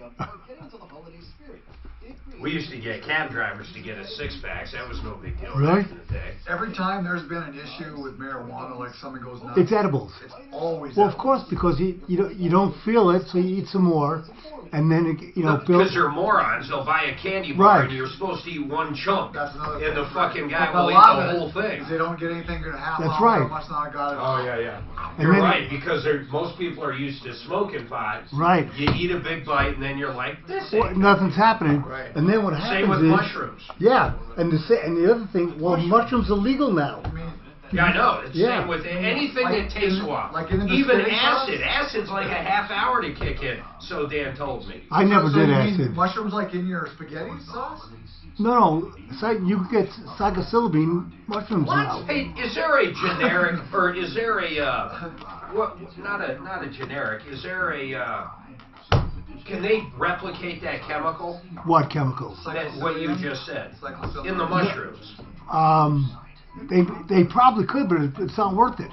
We used to get cab drivers to get us six-packs. That was no big deal back in the day. Every time there's been an issue with marijuana, like someone goes nuts. It's edibles. It's always Well, edibles. of course, because you don't feel it, so you eat some more, and then because they're morons. They'll buy a candy bar and you're supposed to eat one chunk, and the fucking guy will eat the whole thing. They don't get anything good half. That's right. Much not got it. Oh yeah. You're right, because most people are used to smoking pot. Right. You eat a big bite and then you're like, this ain't nothing's happening. Right. And then what happens Same with is mushrooms. Yeah, and the other thing, mushrooms are legal now. Yeah, I know. It's the same with anything that takes a while. Even acid. Acid's like a half hour to kick in, so Dan told me. I never did you acid. Mean mushrooms like in your spaghetti sauce? No, you can get psilocybin mushrooms now. Hey, is there a generic, or is there a, not a generic, is there a, can they replicate that chemical? What chemical? What you just said. In the mushrooms. They probably could, but it's not worth it.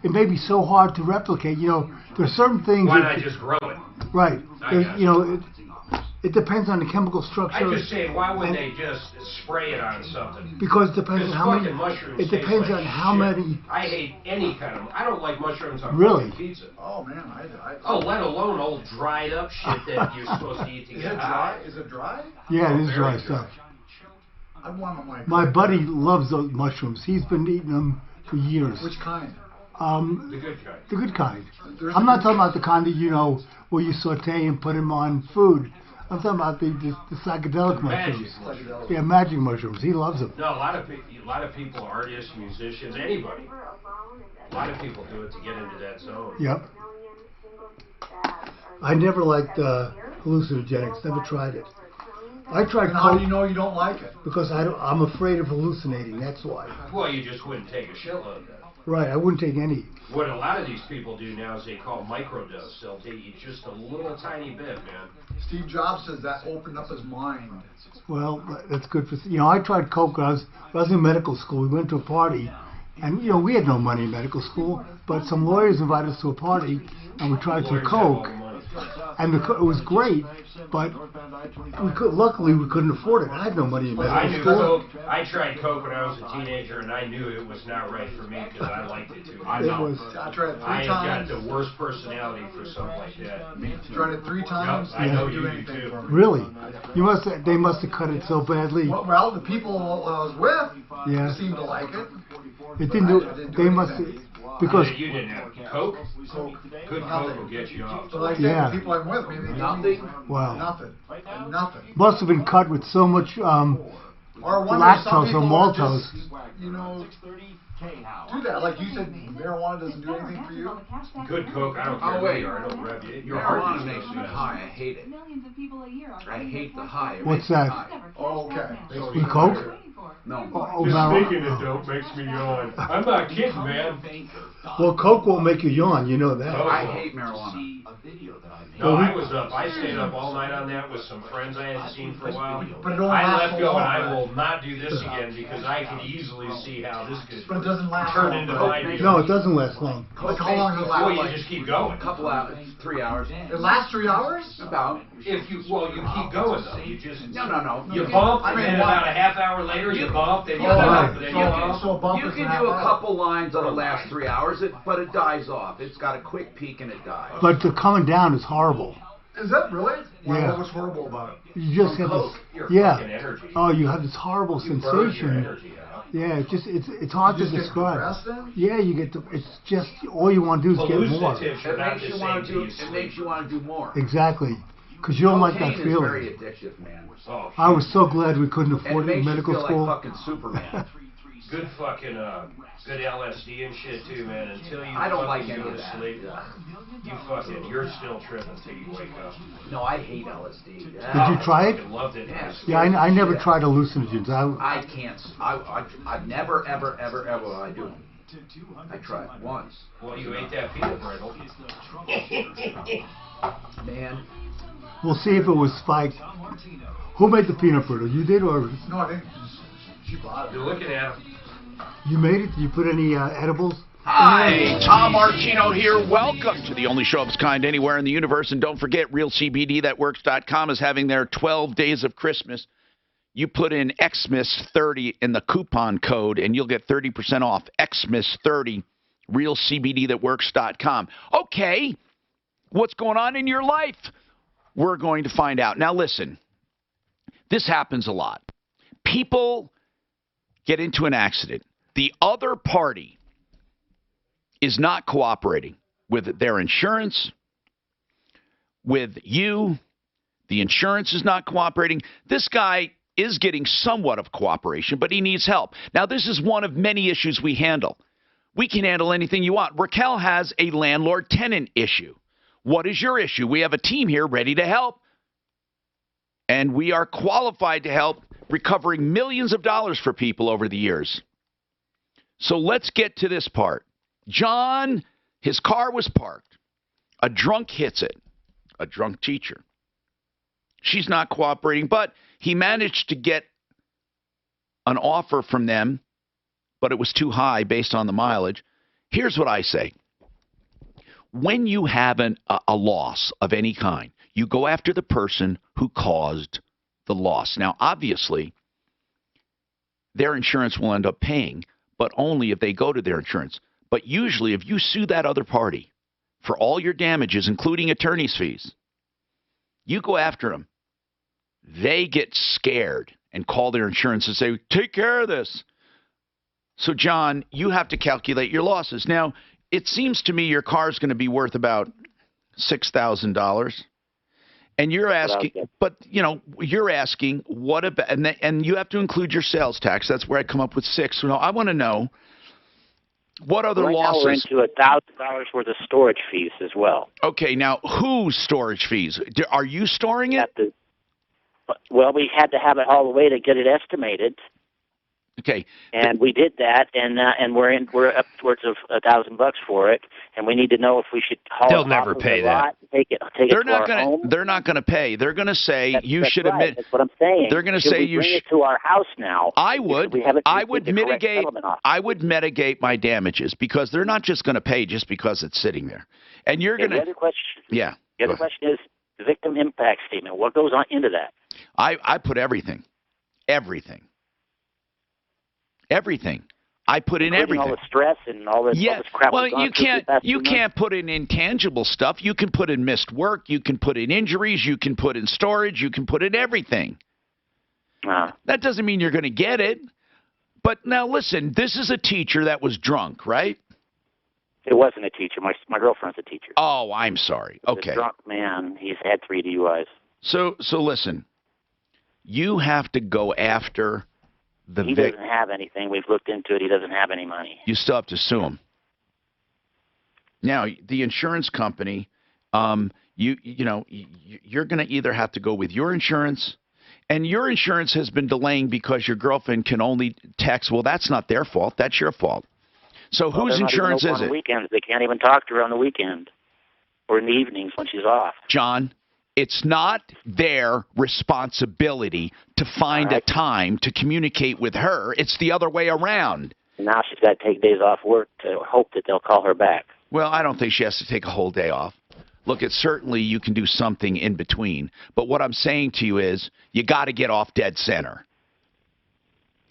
It may be so hard to replicate. There's certain things. Why not just grow it? Right. It depends on the chemical structure. I'm just saying, why would they just spray it on something? Because it depends on how many. Mushrooms It depends on how many. I hate any kind of. I don't like mushrooms on pizza. Oh man, let alone old dried up shit that you're supposed to eat to get high. Is it dry? Yeah, it is dry stuff. My buddy loves those mushrooms. He's been eating them for years. Which kind? The good kind. The good kind. I'm not talking about the kind that where you saute and put them on food. I'm talking about the psychedelic mushrooms. Yeah, magic mushrooms. He loves them. No, a lot of people, artists, musicians, anybody. A lot of people do it to get into that zone. Yep. I never liked hallucinogenics. Never tried it. I tried. How do you know you don't like it? Because I'm afraid of hallucinating. That's why. Well, you just wouldn't take a shitload then. Right, I wouldn't take any. What a lot of these people do now is they call microdose. They'll take you just a little tiny bit, man. Steve Jobs says that opened up his mind. Well, that's good for. I tried coke when I was in medical school. We went to a party, and we had no money in medical school, but some lawyers invited us to a party, and we tried some coke. And it was great, but luckily we couldn't afford it. I had no money in medical school. I tried coke when I was a teenager, and I knew it was not right for me because I liked it too much. I tried it 3 times. I got the worst personality for something like that. Tried it 3 times. Yep, I know you do too. Really? They must have cut it so badly. Well, the people I was with seemed to like it. It didn't do it. They must have. Because you didn't have coke. Good coke will get you off. So like the people I'm with, maybe nothing. Wow. Nothing. Must have been cut with so much lactose or maltose. Do that. Like you said, marijuana doesn't do anything for you. Good coke, I don't care. Wait. I don't rev you. Your heart makes me high. I hate it. I hate the high. What's that? Oh, okay. With coke? No. Speaking of dope makes me yawn. I'm not kidding, man. Well, coke won't make you yawn. You know that. I hate marijuana. No, I was up. I stayed up all night on that with some friends I hadn't seen for a while. But it don't I last let so go, long, and I will not do this again because I can easily see how this could But it doesn't last turn long, into though. my deal. No, it doesn't last long. Like how long does it last? Well, you just keep going. A couple hours, 3 hours. It lasts 3 hours? About. You keep going though. You just No. You bump, and then about a half hour later you bump, then you bump, then you bump. So a bump You is can half do a hour. couple lines that'll last 3 hours, but it dies off. It's got a quick peak and it dies. But the coming down is horrible. Is that really? Yeah. What was horrible about it? You just have this. Oh, you have this horrible sensation. Yeah, it's hard to describe. Yeah, you get it's just all you want to do is get more. It makes you want to do more. Exactly, because you don't like that Cocaine feeling. is very addictive, man. I was so glad we couldn't afford it it in medical you feel school. Like fucking Superman. Good fucking good LSD and shit too, man. Until you I don't like go any to of that. sleep, you're still tripping until you wake up. No, I hate LSD. Did you try it? Loved it. Yeah, I never tried hallucinogens. I can't. I never, ever I do. I tried once. Well, you ate that peanut brittle. Man. We'll see if it was spiked. Who made the peanut brittle? You did, or no? I think she bought it. You're looking at him. You made it? Did you put any edibles? Hi, Tom Martino here. Welcome to the only show of its kind anywhere in the universe. And don't forget, realcbdthatworks.com is having their 12 days of Christmas. You put in Xmas30 in the coupon code, and you'll get 30% off. Xmas30, realcbdthatworks.com. Okay, what's going on in your life? we're going to find out. Now, listen, this happens a lot. People get into an accident. The other party is not cooperating with their insurance, with you. The insurance is not cooperating. This guy is getting somewhat of cooperation, but he needs help. Now, this is one of many issues we handle. We can handle anything you want. Raquel has a landlord-tenant issue. What is your issue? We have a team here ready to help, and we are qualified to help, recovering millions of dollars for people over the years. So let's get to this part. John, his car was parked. A drunk hits it, a drunk teacher. She's not cooperating, but he managed to get an offer from them, but it was too high based on the mileage. Here's what I say. When you have a loss of any kind, you go after the person who caused the loss. Now, obviously, their insurance will end up paying, but only if they go to their insurance. But usually, if you sue that other party for all your damages, including attorney's fees, you go after them. They get scared and call their insurance and say, take care of this. So, John, you have to calculate your losses. Now, it seems to me your car is going to be worth about $6,000. And you're asking, but, you know, you're asking what about, and you have to include your sales tax. That's where I come up with 6. So I want to know what other losses. Right now we're into $1,000 worth of storage fees as well. Okay, now whose storage fees? Are you storing it? Well, we had to have it all the way to get it estimated. Okay. And we did that, and we're upwards of $1,000 for it, and we need to know if we should haul They'll it never off of pay the that. lot, take it to our home. They're not going to pay. They're going to say you That's should right. admit. That's what I'm saying. They're going to Should say we you bring it to our house now. I would. I would the correct mitigate. settlement off? I would mitigate my damages because they're not just going to pay just because it's sitting there. And you're going to. The other question. Yeah. The other question is the victim impact statement. What goes on into that? I put everything. Everything. I put in everything. All the stress and all this crap. Well, you can't put in intangible stuff. You can put in missed work. You can put in injuries. You can put in storage. You can put in everything. That doesn't mean you're going to get it. But now listen, this is a teacher that was drunk, right? It wasn't a teacher. My girlfriend's a teacher. Oh, I'm sorry. Okay. A drunk man. He's had 3 DUIs. So listen, you have to go after the He doesn't have anything. We've looked into it. He doesn't have any money. You still have to sue him. Now, the insurance company, you're going to either have to go with your insurance, and your insurance has been delaying because your girlfriend can only text. Well, that's not their fault. That's your fault. So whose insurance is it? On the weekends. They can't even talk to her on the weekend or in the evenings when she's off. John, it's not their responsibility to find a time to communicate with her. It's the other way around. Now she's got to take days off work to hope that they'll call her back. Well, I don't think she has to take a whole day off. Look, certainly you can do something in between. But what I'm saying to you is you got to get off dead center.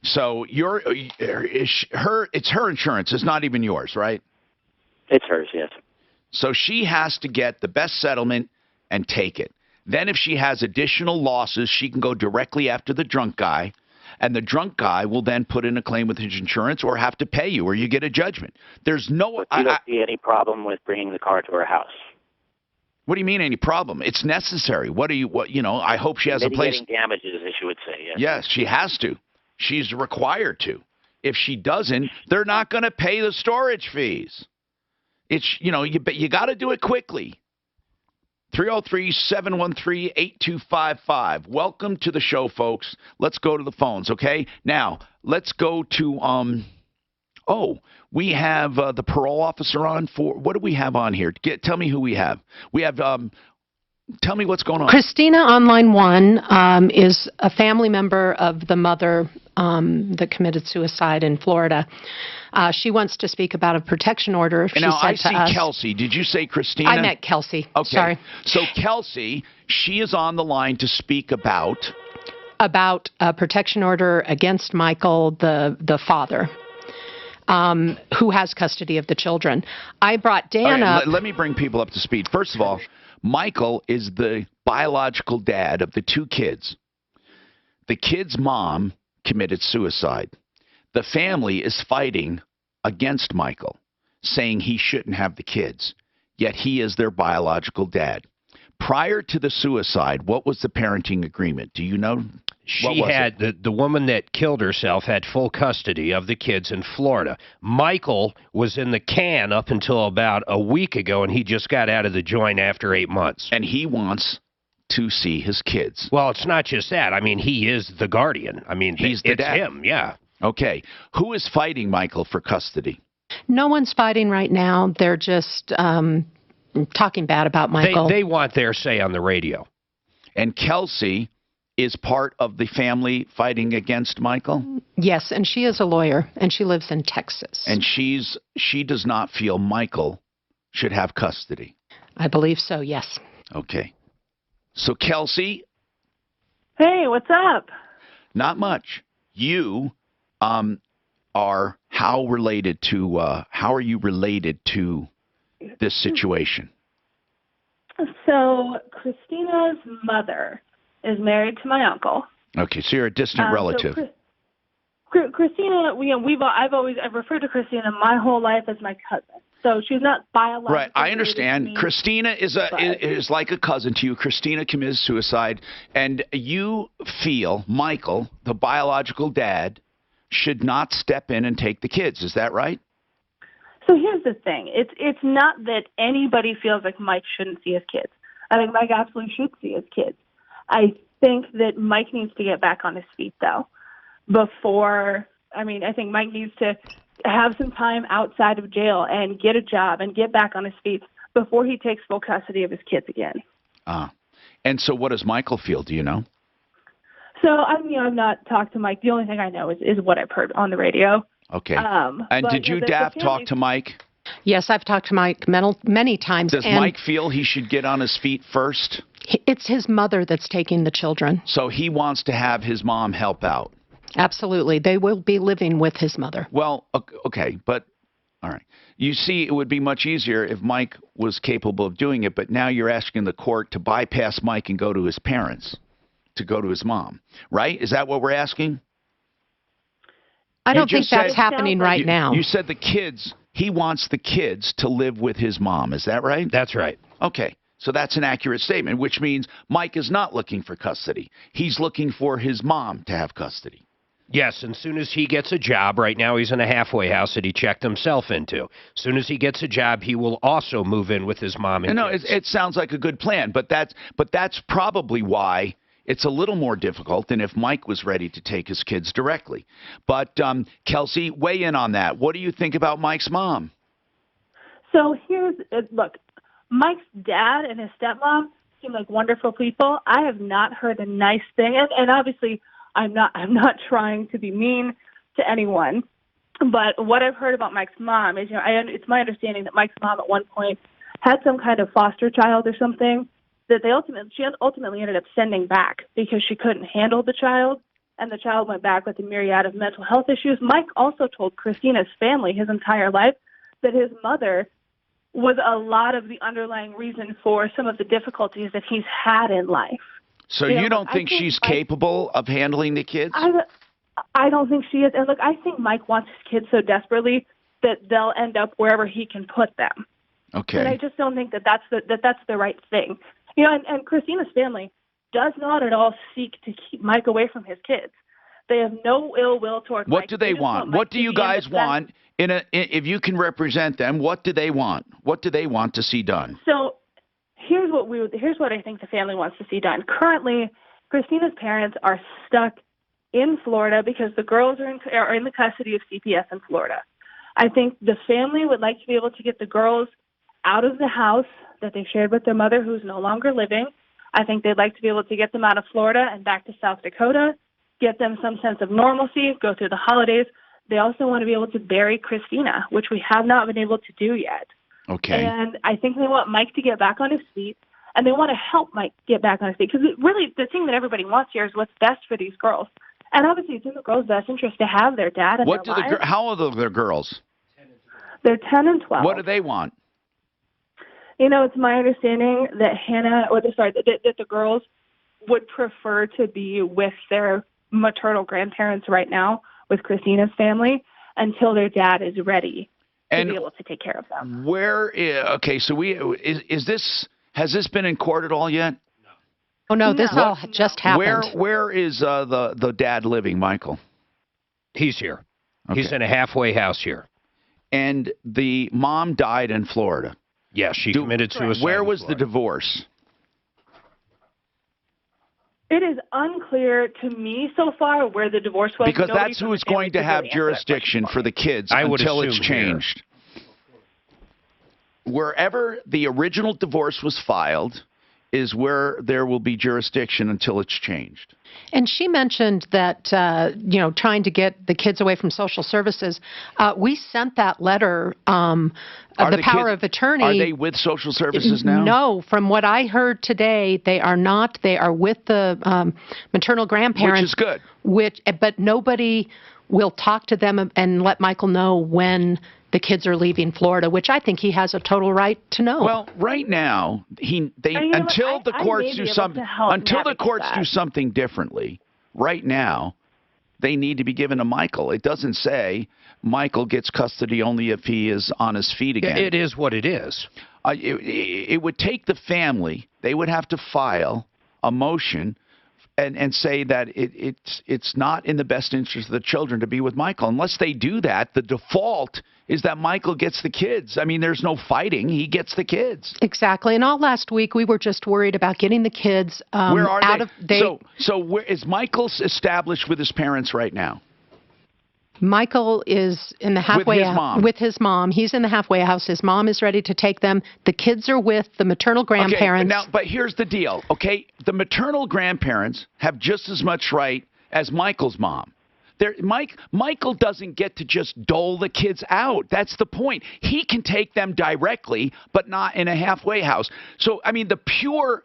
So it's her insurance. It's not even yours, right? It's hers, yes. So she has to get the best settlement and take it. Then if she has additional losses, she can go directly after the drunk guy, and the drunk guy will then put in a claim with his insurance or have to pay you, or you get a judgment. There's no... But you don't see any problem with bringing the car to her house? What do you mean any problem? It's necessary. I hope she has a place... Mitigating damages, as you would say, yes. Yes, she has to. She's required to. If she doesn't, they're not going to pay the storage fees. It's, you got to do it quickly. 303-713-8255. Welcome to the show, folks. Let's go to the phones, okay? Now, let's go to, we have the parole officer on for, what do we have on here? Tell me who we have. We have, tell me what's going on. Christina on line 1 is a family member of the mother that committed suicide in Florida. She wants to speak about a protection order. And now I see Kelsey. Did you say Christina? I meant Kelsey. Okay. Sorry. So Kelsey, she is on the line to speak about a protection order against Michael, the father, who has custody of the children. I brought Dan up. Let me bring people up to speed. First of all, Michael is the biological dad of the 2 kids. The kid's mom committed suicide. The family is fighting against Michael, saying he shouldn't have the kids, yet he is their biological dad. Prior to the suicide, what was the parenting agreement? Do you know? She had, the woman that killed herself had full custody of the kids in Florida. Michael was in the can up until about a week ago, and he just got out of the joint after 8 months. And he wants to see his kids. Well, it's not just that. I mean, he is the guardian. I mean, it's dad. Him, yeah. Okay. Who is fighting Michael for custody? No one's fighting right now. They're just talking bad about Michael. They want their say on the radio. And Kelsey is part of the family fighting against Michael? Yes, and she is a lawyer, and she lives in Texas. And she does not feel Michael should have custody? I believe so, yes. Okay. So, Kelsey? Hey, what's up? Not much. You are how are you related to this situation? So, Christina's mother is married to my uncle. Okay, so you're a distant relative. So Christina, I've referred to Christina my whole life as my cousin. So she's not biologically. Right, I understand. Christina is like a cousin to you. Christina committed suicide, and you feel Michael, the biological dad, should not step in and take the kids. Is that right? So here's the thing. It's not that anybody feels like Mike shouldn't see his kids. I think Mike absolutely should see his kids. I think that Mike needs to get back on his feet, though. I think Mike needs to have some time outside of jail and get a job and get back on his feet before he takes full custody of his kids again. And so what does Michael feel? Do you know? So, I've not talked to Mike. The only thing I know is what I've heard on the radio. Okay. And did you, Daff, talk to Mike? Yes, I've talked to Mike many times. Does Mike feel he should get on his feet first? It's his mother that's taking the children. So he wants to have his mom help out. Absolutely. They will be living with his mother. Well, okay, but all right. You see, it would be much easier if Mike was capable of doing it, but now you're asking the court to bypass Mike and go to his parents, to go to his mom, right? Is that what we're asking? I don't think that's happening right now. You said the kids, he wants the kids to live with his mom. Is that right? That's right. Okay. So that's an accurate statement, which means Mike is not looking for custody. He's looking for his mom to have custody. Yes, and as soon as he gets a job, right now he's in a halfway house that he checked himself into. As soon as he gets a job, he will also move in with his mom and kids. It sounds like a good plan, but that's probably why it's a little more difficult than if Mike was ready to take his kids directly. But Kelsey, weigh in on that. What do you think about Mike's mom? So look, Mike's dad and his stepmom seem like wonderful people. I have not heard a nice thing, and obviously I'm not trying to be mean to anyone, but what I've heard about Mike's mom is, it's my understanding that Mike's mom at one point had some kind of foster child or something that she ultimately ended up sending back because she couldn't handle the child, and the child went back with a myriad of mental health issues. Mike also told Christina's family his entire life that his mother was a lot of the underlying reason for some of the difficulties that he's had in life. So you don't think she's capable of handling the kids? I don't think she is. And look, I think Mike wants his kids so desperately that they'll end up wherever he can put them. Okay. And I just don't think that's the right thing. And Christina's family does not at all seek to keep Mike away from his kids. They have no ill will toward Mike. What do they want? What do you guys want? If you can represent them, what do they want? What do they want to see done? So here's what I think the family wants to see done. Currently, Christina's parents are stuck in Florida because the girls are in the custody of CPS in Florida. I think the family would like to be able to get the girls out of the house that they shared with their mother, who's no longer living. I think they'd like to be able to get them out of Florida and back to South Dakota, get them some sense of normalcy, go through the holidays. They also want to be able to bury Christina, which we have not been able to do yet. Okay. And I think they want Mike to get back on his feet, and they want to help Mike get back on his feet, because really the thing that everybody wants here is what's best for these girls. And obviously it's in the girls' best interest to have their dad in their lives. How old are their girls? They're 10 and 12. What do they want? You know, it's my understanding that that the girls would prefer to be with their maternal grandparents right now, with Christina's family, until their dad is ready to be able to take care of them. Okay, so has this been in court at all yet? Oh, no, this all just happened. Where is the dad living, Michael? He's here. Okay. He's in a halfway house here. And the mom died in Florida. Yes, she committed suicide. Where was the divorce? It is unclear to me so far where the divorce was. Because that's who is going to have jurisdiction for the kids until it's changed. Wherever the original divorce was filed is where there will be jurisdiction until it's changed. And she mentioned that, trying to get the kids away from social services. We sent that letter of the power of attorney. Are they with social services now? No. From what I heard today, they are not. They are with the maternal grandparents. Which is good. But nobody will talk to them and let Michael know when the kids are leaving Florida, which I think he has a total right to know. Well, right now, until the courts do something differently, right now, they need to be given to Michael. It doesn't say Michael gets custody only if he is on his feet again. It is what it is. It would take the family. They would have to file a motion and say that it's not in the best interest of the children to be with Michael. Unless they do that, the default is that Michael gets the kids. I mean, there's no fighting. He gets the kids. Exactly. And all last week, we were just worried about getting the kids where are out they? of... So where is Michael established with his parents right now? Michael is in the halfway house with his mom. He's in the halfway house. His mom is ready to take them. The kids are with the maternal grandparents. Okay, but here's the deal, okay? The maternal grandparents have just as much right as Michael's mom. Michael doesn't get to just dole the kids out. That's the point. He can take them directly, but not in a halfway house. So, I mean, the pure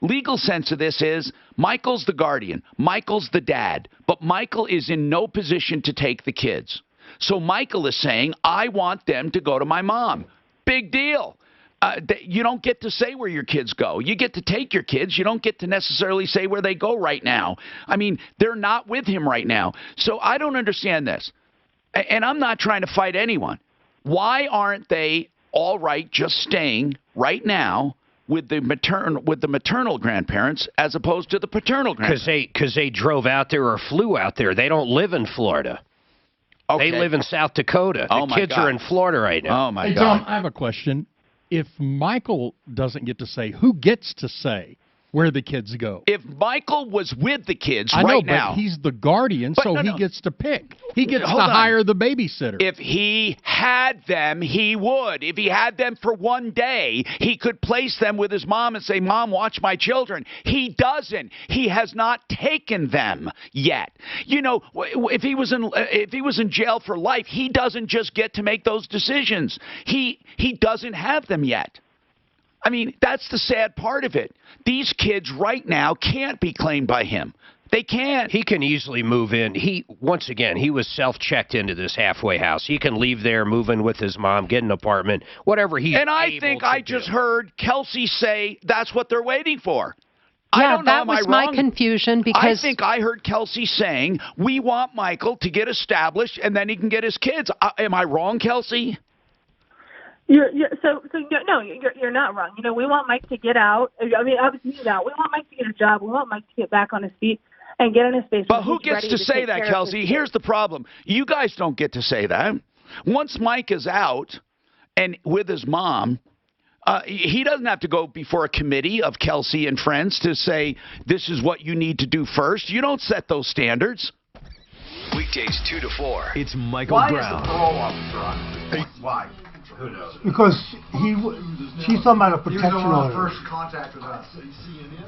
legal sense of this is Michael's the guardian. Michael's the dad. But Michael is in no position to take the kids. So Michael is saying, I want them to go to my mom. Big deal. You don't get to say where your kids go. You get to take your kids. You don't get to necessarily say where they go right now. I mean, they're not with him right now. So I don't understand this. And I'm not trying to fight anyone. Why aren't they all right just staying right now with the maternal grandparents as opposed to the paternal grandparents? Because they drove out there or flew out there. They don't live in Florida. Okay. They live in South Dakota. The kids are in Florida right now. Oh, my God. God. I have a question. If Michael doesn't get to say, who gets to say where the kids go? If Michael was with the kids I know, right now. but he's the guardian, so he gets to pick. He gets to hire the babysitter. If he had them, he would. If he had them for one day, he could place them with his mom and say, Mom, watch my children. He doesn't. He has not taken them yet. You know, if he was in jail for life, he doesn't just get to make those decisions. He doesn't have them yet. I mean, that's the sad part of it. These kids right now can't be claimed by him. They can't. He can easily move in. He was self-checked into this halfway house. He can leave there, move in with his mom, get an apartment, whatever he's able to do. And I think I just heard Kelsey say that's what they're waiting for. Yeah, I don't know, that was my confusion because... I think I heard Kelsey saying, we want Michael to get established and then he can get his kids. Am I wrong, Kelsey? You're not wrong. You know, we want Mike to get out. I mean, obviously, we want Mike to get a job. We want Mike to get back on his feet and get in his space. But who gets to say that, Kelsey? Here's the problem. You guys don't get to say that. Once Mike is out and with his mom, he doesn't have to go before a committee of Kelsey and friends to say, this is what you need to do first. You don't set those standards. Weekdays 2 to 4. It's Michael Why Brown. is the parole officer on? Why? Who knows? Because she's talking about a protection He was the one order. first contact with us.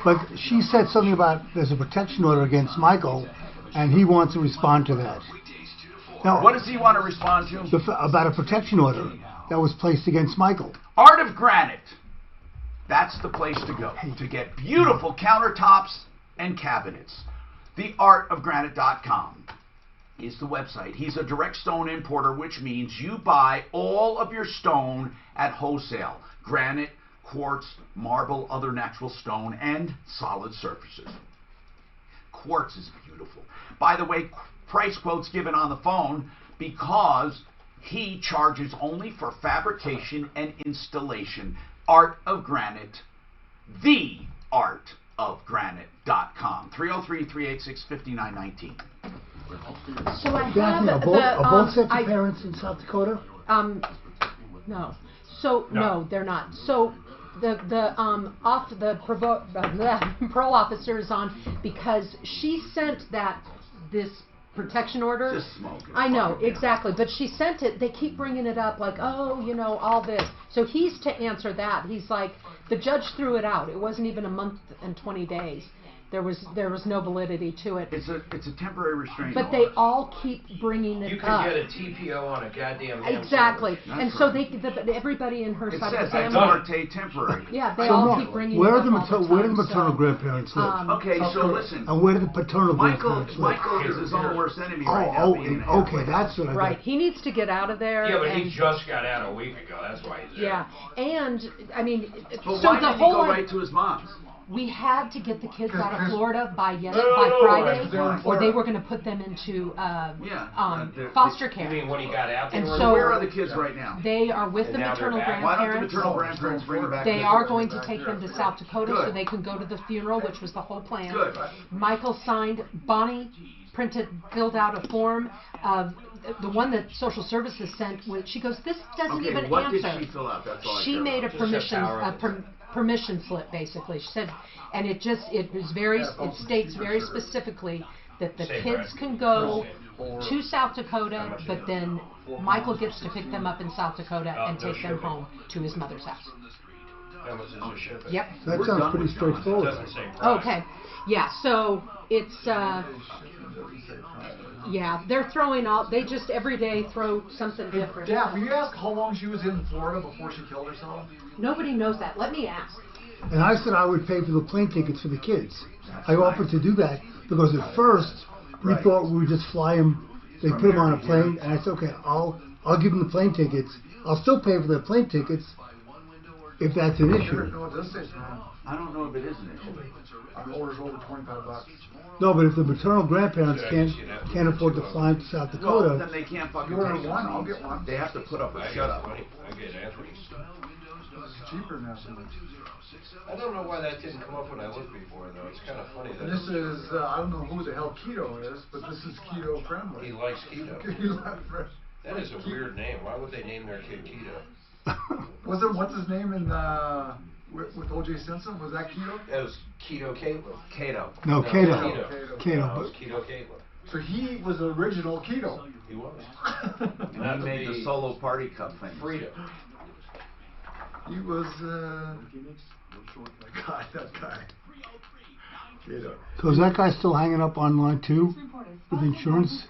But she said something about there's a protection order against Michael, and he wants to respond to that. Now, What does he want to respond to? About a protection order that was placed against Michael. Art of Granite. That's the place to go to get beautiful countertops and cabinets. TheArtofGranite.com. is the website. He's a direct stone importer, which means you buy all of your stone at wholesale. Granite, quartz, marble, other natural stone, and solid surfaces. Quartz is beautiful. By the way, price quotes given on the phone because he charges only for fabrication and installation. Art of Granite, theartofgranite.com. 303-386-5919. So I have Daphne, are both sets of parents in South Dakota? No. So no, they're not. So the parole officer is on because she sent this protection order. Just smoking. I know, exactly. But she sent it. They keep bringing it up like, oh, all this. So he's to answer that. He's like, the judge threw it out. It wasn't even a month and 20 days. There was no validity to it. It's a temporary restraining But order. they all keep bringing it You up. can get a TPO on a goddamn hamster. Exactly. That's And so right. everybody in her It side of says the ex family. parte temporary. Yeah, they So, all Mark, keep bringing where it are up the all the where do the time, maternal so, grandparents live? Okay, so listen. And where do the paternal Michael grandparents live? is his own worst enemy right now. being an Okay, athlete. that's what I Right. He needs to get out of there. Yeah, but and, he just got out a week ago. That's why he's there. Yeah, and I mean, But so why the didn't he whole go right to his mom's? we had to get the kids out of Florida by No, Friday, they're in or they Florida. were going to put them into they're- foster You care. mean when he got out there? And or so where are the kids right now? They are with And the now they're maternal back? Why don't the grandparents. maternal grandparents bring them back? They to are the- going to take them to South Dakota so Good. they can go to the funeral, which was the whole plan. Good. Michael signed, Bonnie filled out a form of the one that social services sent. She goes, this doesn't Okay, even what answer. did she fill out? That's all I She care made a about. permission slip, basically. She said, and it states very specifically that the kids can go to South Dakota, but then Michael gets to pick them up in South Dakota and take them home to his mother's house. How much is your shipping? Yep. That sounds pretty straightforward. Doesn't say price. Okay. Yeah, so it's they're throwing all they just every day throw something different. Dad, will you ask how long she was in Florida before she killed herself? Nobody knows that. Let me ask. And I said I would pay for the plane tickets for the kids. I offered to do that because at first we thought we would just fly them. They put them on a plane, and I said, okay, I'll give them the plane tickets. I'll still pay for their plane tickets if that's an issue. No, it does say so. I don't know if it is an issue. Our order's over $25. No, but if the maternal grandparents can't afford to fly them to South Well, Dakota, then they can't fucking You order take one, it. I'll get one. They have to put up a shut up. I get Anthony's. It's cheaper now. I don't know why that didn't come up when I looked before, though. It's kind of funny. And this is, I don't know who the hell keto is, but this is keto friendly. He likes keto. He likes fresh. That is a weird name. Why would they name their kid Keto? What's his name in, with O.J. Simpson? Was that keto? That was Keto Caitlin. Cato. no, Cato. No, Cato. it was Keto Caitlin. So he was the original keto. He was. And he made the solo party cup thing. Freedom. He was, God, that guy. Keto. So is that guy still hanging up online too with insurance?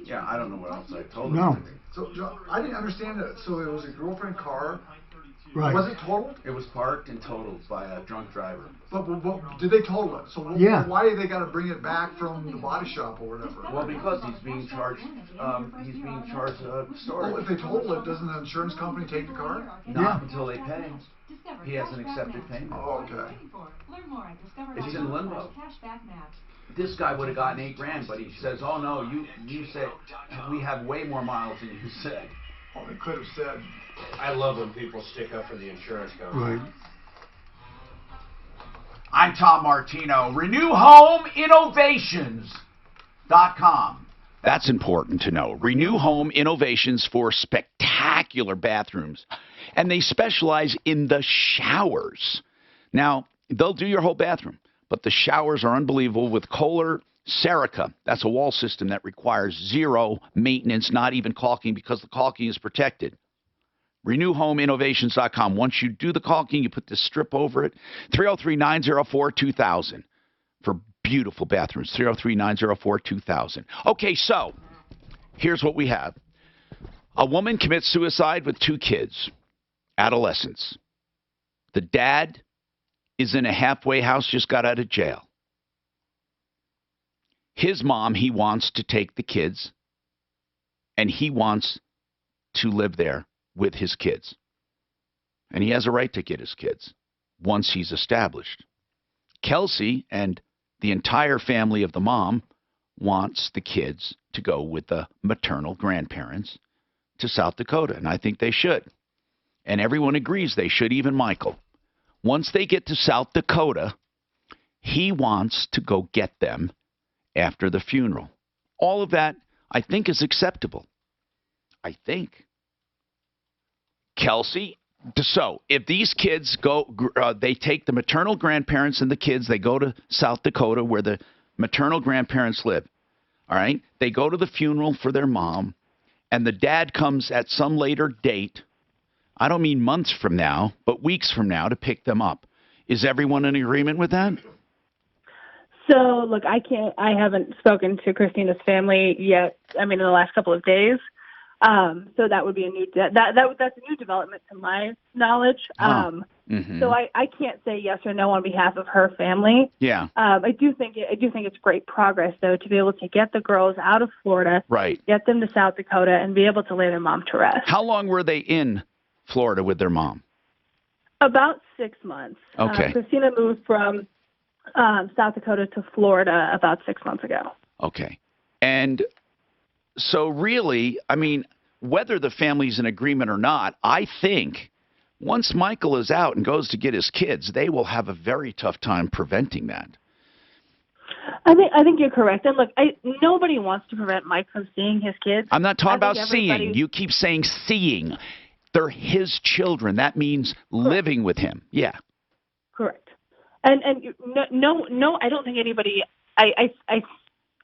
Yeah, I don't know what else I told him. No. So, John, I didn't understand that. So it was a girlfriend car. Right. Was it totaled? It was parked and totaled by a drunk driver. But did they total it? So Yeah. why did they got to bring it back from the body shop or whatever? Well, because he's being charged storage. Well, if they total it, doesn't the insurance company take the car? Not until they pay. He hasn't accepted payment. Oh, okay. It's in limbo. This guy would have gotten $8,000, but he says, "Oh no, you said we have way more miles than you said." Well, they could have said. I love when people stick up for the insurance company. Right. I'm Tom Martino. RenewHomeInnovations.com. That's important to know. Renew Home Innovations for spectacular bathrooms. And they specialize in the showers. Now, they'll do your whole bathroom, but the showers are unbelievable with Kohler Serica. That's a wall system that requires zero maintenance, not even caulking, because the caulking is protected. RenewHomeInnovations.com. Once you do the caulking, you put this strip over it. 303-904-2000 for beautiful bathrooms. 303-904-2000. Okay, so here's what we have. A woman commits suicide with 2 kids, adolescents. The dad is in a halfway house, just got out of jail. His mom, he wants to take the kids, and he wants to live there with his kids. And he has a right to get his kids once he's established. Kelsey and the entire family of the mom wants the kids to go with the maternal grandparents to South Dakota, and I think they should. And everyone agrees they should, even Michael. Once they get to South Dakota, he wants to go get them after the funeral. All of that, I think, is acceptable. I think. Kelsey, so if these kids go, they take the maternal grandparents and the kids, they go to South Dakota where the maternal grandparents live. All right? They go to the funeral for their mom, and the dad comes at some later date. I don't mean months from now, but weeks from now to pick them up. Is everyone in agreement with that? So, look, I haven't spoken to Christina's family yet. I mean, in the last couple of days. So that would be that's a new development to my knowledge. So I can't say yes or no on behalf of her family. Yeah. I do think it's great progress though to be able to get the girls out of Florida, right? Get them to South Dakota and be able to lay their mom to rest. How long were they in Florida with their mom? About 6 months. Okay. Christina moved from South Dakota to Florida about 6 months ago. Okay. And so really, I mean, whether the family's in agreement or not, I think once Michael is out and goes to get his kids, they will have a very tough time preventing that. I think you're correct. And look, nobody wants to prevent Mike from seeing his kids. I'm not talking about seeing. You keep saying seeing. They're his children. That means living with him. Yeah. Correct. And no, I don't think anybody. I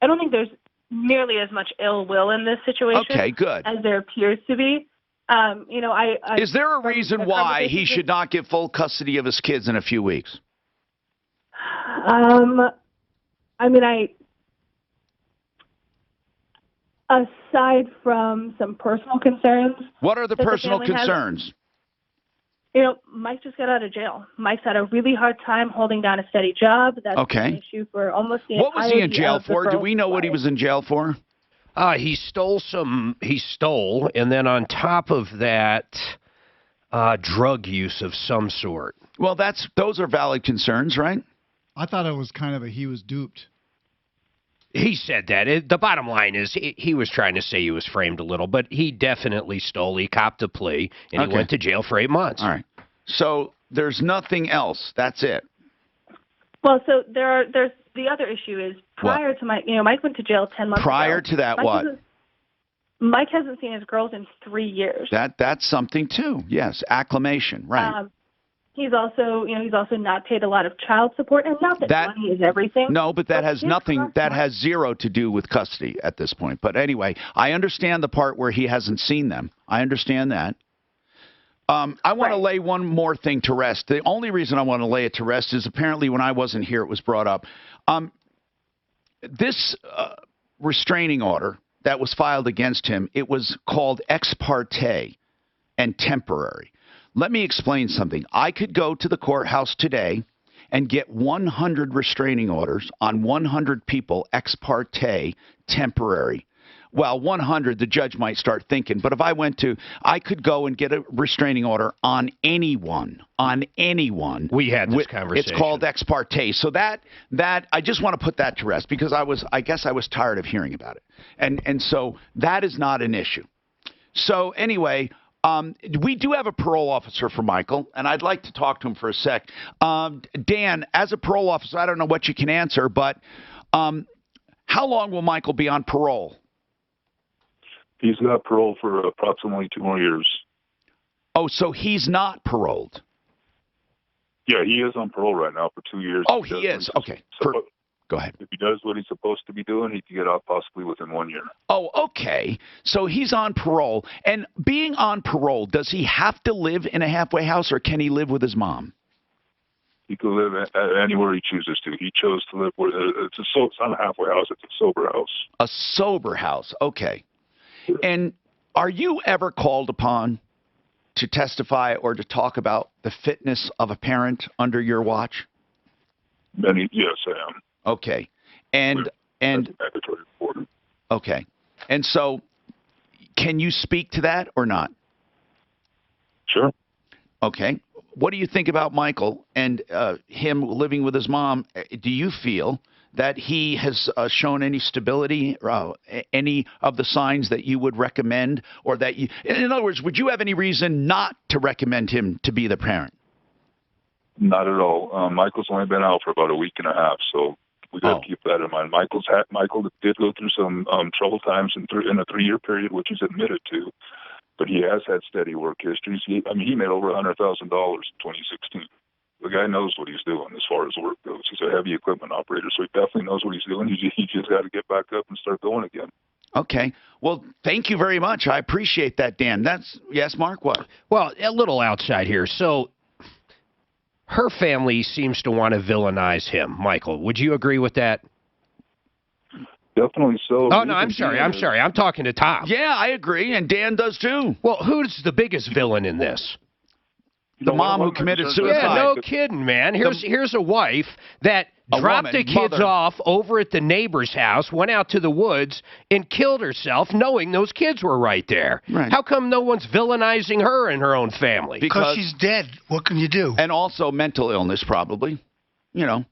don't think there's nearly as much ill will in this situation. Okay, good. As there appears to be. Is there a reason why he should not get full custody of his kids in a few weeks? Aside from some personal concerns. What are the personal concerns? Mike just got out of jail. Mike's had a really hard time holding down a steady job. That's an issue for almost the What was he in jail for? Do we know what he was in jail for? He stole, and then on top of that, drug use of some sort. Well, those are valid concerns, right? I thought it was kind of he was duped. He said that. The bottom line is he was trying to say he was framed a little, but he definitely stole. He copped a plea, and he went to jail for 8 months. All right. So there's nothing else. That's it. Well, so there's the other issue is prior to Mike, Mike went to jail 10 months ago. Prior to that, Mike hasn't seen his girls in 3 years. That's something too. Yes, acclimation, right. He's also not paid a lot of child support, and not that money is everything. No, but that has nothing. That has zero to do with custody at this point. But anyway, I understand the part where he hasn't seen them. I understand that. I want to lay one more thing to rest. The only reason I want to lay it to rest is apparently when I wasn't here, it was brought up. This restraining order that was filed against him, it was called ex parte and temporary. Let me explain something. I could go to the courthouse today and get 100 restraining orders on 100 people ex parte temporary. Well, 100, the judge might start thinking. But if I could go and get a restraining order on anyone. We had this conversation. It's called ex parte. So that I just want to put that to rest because I guess I was tired of hearing about it. And so that is not an issue. So anyway, we do have a parole officer for Michael, and I'd like to talk to him for a sec. Dan, as a parole officer, I don't know what you can answer, but how long will Michael be on parole? He's got parole for approximately 2 more years. Oh, so he's not paroled? Yeah, he is on parole right now for 2 years. Oh, he is. Okay. Go ahead. If he does what he's supposed to be doing, he can get out possibly within 1 year. Oh, okay. So he's on parole. And being on parole, does he have to live in a halfway house or can he live with his mom? He can live anywhere he chooses to. He chose to live where it's not a halfway house, it's a sober house. A sober house. Okay. And are you ever called upon to testify or to talk about the fitness of a parent under your watch? Yes, I am. Okay. And And that's mandatory reporting. Okay. And so, can you speak to that or not? Sure. Okay. What do you think about Michael and him living with his mom? Do you feel that he has shown any stability, any of the signs that you would recommend, or that you, in other words, would you have any reason not to recommend him to be the parent? Not at all. Michael's only been out for about a week and a half, so we got to keep that in mind. Michael did go through some trouble times in a 3-year period, which he's admitted to, but he has had steady work histories. He made over $100,000 in 2016. The guy knows what he's doing as far as work goes. He's a heavy equipment operator, so he definitely knows what he's doing. He just got to get back up and start going again. Okay. Well, thank you very much. I appreciate that, Dan. Yes, Mark, what? Well, a little outside here. So her family seems to want to villainize him, Michael. Would you agree with that? Definitely so. Oh, no, I'm sorry. I'm talking to Tom. Yeah, I agree, and Dan does too. Well, who's the biggest villain in this? The mom who committed suicide. Yeah, no kidding, man. Here's a wife that dropped the kids off over at the neighbor's house, went out to the woods, and killed herself knowing those kids were right there. Right. How come no one's villainizing her and her own family? Because she's dead. What can you do? And also mental illness, probably. You know.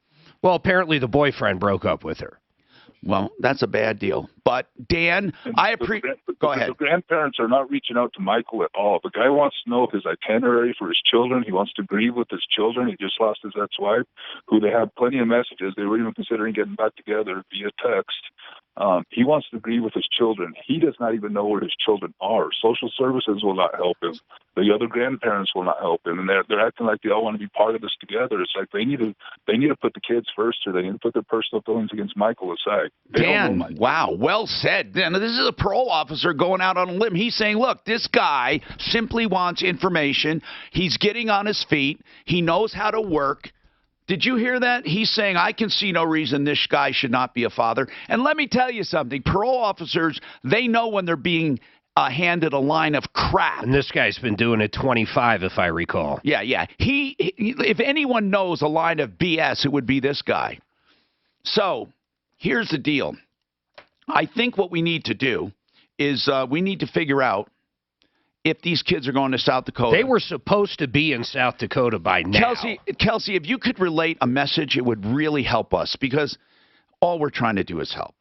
Well, apparently the boyfriend broke up with her. Well, that's a bad deal. But, Dan, I appreciate... Go ahead. The grandparents are not reaching out to Michael at all. The guy wants to know his itinerary for his children. He wants to grieve with his children. He just lost his ex-wife, who they have plenty of messages. They were even considering getting back together via text. He wants to grieve with his children. He does not even know where his children are. Social services will not help him. The other grandparents will not help him, and they're acting like they all want to be part of this together. It's like they need to put the kids first, or they need to put their personal feelings against Michael aside. Dan, wow, well said. Dan, this is a parole officer going out on a limb. He's saying, look, this guy simply wants information. He's getting on his feet. He knows how to work. Did you hear that? He's saying, I can see no reason this guy should not be a father. And let me tell you something. Parole officers, they know when they're being handed a line of crap. And this guy's been doing it 25, if I recall. Yeah. If anyone knows a line of BS, it would be this guy. So here's the deal. I think what we need to do is we need to figure out if these kids are going to South Dakota. They were supposed to be in South Dakota by now. Kelsey, if you could relate a message, it would really help us, because all we're trying to do is help.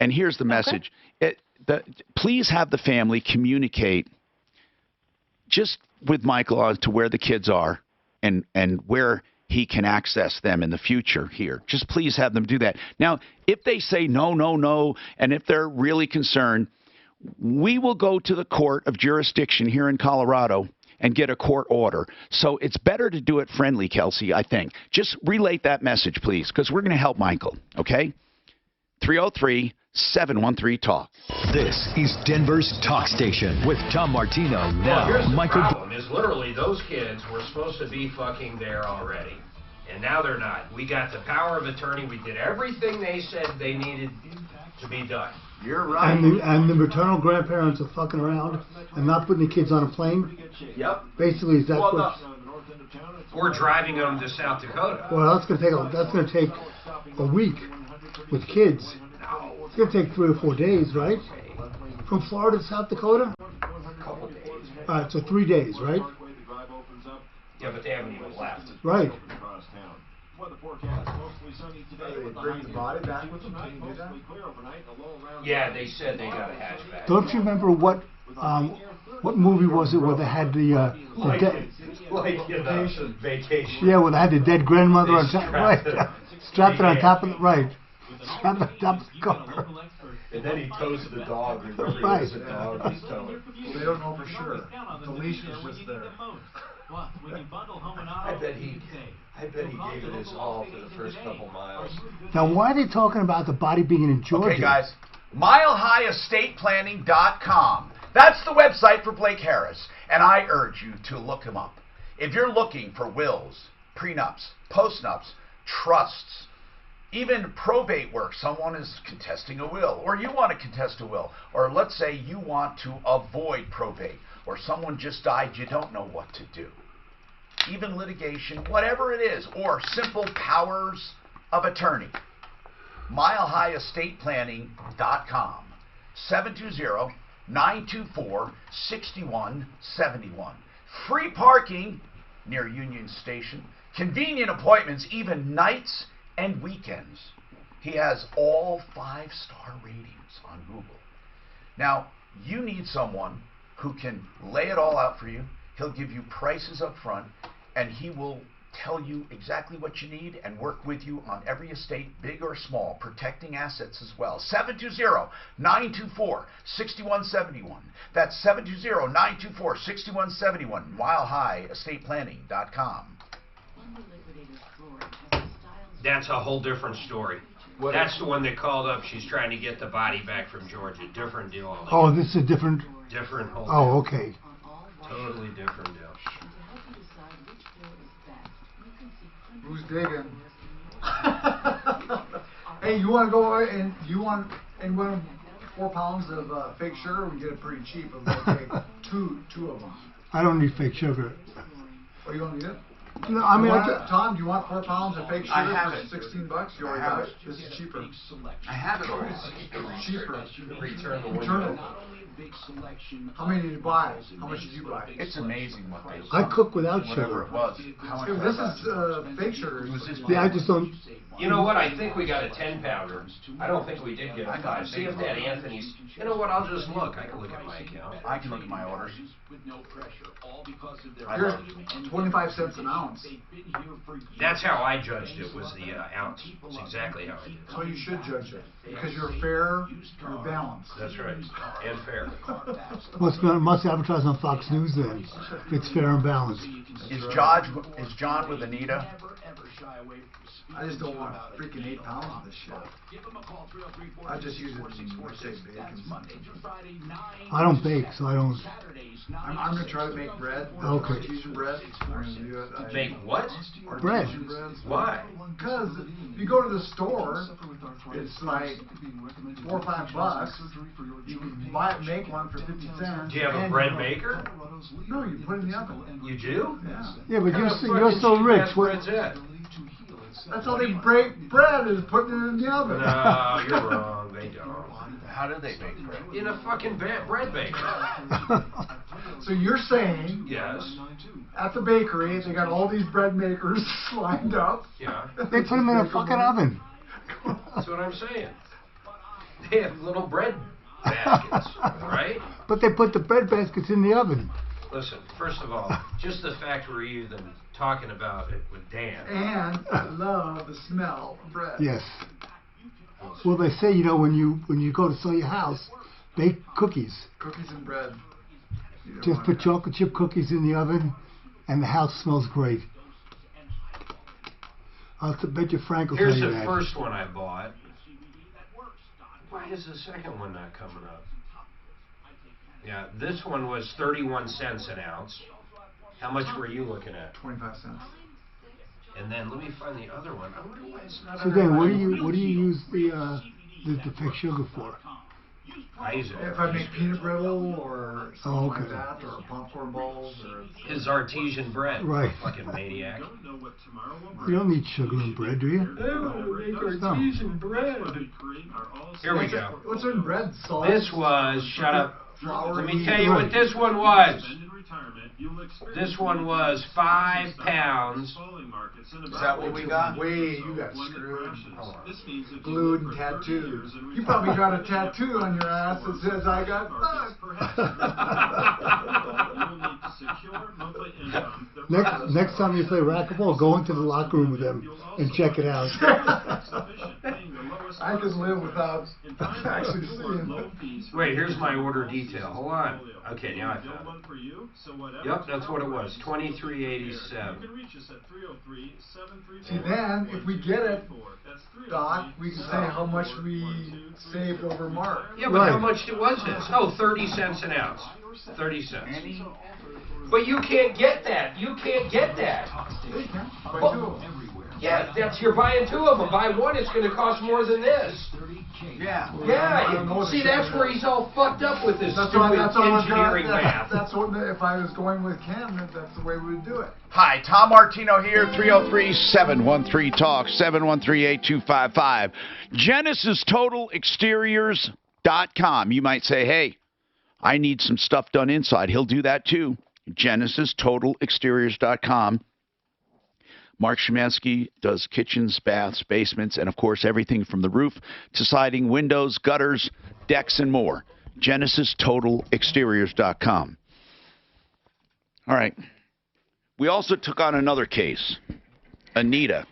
And here's the message. Please have the family communicate just with Michael to where the kids are and where he can access them in the future here. Just please have them do that. Now, if they say no, and if they're really concerned, we will go to the court of jurisdiction here in Colorado and get a court order. So it's better to do it friendly, Kelsey, I think. Just relate that message, please, because we're going to help Michael, okay? 303-713-TALK. This is Denver's Talk Station with Tom Martino. Now, Here's the Michael. problem is literally those kids were supposed to be fucking there already. And now they're not. We got the power of attorney. We did everything they said they needed to be done. You're right. And the maternal grandparents are fucking around and not putting the kids on a plane. Yep. Basically, is that what? We're driving them to South Dakota. Well, that's gonna take a week with kids. It's gonna take 3 or 4 days, right? From Florida to South Dakota. Couple days. All right, so 3 days, right? Yeah, but they haven't even left. Right. They bring the body back with them? Can you do that? Yeah, they said they got a hatchback. Don't you remember what movie was it where they had the dead Vacation. Yeah, where they had the dead grandmother on top, right? Strapped it on top of the strapped on top of the car. And then he tows the dog. Right. The dog is towing. Well, they don't know for sure. The leash is just there. I bet he gave it his all for the first couple miles. Now, why are they talking about the body being in Georgia? Okay, guys. MileHighEstatePlanning.com. That's the website for Blake Harris, and I urge you to look him up. If you're looking for wills, prenups, postnups, trusts, even probate work, someone is contesting a will, or you want to contest a will, or let's say you want to avoid probate, or someone just died, you don't know what to do. Even litigation, whatever it is, or simple powers of attorney. MileHighEstatePlanning.com. 720-924-6171. Free parking near Union Station. Convenient appointments, even nights and weekends. He has all 5-star ratings on Google. Now, you need someone who can lay it all out for you. He'll give you prices up front, and he will tell you exactly what you need and work with you on every estate, big or small, protecting assets as well. 720-924-6171. That's 720-924-6171. MileHighEstatePlanning.com. That's a whole different story. That's the one that called up. She's trying to get the body back from Georgia. Different deal altogether. Oh, this is a different... Different whole Oh, deal. okay. Totally different deal. Who's digging? Hey, you want to go and you want 4 pounds of fake sugar? We get it pretty cheap. We'll take two of them. I don't need fake sugar. Oh, you don't need it? No, I mean, Tom, do you want 4 pounds of fake sugar I have for it. $16? You already have it. This is cheaper. I have it already. It's cheaper. Return the Return window. it. How many did you buy? How much did you buy? It's amazing what they... I cook without Whatever sugar. it was. How much This is fake sugar. Yeah, I just don't... You know what? I think we got a 10-pounder. I don't think we did get a 5. See if that Anthony's... You know what? I'll just look. I can look at my account. I can look at my orders. Here's 25 cents an ounce. That's how I judged it, was the ounce. That's exactly how I did it. So you should judge it. Because you're fair, you're balanced. That's right. And fair. Must advertise on Fox News then. It's fair and balanced. Is John with Anita? I just don't want freaking 8 pounds of this shit. I just use it in say bacon. I don't bake, so I don't... I'm going to try to make bread. Okay. Artesian bread. I'm going to do it. Make what? Bread. Artesian bread. Why? Because if you go to the store, it's like $4 or $5. You can make one for 50 cents. Do you have a bread maker? No, you put it in the oven. You do? Yeah. Yeah, but How the you're fucking so rich. cheap-ass bread's that? That's how they break bread, is putting it in the oven. No, you're wrong. They don't. How do they make bread? In a fucking bread baker. So you're saying, Yes. at the bakery, they got all these bread makers lined up. Yeah. They put them in a fucking oven. That's what I'm saying. They have little bread baskets, right? But they put the bread baskets in the oven. Listen, first of all, just the fact we're even talking about it with Dan. And I love the smell of bread. Yes. Well, they say, you know, when you go to sell your house, bake cookies. Cookies and bread. Just put chocolate chip cookies in the oven, and the house smells great. I'll bet you Frank will Here's tell you the that. first one I bought. Why is the second one not coming up? Yeah, this one was 31 cents an ounce. How much were you looking at? 25 cents. And then let me find the other one. I wonder why it's not So on then, our what do menu. you use the fake sugar for? I use it. If I make peanut brittle or something okay. like that, or popcorn balls, or... His artesian bread. Right. Fucking maniac. You don't need sugar in bread, do you? artesian bread. Here we go. What's in bread? Salt? This was, shut up. Flour, Let me tell you what this one was. This one was 5 pounds. Is that what we got? Wait, you got screwed. Glued and tattooed. You probably got a tattoo on your ass that says, I got fucked. Next time you play racquetball, go into the locker room with them and check it out. I can live without actually seeing. Wait, here's my order detail. Hold on. Okay, now I found it. Yep, that's what it was. $23.87. See, then, if we get it, Doc, we can say how much we saved over Mark. Yeah, but how much was this? Oh, 30 cents an ounce. 30 cents. But you can't get that. You can't get that. Yeah, that's you're buying two of them. Buy one, it's going to cost more than this. Yeah. Yeah. See, that's where he's all fucked up with this stupid engineering math. That's what, if I was going with Ken, that's the way we would do it. Hi, Tom Martino here, 303-713-TALK, 713-8255. GenesisTotalExteriors.com. You might say, hey, I need some stuff done inside. He'll do that too. GenesisTotalExteriors.com. Mark Szymanski does kitchens, baths, basements, and, of course, everything from the roof to siding, windows, gutters, decks, and more. GenesisTotalExteriors.com. All right. We also took on another case, Anita.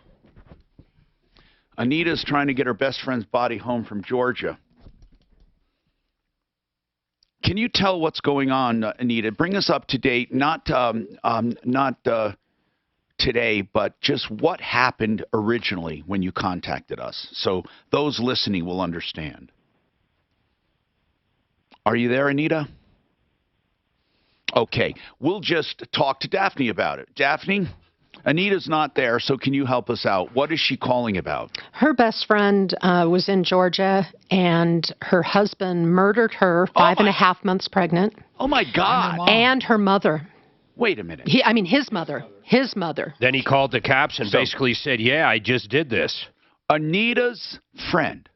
Anita's trying to get her best friend's body home from Georgia. Can you tell what's going on, Anita? Bring us up to date, not today, but just what happened originally when you contacted us, so those listening will understand. Are you there, Anita? Okay, we'll just talk to Daphne about it. Daphne, Anita's not there, so can you help us out? What is she calling about? Her best friend was in Georgia, and her husband murdered her, 5.5 months pregnant. Oh, my God. And her mother. Wait a minute. His mother. His mother. Then he called the cops and basically said, yeah, I just did this. Anita's friend.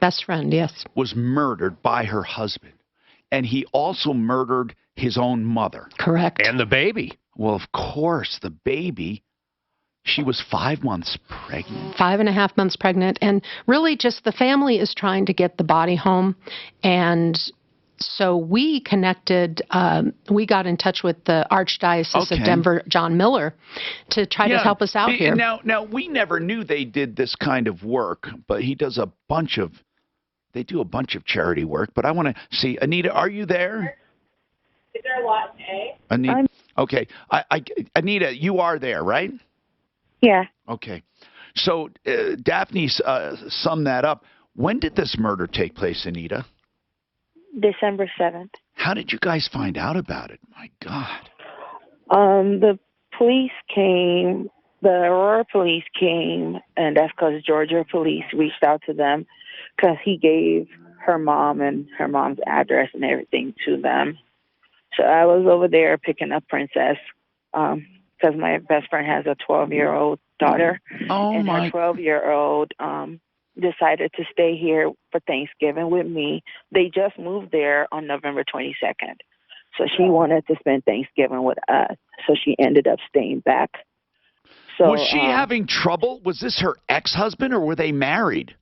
Best friend, yes. Was murdered by her husband. And he also murdered his own mother. Correct. And the baby. Well, of course, the baby. She was 5 months pregnant. 5.5 months pregnant. And really just the family is trying to get the body home. And so we connected, we got in touch with the Archdiocese of Denver, John Miller, to try to help us out here. Now, we never knew they did this kind of work, but he does they do a bunch of charity work. But I want to see, Anita, are you there? Is there a lot A? Anita, okay. Anita, you are there, right? Yeah. Okay. So Daphne summed that up. When did this murder take place, Anita? December 7th. How did you guys find out about it? My God. The police came, the Aurora police came, and that's because Georgia police reached out to them because he gave her mom and her mom's address and everything to them. So I was over there picking up Princess because my best friend has a 12-year-old daughter. Oh, and her 12-year-old decided to stay here for Thanksgiving with me. They just moved there on November 22nd. So she wanted to spend Thanksgiving with us. So she ended up staying back. So, was she having trouble? Was this her ex-husband or were they married?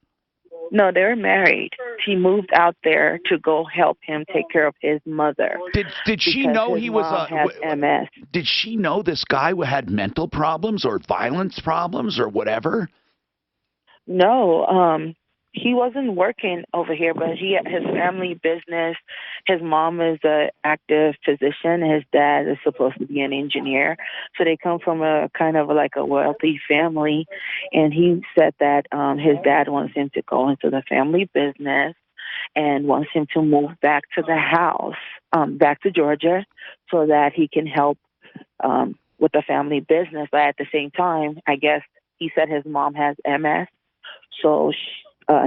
No, they're married. She moved out there to go help him take care of his mother. Did she know he was has MS? Did she know this guy had mental problems or violence problems or whatever? No, he wasn't working over here, but he had his family business. His mom is an active physician. His dad is supposed to be an engineer. So they come from a kind of like a wealthy family. And he said that his dad wants him to go into the family business and wants him to move back to the house, back to Georgia, so that he can help with the family business. But at the same time, I guess he said his mom has MS. So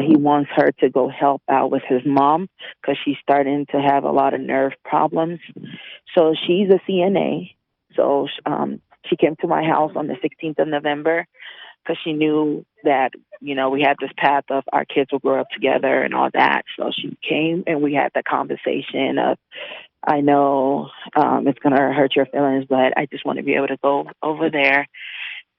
he wants her to go help out with his mom because she's starting to have a lot of nerve problems. So she's a CNA. So she came to my house on the 16th of November because she knew that, you know, we had this path of our kids will grow up together and all that. So she came and we had the conversation of, I know it's going to hurt your feelings, but I just want to be able to go over there.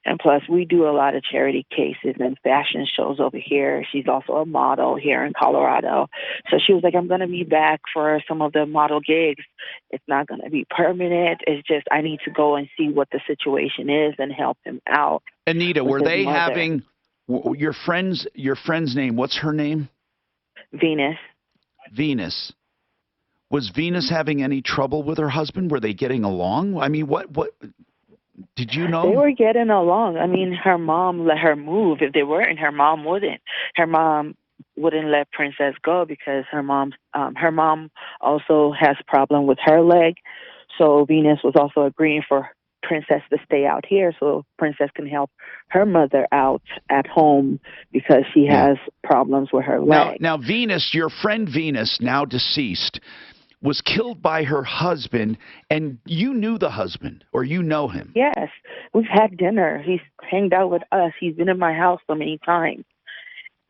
And plus, we do a lot of charity cases and fashion shows over here. She's also a model here in Colorado. So she was like, I'm going to be back for some of the model gigs. It's not going to be permanent. It's just I need to go and see what the situation is and help him out. Anita, were they having your friend's name? What's her name? Venus. Venus. Was Venus having any trouble with her husband? Were they getting along? I mean, what did you know? They were getting along. I mean, her mom let her move. If they weren't, her mom wouldn't. Her mom wouldn't let Princess go because her mom also has a problem with her leg. So Venus was also agreeing for Princess to stay out here so Princess can help her mother out at home because she has problems with her leg. Now, Venus, your friend Venus, now deceased, was killed by her husband, and you knew the husband, or you know him. Yes. We've had dinner. He's hanged out with us. He's been in my house so many times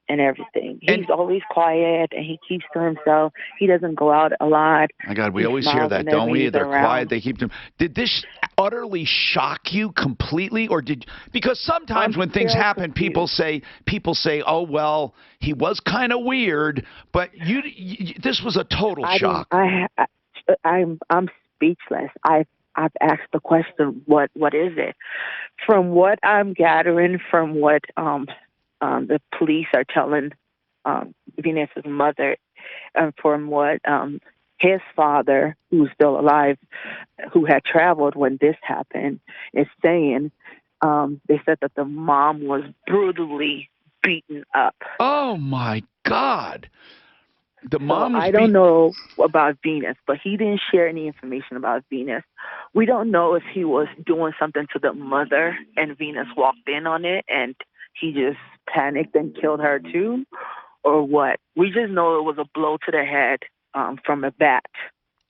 and everything. He's always quiet, and he keeps to himself. He doesn't go out a lot. My God, we He always hear smiles that, whenever don't we? he's They're around. quiet. They keep them. Did this utterly shock you completely, or did? Because sometimes when things happen, people say, "Oh well, he was kind of weird," but this was a total shock. I'm speechless. I've asked the question, what is it? From what I'm gathering, from what the police are telling Venus's mother, and from what his father, who's still alive, who had traveled when this happened, is saying, they said that the mom was brutally beaten up. Oh my God! The mom was I don't know about Venus, but he didn't share any information about Venus. We don't know if he was doing something to the mother and Venus walked in on it and he just panicked and killed her too, or what. We just know it was a blow to the head from a bat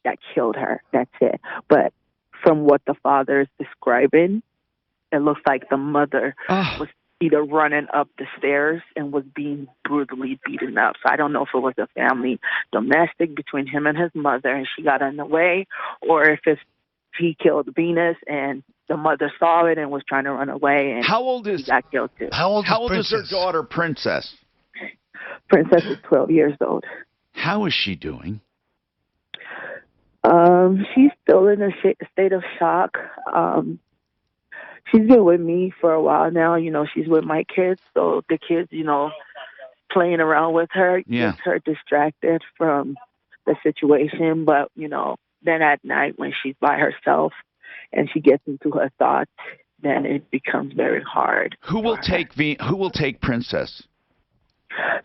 that killed her. That's it. But from what the father is describing, it looks like the mother was either running up the stairs and was being brutally beaten up. So I don't know if it was a family domestic between him and his mother and she got in the way, or if he killed Venus and the mother saw it and was trying to run away and he got killed too. How old is her daughter, Princess? Princess is 12 years old. How is she doing? She's still in a state of shock. She's been with me for a while now. You know, she's with my kids, so the kids, you know, playing around with her gets her distracted from the situation. But, you know, then at night when she's by herself and she gets into her thoughts, then it becomes very hard. Who will take Princess?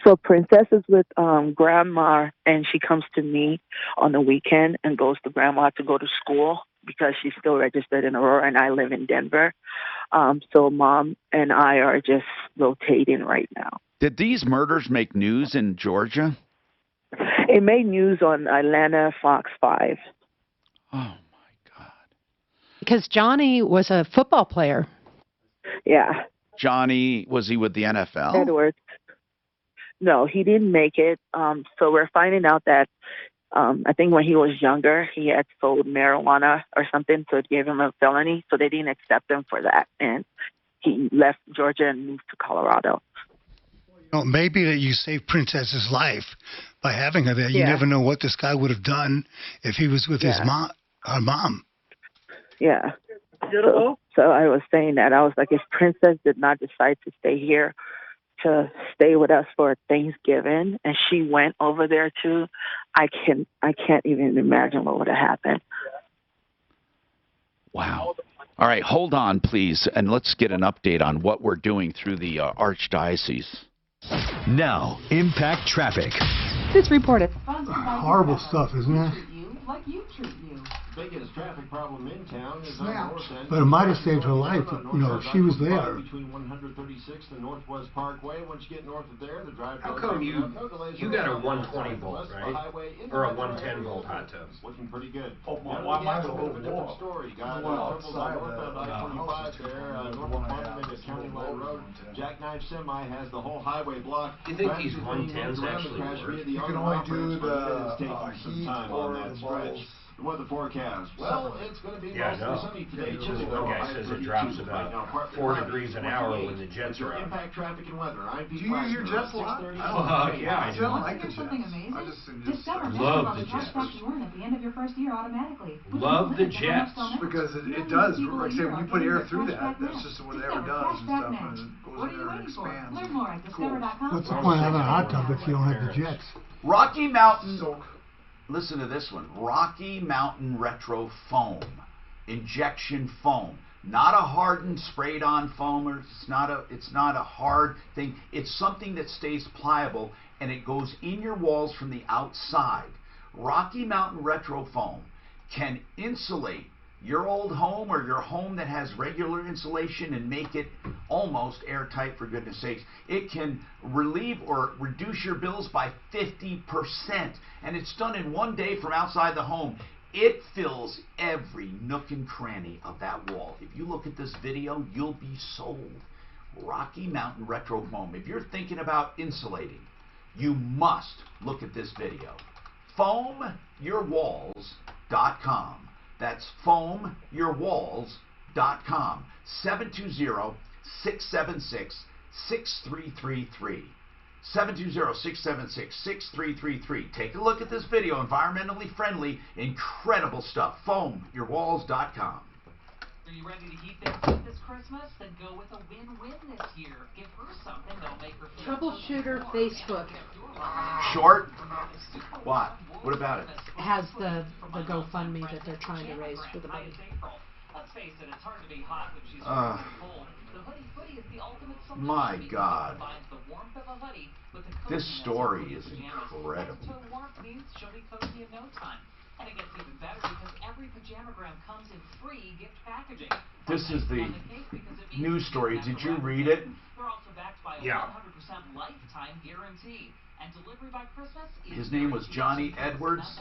So Princess is with Grandma, and she comes to me on the weekend and goes to Grandma to go to school because she's still registered in Aurora and I live in Denver. So Mom and I are just rotating right now. Did these murders make news in Georgia? It made news on Atlanta Fox 5. Oh, because Johnny was a football player. Yeah. Johnny, was he with the NFL? Edwards. No, he didn't make it. So we're finding out that I think when he was younger, he had sold marijuana or something, so it gave him a felony. So they didn't accept him for that, and he left Georgia and moved to Colorado. You know, maybe that you saved Princess's life by having her there. You never know what this guy would have done if he was with his mom, her mom. Yeah. So I was saying that. I was like, if Princess did not decide to stay here, to stay with us for Thanksgiving, and she went over there too, I can't even imagine what would have happened. Wow. All right, hold on, please, and let's get an update on what we're doing through the Archdiocese. Now, Impact Traffic. It's reported. Horrible stuff, isn't it? Like you treat you. Biggest traffic problem in town is on North End. But it might have saved her life. You know, if she was there. Between 136th and Northwest Parkway. Once you get north of there, the drive. How come you got a 120 volt, right? Or a 110 volt hot tub? Looking pretty good. Oh, mine's a little different story. Got outside northbound I-25 there, north of Monument at County Line Road. Jackknife Semi has the whole highway blocked. Do you think these 110s actually work? You can only do the heat or the balls. The weather forecast. Well, it's going to be mostly sunny today. Chilly One though. guy says it drops about 4 degrees an hour when the jets are out. Impact traffic and weather. I'm Do you use your jets a lot? Yeah, I do. I like the jets. I Discover love the jets. at the end of your first year automatically. Love the jets. Because it does, like I say, when you put air through that, that's just what air does and stuff, and it goes in there and expands. Learn more at discover.com. What's the point of having a hot tub if you don't have the jets? Rocky Mountain. Listen to this one. Rocky Mountain Retro Foam. Injection foam. Not a hardened, sprayed-on foam. Or it's not a hard thing. It's something that stays pliable, and it goes in your walls from the outside. Rocky Mountain Retro Foam can insulate your old home or your home that has regular insulation and make it almost airtight, for goodness sakes. It can relieve or reduce your bills by 50%. And it's done in one day from outside the home. It fills every nook and cranny of that wall. If you look at this video, you'll be sold. Rocky Mountain Retro Foam. If you're thinking about insulating, you must look at this video. FoamYourWalls.com. That's FoamYourWalls.com. 720-676-6333. 720-676-6333. Take a look at this video. Environmentally friendly, incredible stuff. FoamYourWalls.com. Are you ready to heat things up this Christmas? Then go with a win-win this year. Give her something that'll make her feel Troubleshooter Facebook Short? What? What about it? has the GoFundMe that they're trying to raise for the baby. Let's face it, it's hard to be hot when she's Uh, cold. The hoodie is the ultimate solution. My God. Combines the warmth of a hoodie with the This coziness story of her is pajamas. incredible. Toe warmth means she'll be cozy in no time. And it gets even better because every pajamagram comes in free gift packaging. This is the news story. Did you read it? They're also backed by a 100% lifetime guarantee. And delivery by Christmas is His name was Johnny Edwards,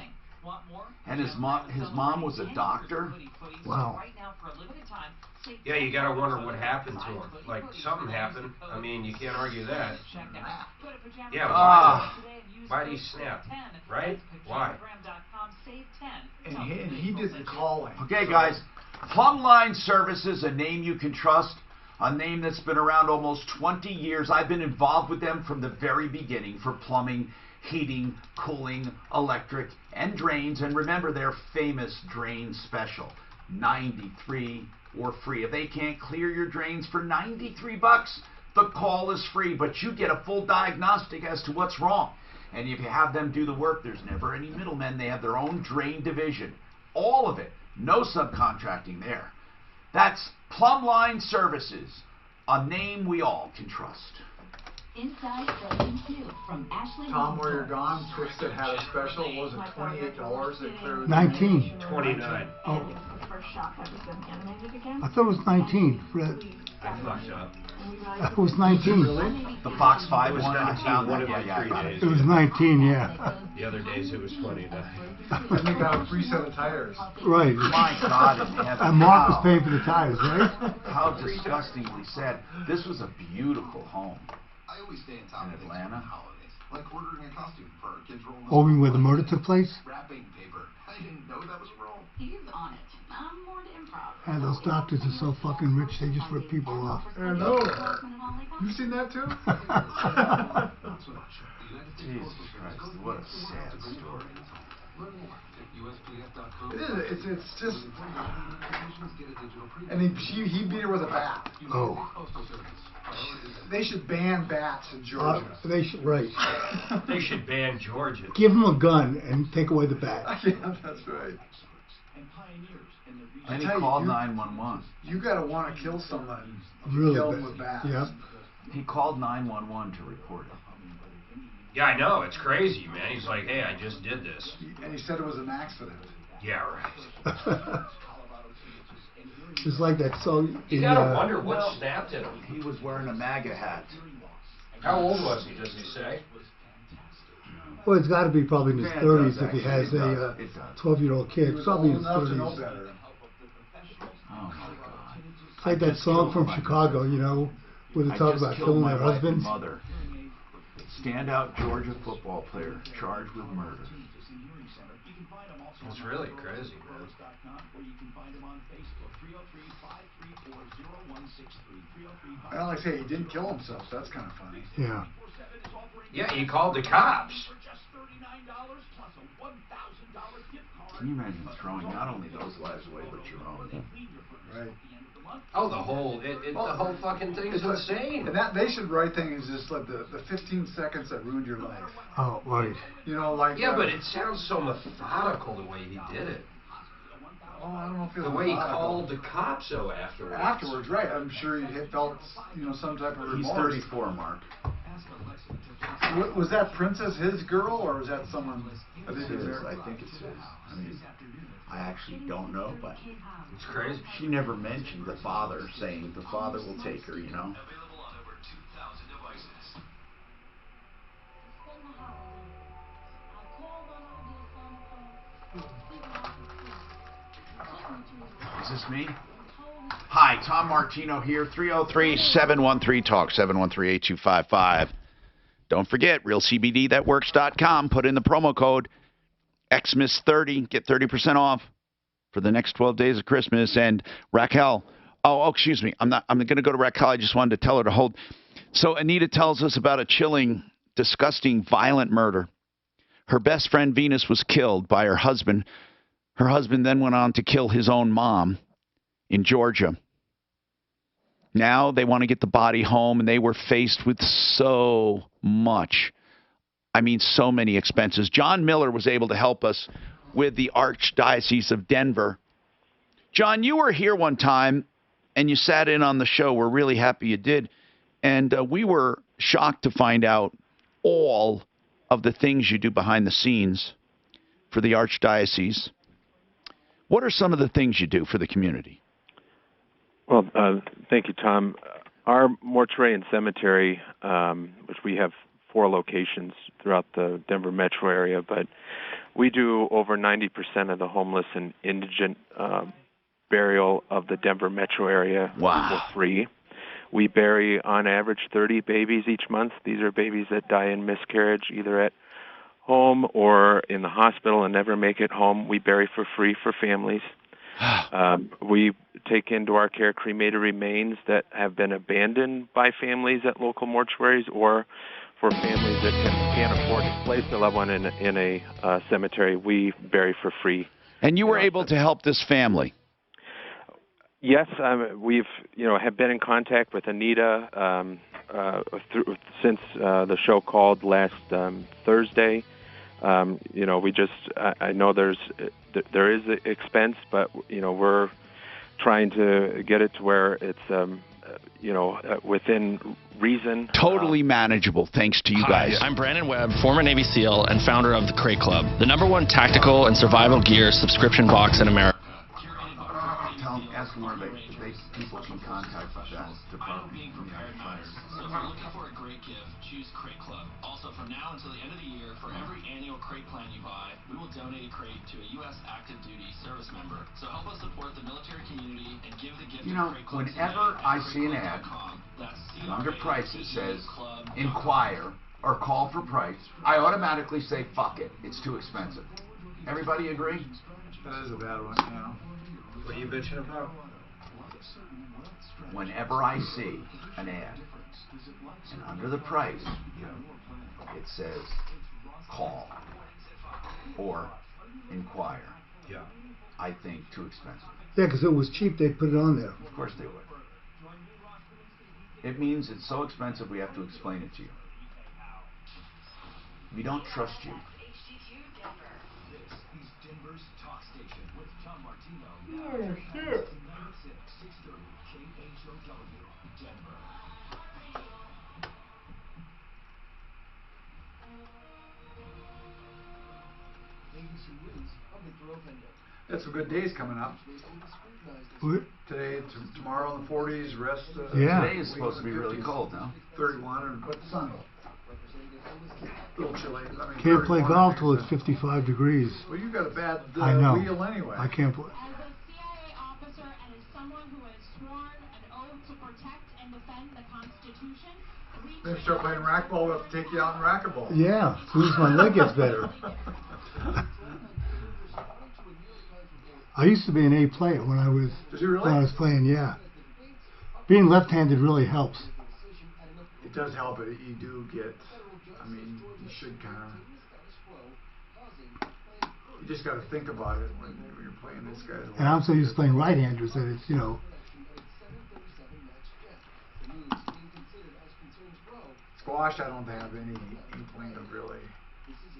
and his mom was a doctor. Wow. Yeah, you gotta wonder what happened to him. Like, something happened. I mean, you can't argue that. Yeah, why did he snap? Right? Why? And he did the calling. Okay, guys. Plumline Services, a name you can trust, a name that's been around almost 20 years. I've been involved with them from the very beginning for plumbing, heating, cooling, electric, and drains. And remember their famous drain special, 93 or free. If they can't clear your drains for 93 bucks, the call is free, but you get a full diagnostic as to what's wrong. And if you have them do the work, there's never any middlemen. They have their own drain division. All of it. No subcontracting there. That's Plumline Services, a name we all can trust. Inside Frozen 2 from Ashley. Tom, where you're gone, Twisted had a special. Was it $28? It cleared 19. 29. Oh. The first shock that was been animated again. I thought it was 19, Fred. I fucked up. It was 19. The Fox 5 was one, I 19. found One that. of my 3 days. It was 19, yeah. The other days it was 29. And they got a free set of tires. Right. My God in heaven. And Mark was paying for the tires, right? How disgustingly sad. This was a beautiful home I always stay in top in of things Atlanta. for holidays, like ordering a costume for our kids' roll. Oh, where the murder took place? Wrapping paper. I didn't know that was a roll. He's on it. I'm more to improv. And those doctors are so fucking rich, they just rip people off. I know. You seen that too? Jesus Christ, what a sad story. It is. It's just. And he beat her with a bat. Oh. They should ban bats in Georgia. They should, right. They should ban Georgia. Give them a gun and take away the bat. Yeah, that's right. And he called 911. You gotta want to kill someone. Really kill bad. them with bats. Yep. He called 911 to report it. Yeah, I know. It's crazy, man. He's like, hey, I just did this. And he said it was an accident. Yeah, right. It's like that song. You gotta wonder what snapped at him. He was wearing a MAGA hat. How old was he, does he say? Well, it's got to be probably in his Yeah, 30s if actually. he has It a does. 12-year-old kid. He was Probably in old his enough to know 30s. better. Oh my God. It's like that song from Chicago, you know, where they talk about killing their husbands. Mother. Standout Georgia football player charged with murder. It's really crazy, man. I don't like to say he didn't kill himself. So that's kind of funny. Yeah. Yeah, he called the cops. Can you imagine throwing not only those lives away, but your own? Right. Oh, the whole fucking thing is insane. And that they should write things just like the 15 seconds that ruined your life. Oh, right. You know, like Yeah, but it sounds so methodical the way he did it. Oh, I don't know if it was The way he methodical. called the cops though afterwards. Afterwards, right? I'm sure he felt, some type of remorse. He's 34, Mark. Was that Princess his girl, or was that someone? It's his. I think it's his. I mean, I actually don't know, but it's crazy. She never mentioned the father, saying the father will take her, you know. Is this me? Hi, Tom Martino here, 303-713-TALK, 713-8255. Don't forget, realcbdthatworks.com. Put in the promo code XMIS30. Get 30% off for the next 12 days of Christmas. And Raquel, excuse me. I'm going to go to Raquel. I just wanted to tell her to hold. So Anita tells us about a chilling, disgusting, violent murder. Her best friend Venus was killed by her husband. Her husband then went on to kill his own mom in Georgia. Now they want to get the body home, and they were faced with so much. I mean, so many expenses. John Miller was able to help us with the Archdiocese of Denver. John, you were here one time, and you sat in on the show. We're really happy you did. And we were shocked to find out all of the things you do behind the scenes for the Archdiocese. What are some of the things you do for the community? Well, thank you, Tom. Our mortuary and cemetery, which we have 4 locations throughout the Denver metro area, but we do over 90% of the homeless and indigent burial of the Denver metro area for free. We bury, on average, 30 babies each month. These are babies that die in miscarriage, either at home or in the hospital and never make it home. We bury for free for families. We take into our care cremated remains that have been abandoned by families at local mortuaries, or for families that can't afford to place their loved one in a cemetery. We bury for free. And you were able to help this family? Yes, we've have been in contact with Anita since the show called last Thursday. We just I know there is expense, but we're trying to get it to where it's within reason. Totally manageable, thanks to you guys. Hi, I'm Brandon Webb, former Navy SEAL and founder of the Crate Club, the #1 tactical and survival gear subscription box in America. Ask them where people can contact that department. Being prepared matters. So if you're looking for a great gift, choose Crate Club. Also, from now until the end of the year, for every annual crate plan you buy, we will donate a crate to a U.S. active duty service member. So help us support the military community and give the gift to Crate Club whenever I see an ad under price it says inquire or call for price, I automatically say fuck it, it's too expensive. Everybody agree? That is a bad one, What are you bitching about? Whenever I see an ad and under the price it says call or inquire, I think too expensive. Yeah, because if it was cheap, they'd put it on there. Of course they would. It means it's so expensive we have to explain it to you. We don't trust you. This is Denver's talk station with Tom Martino. Oh, shit. 630 KHOW, Denver. Got some good days coming up. What? Today, tomorrow in the 40s, rest. Today is supposed to be really cold, no? 31 but sunny. A little chilly. I mean, Can't play golf till it's 55 degrees. Well, you got a bad I know. wheel anyway. I can't play. As a CIA officer and as someone who has sworn an oath to protect and defend the Constitution, Then you start playing racquetball, we'll have to take you out in racquetball. Yeah, as soon as my leg gets better. I used to be an A player when I was when I was playing. Yeah, being left-handed really helps. It does help, but you do get. I mean, you should kind of. You just got to think about it when you're playing this guy. And I'm so used to playing right-handers that it's Squash, I don't have any inkling of really.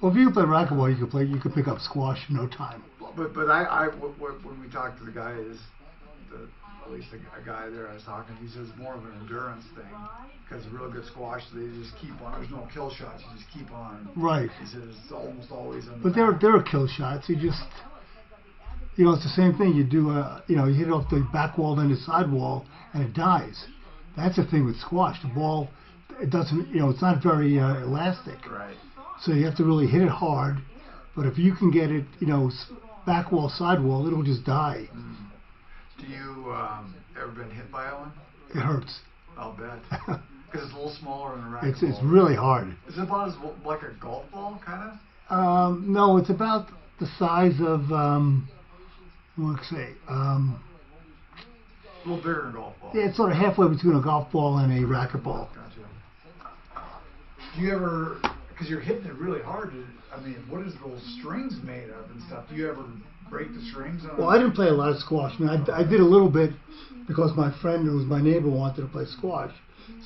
Well, if you can play racquetball, you could pick up squash in no time. But when we talked to the guy, at least a guy there I was talking, he says more of an endurance thing, because real good squash, they just keep on. There's no kill shots. You just keep on. Right. He says it's almost always. But there are kill shots. You just You know, it's the same thing. You do, you know, you hit it off the back wall, then the side wall, and it dies. That's the thing with squash. The ball, it doesn't, you know, it's not very elastic. Right. So you have to really hit it hard. But if you can get it, you know, back wall, side wall, it'll just die. Do you ever been hit by one? It hurts. I'll bet. Because it's a little smaller than a racquetball. It's really hard. Is it about as like a golf ball, kind of? No, it's about the size of, what can I say? A little bigger than a golf ball. Yeah, it's sort of halfway between a golf ball and a racquetball. Gotcha. Do you ever, because you're hitting it really hard, I mean, what is those strings made of and stuff? Do you ever break the strings on Well, I didn't play a lot of squash. I mean, I did a little bit because my friend who was my neighbor wanted to play squash.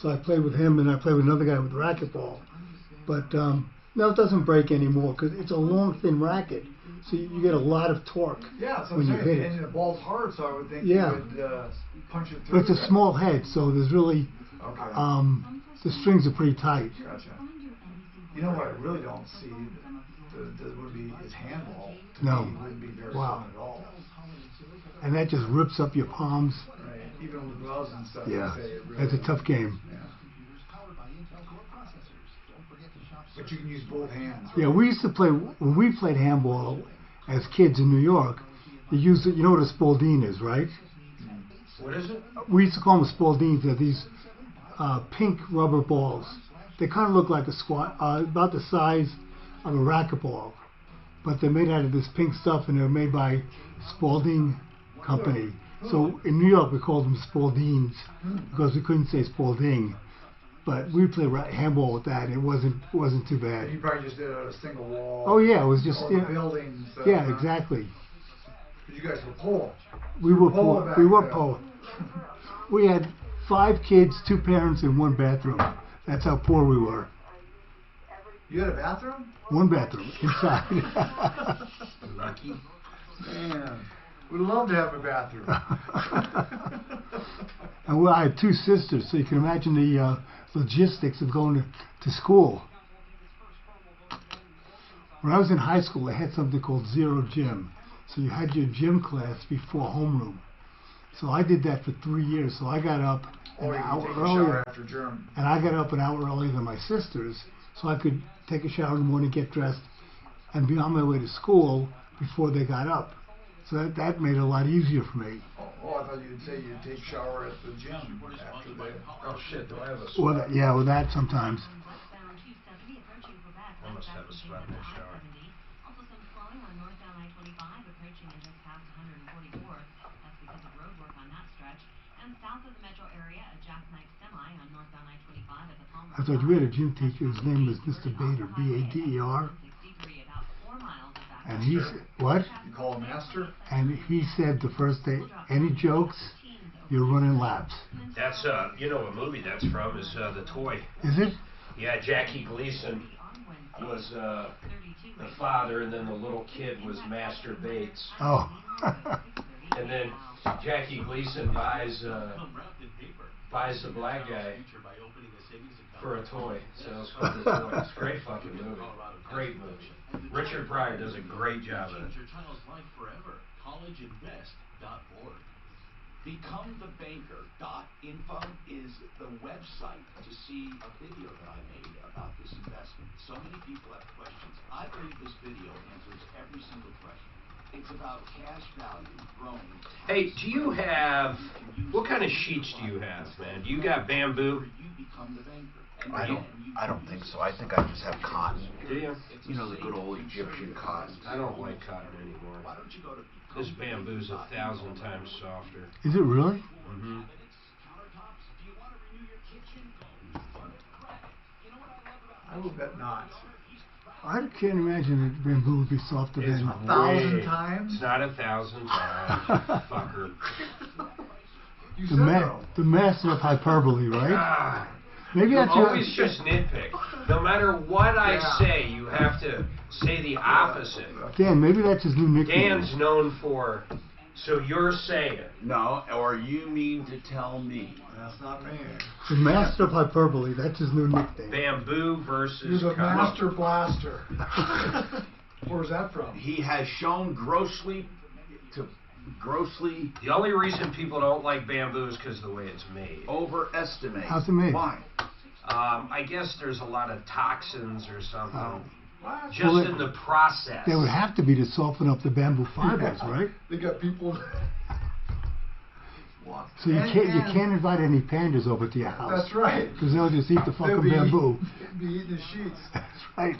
So I played with him and I played with another guy with racquetball. But no, it doesn't break anymore because it's a long, thin racket. So you get a lot of torque when you hit it. And the ball's hard, so I would think Yeah. you would punch it through. But it's a small head, so there's really, the strings are pretty tight. Gotcha. You know what I really don't see would be is handball. To No. me, wouldn't be very Wow. fun at all. And that just rips up your palms. Right. Even with gloves and stuff. Yeah, you say it really, that's a tough game. Yeah. But you can use both hands. Yeah, we used to play, when we played handball as kids in New York, you know what a Spalding is, right? What is it? We used to call them Spaldings. They're these pink rubber balls. They kind of look like a about the size of a racquetball, but they're made out of this pink stuff, and they're made by Spalding Company. So in New York, we called them Spaldings because we couldn't say Spalding. But we played handball with that, and it wasn't too bad. You probably just did it on a single wall. Oh yeah, it was just or buildings. Yeah, exactly. You guys were poor. We were poor. poor. We were poor. We had 5 kids, 2 parents, and 1 bathroom. That's how poor we were. You had a bathroom? 1 bathroom inside. Lucky. Man, we'd love to have a bathroom. And I had 2 sisters, so you can imagine the logistics of going to school. When I was in high school, they had something called Zero Gym. So you had your gym class before homeroom. So I did that for 3 years. So I got up an hour earlier. After gym. And I got up an hour earlier than my sisters, so I could take a shower in the morning, get dressed, and be on my way to school before they got up. So that made it a lot easier for me. Oh, I thought you'd say you'd take a shower at the gym after they... Oh shit, do I have a sweat? Well, yeah, with that sometimes. I must have a sweat in the shower. Also some slowing on northbound I-25 approaching and just past 144. That's because of road work on that stretch. And south of the metro area, a jackknife semi on northbound I-25 at the Palmer. I thought we had a gym teacher. His name was Mr. Bader, B-A-D-E-R. And he said, what? You call him master? And he said the first day, any jokes, you're running laps. That's, you know what movie that's from is The Toy. Is it? Yeah, Jackie Gleason was the father, and then the little kid was Master Bates. Oh. And then Jackie Gleason buys the black guy for a toy. So it's called The Toy. It's a great fucking movie. Great movie. Richard Pryor does a great job of it. Your child's life forever. Collegeinvest.org. BecomeTheBanker.info is the website to see a video that I made about this investment. So many people have questions. I believe this video answers every single question. It's about cash value growing. Hey, do you have, what kind of sheets do you have, man? Do you got bamboo? I don't think so. I think I just have cotton. Do you? You know, the good old Egyptian cotton. I don't like cotton anymore. This bamboo's 1,000 times softer. Is it really? Mm-hmm. I would bet not. I can't imagine that bamboo would be softer than 1,000 times? It's not 1,000 times, fucker. The master of hyperbole, right? Maybe You that's always just nitpick. No matter what I say, you have to say the opposite. Dan, maybe that's his new nickname. Dan's known for, so you're saying. No, or you mean to tell me. That's not me. The master of hyperbole, that's his new nickname. Bamboo versus You're the cotton. master blaster. Where's that from? He has shown grossly to grossly The only reason people don't like bamboo is because of the way it's made. overestimate. How's it made? Why? I guess there's a lot of toxins or something. Just Well, in the process. They would have to be to soften up the bamboo fibers, right? They got people. So you can't invite any pandas over to your house. That's right. Because they'll just eat the They'll fucking be bamboo. Be eating the sheets. That's right.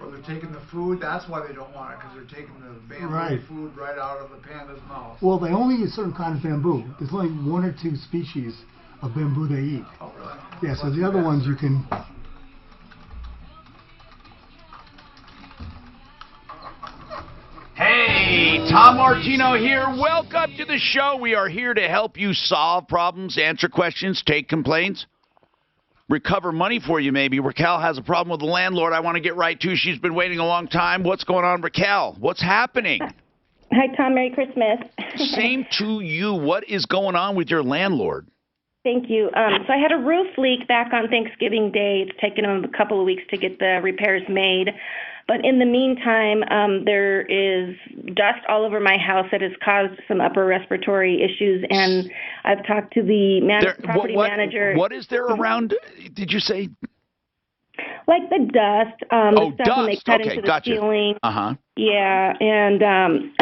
Or they're taking the food. That's why they don't want it, because they're taking the bamboo Right. food right out of the panda's mouth. Well, they only eat certain kind of bamboo. There's only 1 or 2 species of bamboo they eat. Oh, really? Yeah, so the other ones you can. Hey, Tom Martino here. Welcome to the show. We are here to help you solve problems, answer questions, take complaints, recover money for you maybe. Raquel has a problem with the landlord I want to get right to. She's been waiting a long time. What's going on, Raquel? What's happening? Hi, Tom. Merry Christmas. Same to you. What is going on with your landlord? Thank you. So I had a roof leak back on Thanksgiving Day. It's taken them a couple of weeks to get the repairs made. But in the meantime, there is dust all over my house that has caused some upper respiratory issues, and I've talked to the property manager. What is there around, did you say? Like the dust, the stuff when they dust. cut Okay, into the gotcha. ceiling. Uh-huh. Yeah, and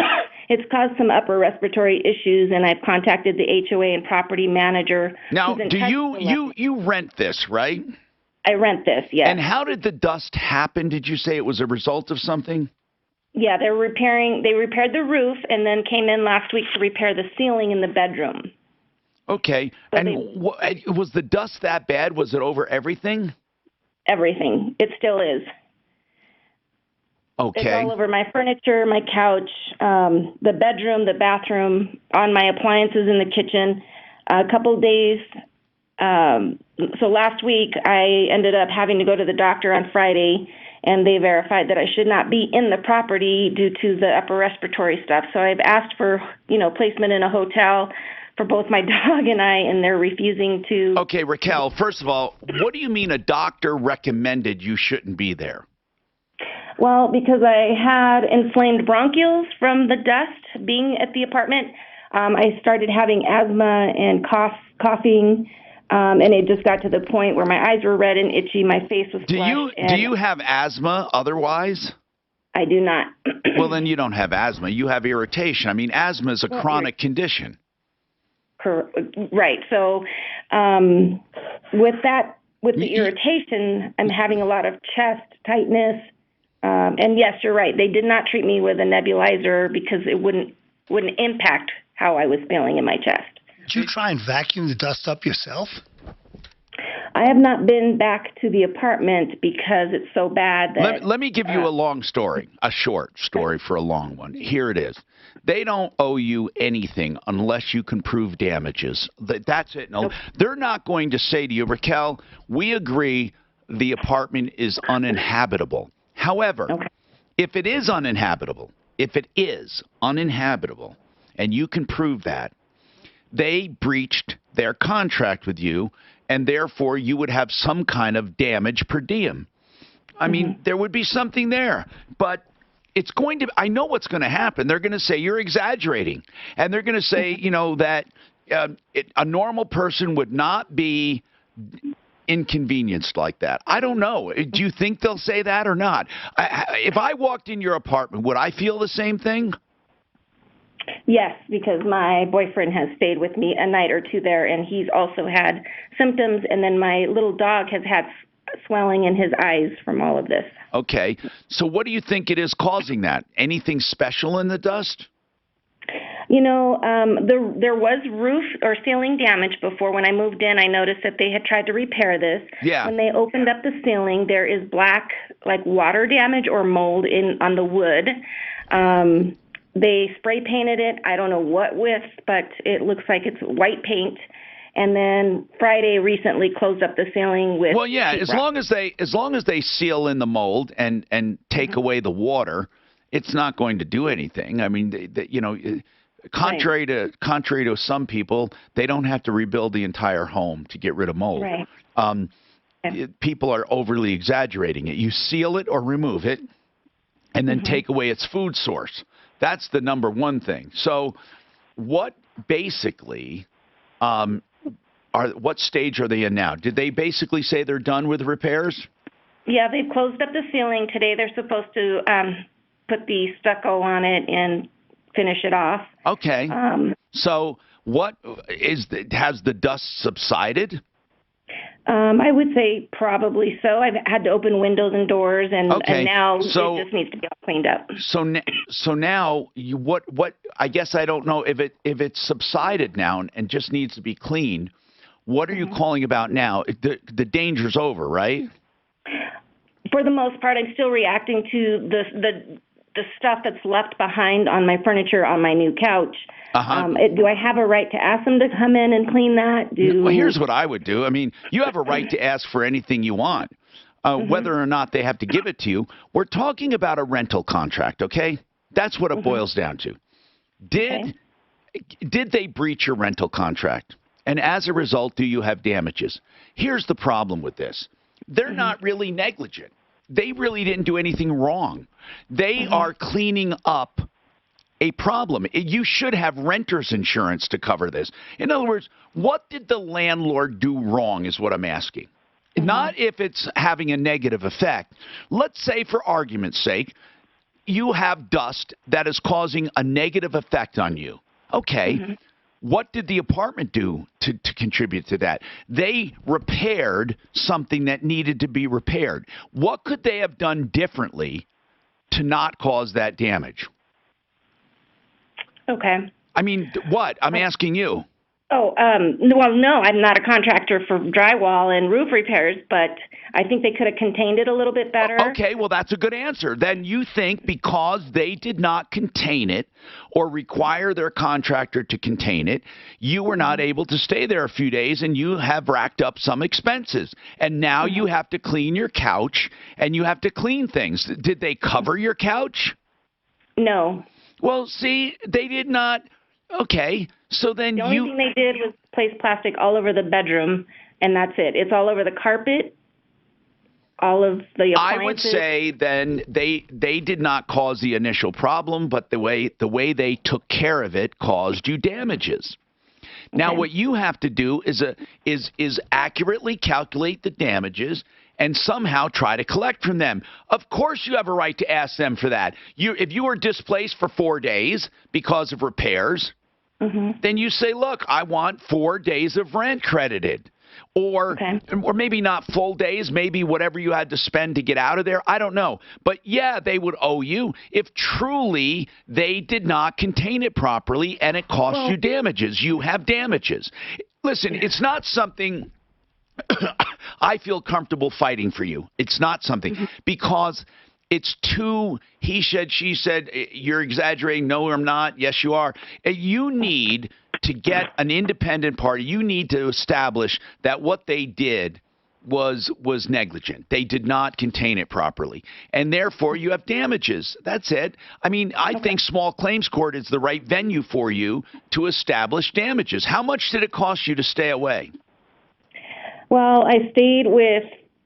it's caused some upper respiratory issues, and I've contacted the HOA and property manager. Now, who's in do touch you with you rent this, right? I rent this, yes. And how did the dust happen? Did you say it was a result of something? Yeah, they repaired the roof and then came in last week to repair the ceiling in the bedroom. Okay. So and was the dust that bad? Was it over everything? Everything. It still is. Okay. It's all over my furniture, my couch, the bedroom, the bathroom, on my appliances in the kitchen. A couple of days. So last week, I ended up having to go to the doctor on Friday, and they verified that I should not be in the property due to the upper respiratory stuff. So I've asked for, placement in a hotel for both my dog and I, and they're refusing to. Okay, Raquel, first of all, what do you mean a doctor recommended you shouldn't be there? Well, because I had inflamed bronchioles from the dust being at the apartment. I started having asthma and coughing. And it just got to the point where my eyes were red and itchy, my face was flushed. Do you have asthma otherwise? I do not. Well, then you don't have asthma. You have irritation. I mean, asthma is a chronic condition. Right. So with the irritation, I'm having a lot of chest tightness. And yes, you're right. They did not treat me with a nebulizer because it wouldn't impact how I was feeling in my chest. Did you try and vacuum the dust up yourself? I have not been back to the apartment because it's so bad that... Let me give you a long story, a short story for a long one. Here it is. They don't owe you anything unless you can prove damages. That's it. No, they're not going to say to you, Raquel, we agree the apartment is uninhabitable. However, if it is uninhabitable, and you can prove that, they breached their contract with you, and therefore you would have some kind of damage per diem. I mean, there would be something there, but it's going to, I know what's going to happen. They're going to say you're exaggerating, and they're going to say, that a normal person would not be inconvenienced like that. I don't know. Do you think they'll say that or not? If I walked in your apartment, would I feel the same thing? Yes, because my boyfriend has stayed with me a night or two there, and he's also had symptoms, and then my little dog has had swelling in his eyes from all of this. Okay. So what do you think it is causing that? Anything special in the dust? There was roof or ceiling damage before. When I moved in, I noticed that they had tried to repair this. Yeah. When they opened up the ceiling, there is black, like water damage or mold on the wood. They spray painted it. I don't know what with, but it looks like it's white paint. And then Friday recently closed up the ceiling with. Well, yeah, as long as they seal in the mold and take away the water, it's not going to do anything. I mean, contrary to some people, they don't have to rebuild the entire home to get rid of mold. Right. People are overly exaggerating it. You seal it or remove it, and then take away its food source. That's the number one thing. So what basically what stage are they in now? Did they basically say they're done with repairs? Yeah, they've closed up the ceiling. Today they're supposed to put the stucco on it and finish it off. Okay. So has the dust subsided? I would say probably so. I've had to open windows and doors, and now it just needs to be all cleaned up. So now what? I guess I don't know if it's subsided now and just needs to be cleaned. What are you calling about now? The danger's over, right? For the most part, I'm still reacting to the stuff that's left behind on my furniture on my new couch. Do I have a right to ask them to come in and clean that? Well, here's what I would do. I mean, you have a right to ask for anything you want, whether or not they have to give it to you. We're talking about a rental contract, okay? That's what it boils down to. Did they breach your rental contract? And as a result, do you have damages? Here's the problem with this. They're not really negligent. They really didn't do anything wrong. They are cleaning up a problem. You should have renter's insurance to cover this. In other words, what did the landlord do wrong is what I'm asking. Not if it's having a negative effect. Let's say, for argument's sake, you have dust that is causing a negative effect on you. Okay. What did the apartment do to contribute to that? They repaired something that needed to be repaired. What could they have done differently to not cause that damage? Okay. I mean, what? I'm asking you. Oh, well, no, I'm not a contractor for drywall and roof repairs, but I think they could have contained it a little bit better. Okay, well, that's a good answer. Then you think because they did not contain it or require their contractor to contain it, you were not able to stay there a few days and you have racked up some expenses. And now you have to clean your couch and you have to clean things. Did they cover your couch? No. Well, see, they did not. Okay, so then the only thing they did was place plastic all over the bedroom, and that's it. It's all over the carpet, all of the appliances. I would say then they did not cause the initial problem, but the way they took care of it caused you damages. Now, what you have to do is accurately calculate the damages and somehow try to collect from them. Of course, you have a right to ask them for that. If you were displaced for 4 days because of repairs, then you say, look, I want 4 days of rent credited. Or maybe not full days, maybe whatever you had to spend to get out of there. I don't know. But, yeah, they would owe you if truly they did not contain it properly and it cost you damages. You have damages. Listen, it's not something I feel comfortable fighting for you. It's not something because it's too he said, she said. You're exaggerating. No, I'm not. Yes, you are. You need to get an independent party. You need to establish that what they did was negligent. They did not contain it properly. And therefore, you have damages. That's it. I mean, I think small claims court is the right venue for you to establish damages. How much did it cost you to stay away? Well, I stayed with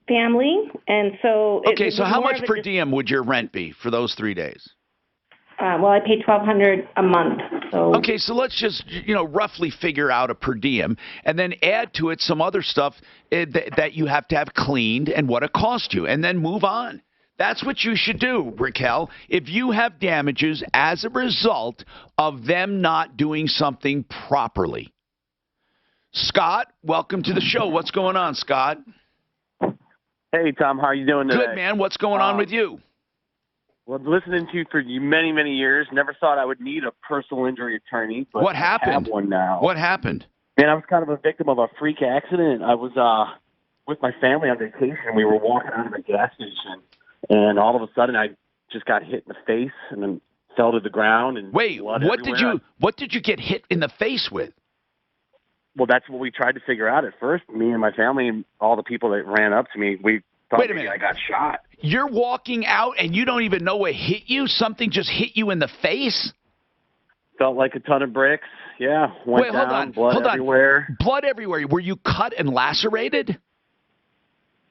family, and so... Okay, so how much per diem would your rent be for those 3 days? Well, I pay $1,200 a month. So. Okay, so let's just, roughly figure out a per diem and then add to it some other stuff that you have to have cleaned and what it cost you, and then move on. That's what you should do, Raquel. If you have damages as a result of them not doing something properly. Scott, welcome to the show. What's going on, Scott? Hey, Tom. How are you doing today? Good, man. What's going on with you? Well, listening to you for many, many years, never thought I would need a personal injury attorney. But what happened? I have one now. What happened? Man, I was kind of a victim of a freak accident. I was with my family on vacation. We were walking out of a gas station, and all of a sudden, I just got hit in the face and then fell to the ground. And wait, what did you get hit in the face with? Well, that's what we tried to figure out at first. Me and my family and all the people that ran up to me, we thought maybe I got shot. You're walking out and you don't even know what hit you? Something just hit you in the face? Felt like a ton of bricks. Yeah. Went down, blood everywhere. Blood everywhere. Were you cut and lacerated?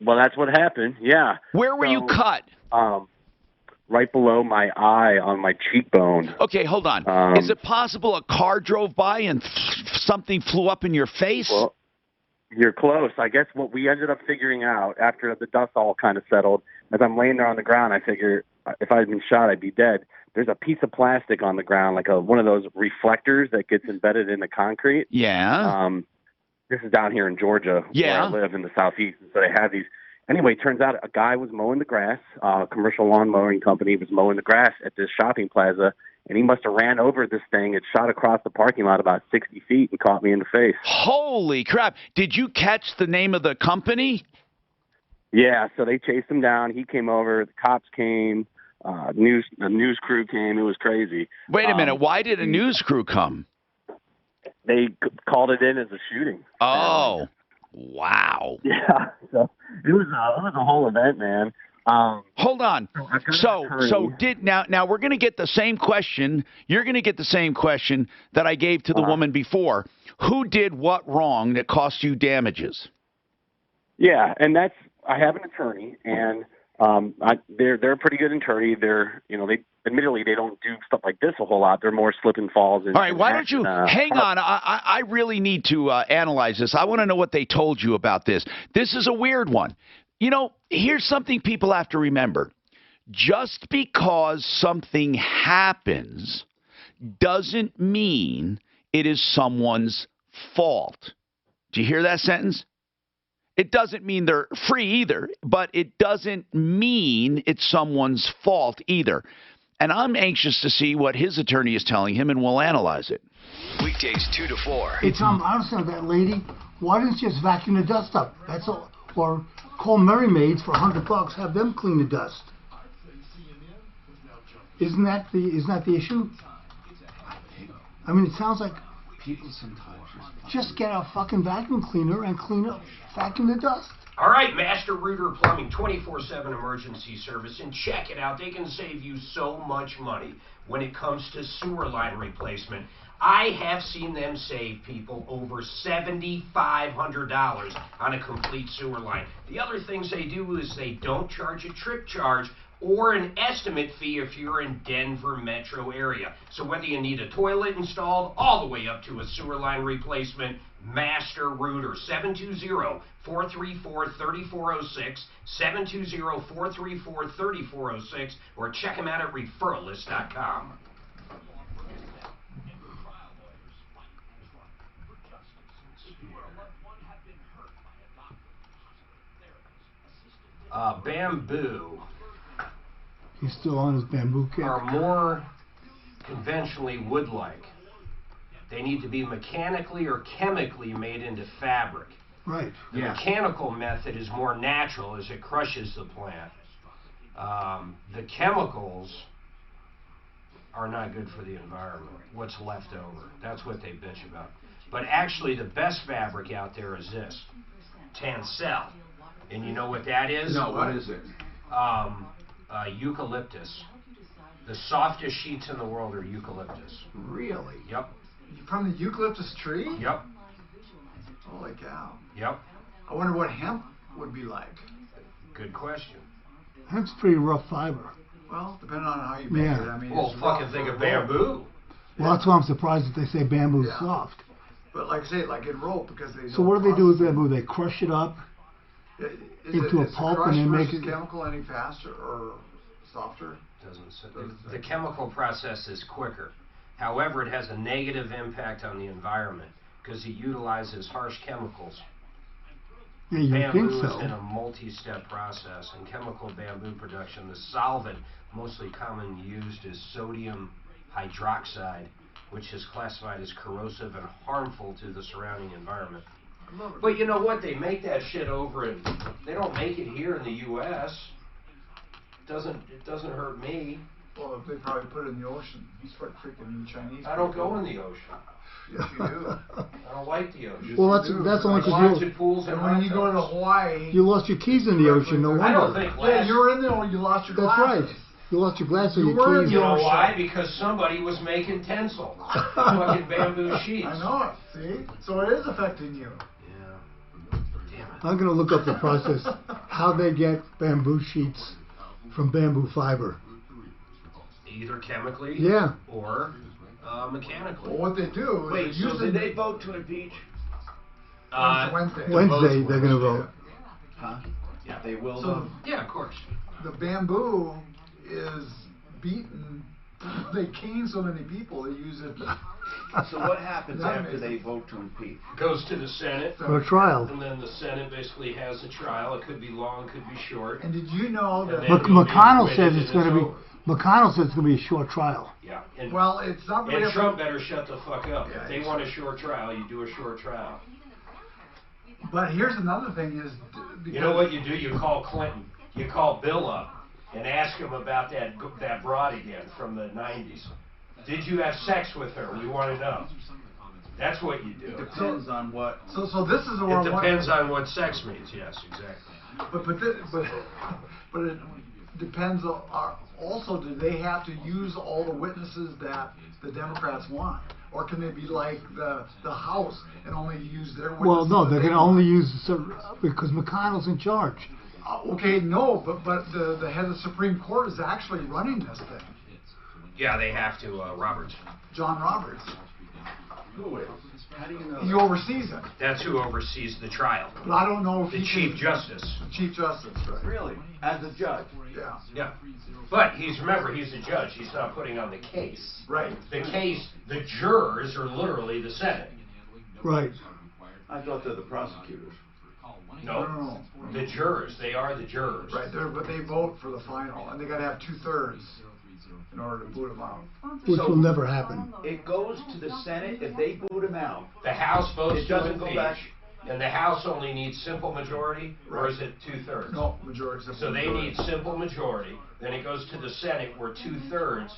Well, that's what happened. Yeah. Where were you cut? right below my eye on my cheekbone. Okay, hold on. Is it possible a car drove by and something flew up in your face? Well, you're close. I guess what we ended up figuring out after the dust all kind of settled, as I'm laying there on the ground, I figure if I had been shot, I'd be dead. There's a piece of plastic on the ground, like one of those reflectors that gets embedded in the concrete. Yeah. This is down here in Georgia, where I live in the southeast, and so they have these. Anyway, turns out a guy was mowing the grass. A commercial lawn mowing company was mowing the grass at this shopping plaza, and he must have ran over this thing. It shot across the parking lot about 60 feet and caught me in the face. Holy crap. Did you catch the name of the company? Yeah, so they chased him down. He came over. The cops came. The news crew came. It was crazy. Wait a minute. Why did a news crew come? They called it in as a shooting. Oh, wow. Yeah, so it was a whole event, man. Hold on. So now we're going to get the same question. You're going to get the same question that I gave to the woman before. Who did what wrong that cost you damages? Yeah, and I have an attorney, and they're a pretty good attorney. They admittedly they don't do stuff like this a whole lot. They're more slip and falls. All right, why don't you hang on? I really need to analyze this. I want to know what they told you about this. This is a weird one. Here's something people have to remember. Just because something happens doesn't mean it is someone's fault. Do you hear that sentence? It doesn't mean they're free either, but it doesn't mean it's someone's fault either. And I'm anxious to see what his attorney is telling him, and we'll analyze it. Weekdays 2 to 4. Hey, Tom, I don't understand that lady. Why didn't you just vacuum the dust up? That's all. Or call Merry Maids for $100. Have them clean the dust. Isn't that the issue? I mean, it sounds like people sometimes just get a fucking vacuum cleaner and vacuum the dust. All right, Master Rooter Plumbing, 24/7 emergency service, and check it out. They can save you so much money when it comes to sewer line replacement. I have seen them save people over $7,500 on a complete sewer line. The other things they do is they don't charge a trip charge or an estimate fee if you're in Denver metro area. So whether you need a toilet installed all the way up to a sewer line replacement, Master Rooter, 720-434-3406, 720-434-3406, or check them out at referralist.com. Bamboo. He's still on his bamboo kick. Are more conventionally wood-like. They need to be mechanically or chemically made into fabric. Right. The mechanical method is more natural as it crushes the plant. The chemicals are not good for the environment. What's left over. That's what they bitch about. But actually the best fabric out there is this. Tencel. And you know what that is? No, what is it? Eucalyptus. The softest sheets in the world are eucalyptus. Really? Yep. From the eucalyptus tree? Yep. Holy cow. Yep. I wonder what hemp would be like. Good question. Hemp's pretty rough fiber. Well, depending on how you make it. I mean, well, fucking think of bamboo. Well, that's why I'm surprised that they say bamboo is soft. But like I say, like in rope, because they. So what do they do with bamboo? They crush it up into a pulp and then make it. Is chemical any faster or softer? The chemical process is quicker. However, it has a negative impact on the environment because it utilizes harsh chemicals. Yeah, you bamboo think so. is in a multi-step process. In chemical bamboo production, the solvent mostly commonly used is sodium hydroxide, which is classified as corrosive and harmful to the surrounding environment. But you know what? They make that shit over in. They don't make it here in the U.S. It doesn't hurt me. Well, they probably put it in the ocean. It's like freaking Chinese. I don't go in the ocean. Yes, you do. I don't like the ocean. Well, that's only because and when you go to Hawaii, you lost your keys in the ocean. No wonder. I don't think. Yeah, you were in there. You lost your glasses. That's right. You lost your glasses. You were in the You know ocean. why? Because somebody was making tencel, fucking bamboo sheets. I know it. See, so it is affecting you. I'm going to look up the process, how they get bamboo sheets from bamboo fiber. either chemically or mechanically. Well, what they do Wait, is so did they vote to impeach? Wednesday. Wednesday they're going to vote. Huh? Yeah, they will. So yeah, of course. The bamboo is beaten. They cane so many people. They use it. So what happens after they vote to impeach? It goes to the Senate. For a trial. And then the Senate basically has a trial. It could be long, could be short. And did you know that McConnell says it's going to be. McConnell says it's going to be a short trial. Yeah. And, well, it's not really. And Trump better shut the fuck up. Yeah, if they want a short trial, you do a short trial. But here's another thing: is you know what you do? You call Clinton. You call Bill up and ask him about that broad again from the '90s. Did you have sex with her? We want to know. That's what you do. It depends on what. So this is a. It depends on what sex means. Yes, exactly. But it depends on. Also, do they have to use all the witnesses that the Democrats want? Or can they be like the House and only use their witnesses? Well, no, they can only use because McConnell's in charge. Okay, no, but the head of the Supreme Court is actually running this thing. Yeah, they have to, Roberts. John Roberts. Who is? How do you know? He oversees it. That's who oversees the trial. But I don't know if the Chief Justice. The Chief Justice, right? Really? As a judge? Yeah. Yeah. But remember, he's a judge. He's not putting on the case. Right. The jurors are literally the Senate. Right. I thought they're the prosecutors. No. The jurors. They are the jurors. Right. But they vote for the final, and they got to have 2/3 in order to boot him out. Which will never happen. It goes to the Senate. If they boot him out, the House votes it doesn't go back. And the House only needs simple majority, or is it 2/3? No, majority. So they need simple majority. Then it goes to the Senate, where 2/3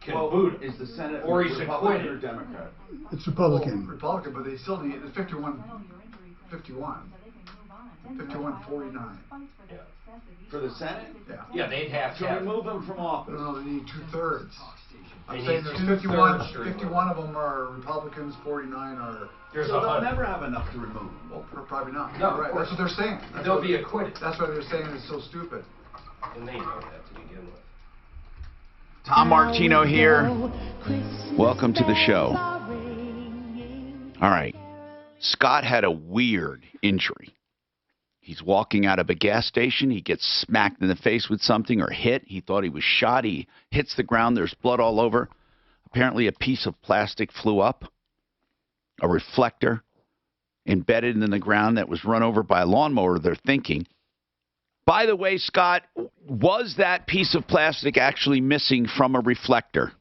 can well, boot him. Is the Senate or he's Republican acquitted? or Democrat? It's Republican. Well, Republican, but they still need 51. 51-49. Yeah. For the Senate? Yeah. Yeah, they'd have to remove him from office. No, they need 2/3. I'm They saying need there's 2/3 51 of them are Republicans, 49 are. So they'll never have enough to remove him. Well, probably not. No, right. That's what they're saying. They'll be acquitted. That's why they're saying it's so stupid. And they know that to begin with. Tom Martino here. Welcome to the show. All right. Scott had a weird injury. He's walking out of a gas station. He gets smacked in the face with something or hit. He thought he was shot. He hits the ground. There's blood all over. Apparently a piece of plastic flew up, a reflector embedded in the ground that was run over by a lawnmower, they're thinking. By the way, Scott, was that piece of plastic actually missing from a reflector?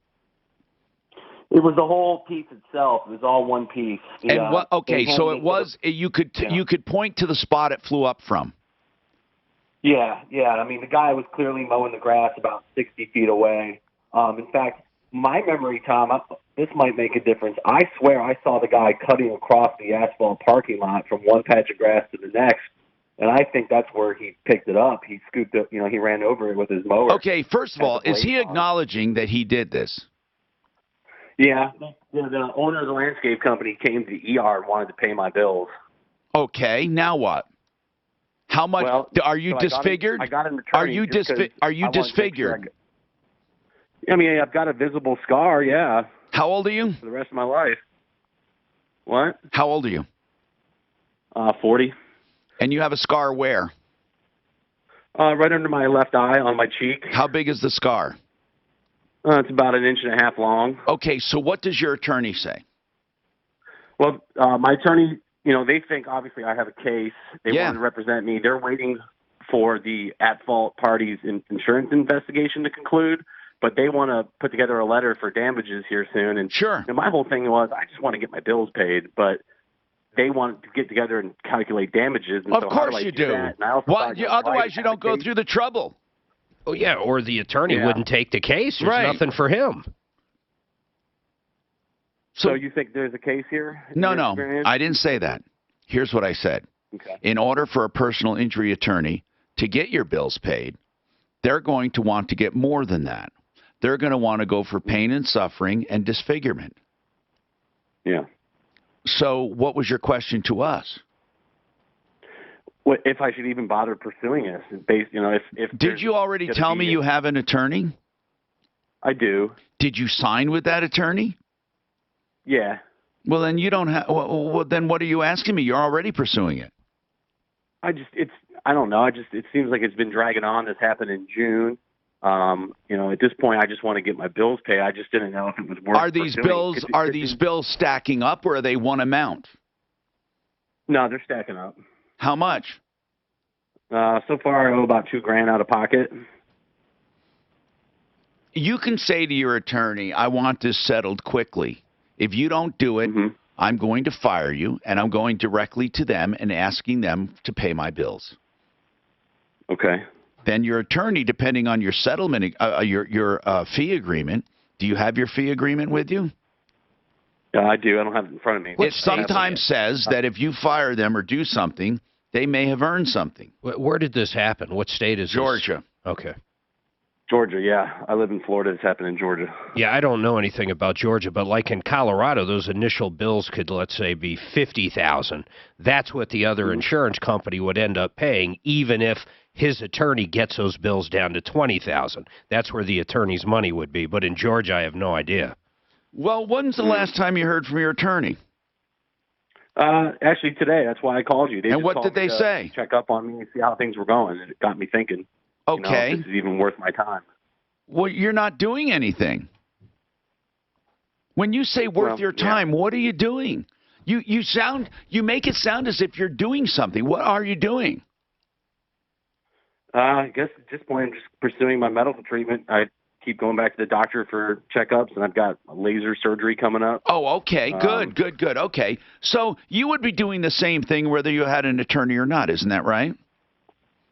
It was the whole piece itself. It was all one piece. And what? Okay, so it was. You could point to the spot it flew up from. Yeah. I mean, the guy was clearly mowing the grass about 60 feet away. In fact, my memory, Tom, this might make a difference. I swear I saw the guy cutting across the asphalt parking lot from one patch of grass to the next. And I think that's where he picked it up. He scooped it, he ran over it with his mower. Okay, first of all, is he acknowledging that he did this? Yeah, the owner of the landscape company came to the ER and wanted to pay my bills. Okay, now what? How much are you disfigured? I got an Are attorney. you disfigured? I mean, I've got a visible scar. Yeah. How old are you? For the rest of my life. What? How old are you? 40. And you have a scar where? Right under my left eye on my cheek. How big is the scar? It's about 1.5 inches long. Okay, so what does your attorney say? Well, my attorney, they think obviously I have a case. They want to represent me. They're waiting for the at-fault party's insurance investigation to conclude, but they want to put together a letter for damages here soon. And sure. My whole thing was I just want to get my bills paid, but they want to get together and calculate damages. And of so course how do I you do. That? And I also otherwise you don't go through the trouble. Oh, yeah, or the attorney wouldn't take the case. There's right. nothing for him. So you think there's a case here? No, I didn't say that. Here's what I said. Okay. In order for a personal injury attorney to get your bills paid, they're going to want to get more than that. They're going to want to go for pain and suffering and disfigurement. Yeah. So what was your question to us? What, if I should even bother pursuing this? Based, if did you already tell me you have an attorney? I do. Did you sign with that attorney? Yeah. Well, then you don't have. Well, then what are you asking me? You're already pursuing it. I don't know. It seems like it's been dragging on. This happened in June. At this point, I just want to get my bills paid. I just didn't know if it was worth. Are these bills stacking up, or are they one amount? No, they're stacking up. How much? So far, I owe about $2,000 out of pocket. You can say to your attorney, "I want this settled quickly. If you don't do it, I'm going to fire you, and I'm going directly to them and asking them to pay my bills." Okay. Then your attorney, depending on your settlement, your fee agreement. Do you have your fee agreement with you? Yeah, I do. I don't have it in front of me. It sometimes says that if you fire them or do something, they may have earned something. Where did this happen? What state is Georgia. This? Okay. Georgia, yeah. I live in Florida. It's happened in Georgia. Yeah, I don't know anything about Georgia, but like in Colorado, those initial bills could, let's say, be $50,000. That's what the other insurance company would end up paying, even if his attorney gets those bills down to $20,000. That's where the attorney's money would be. But in Georgia, I have no idea. Well, when's the last time you heard from your attorney? Actually, today. That's why I called you. And what did they say? Check up on me and see how things were going. And it got me thinking. Okay. If this is even worth my time. Well, you're not doing anything. When you say worth your time, what are you doing? You make it sound as if you're doing something. What are you doing? I guess at this point, I'm just pursuing my medical treatment. I keep going back to the doctor for checkups, and I've got laser surgery coming up. Oh, okay. Good. Okay. So you would be doing the same thing whether you had an attorney or not, isn't that right?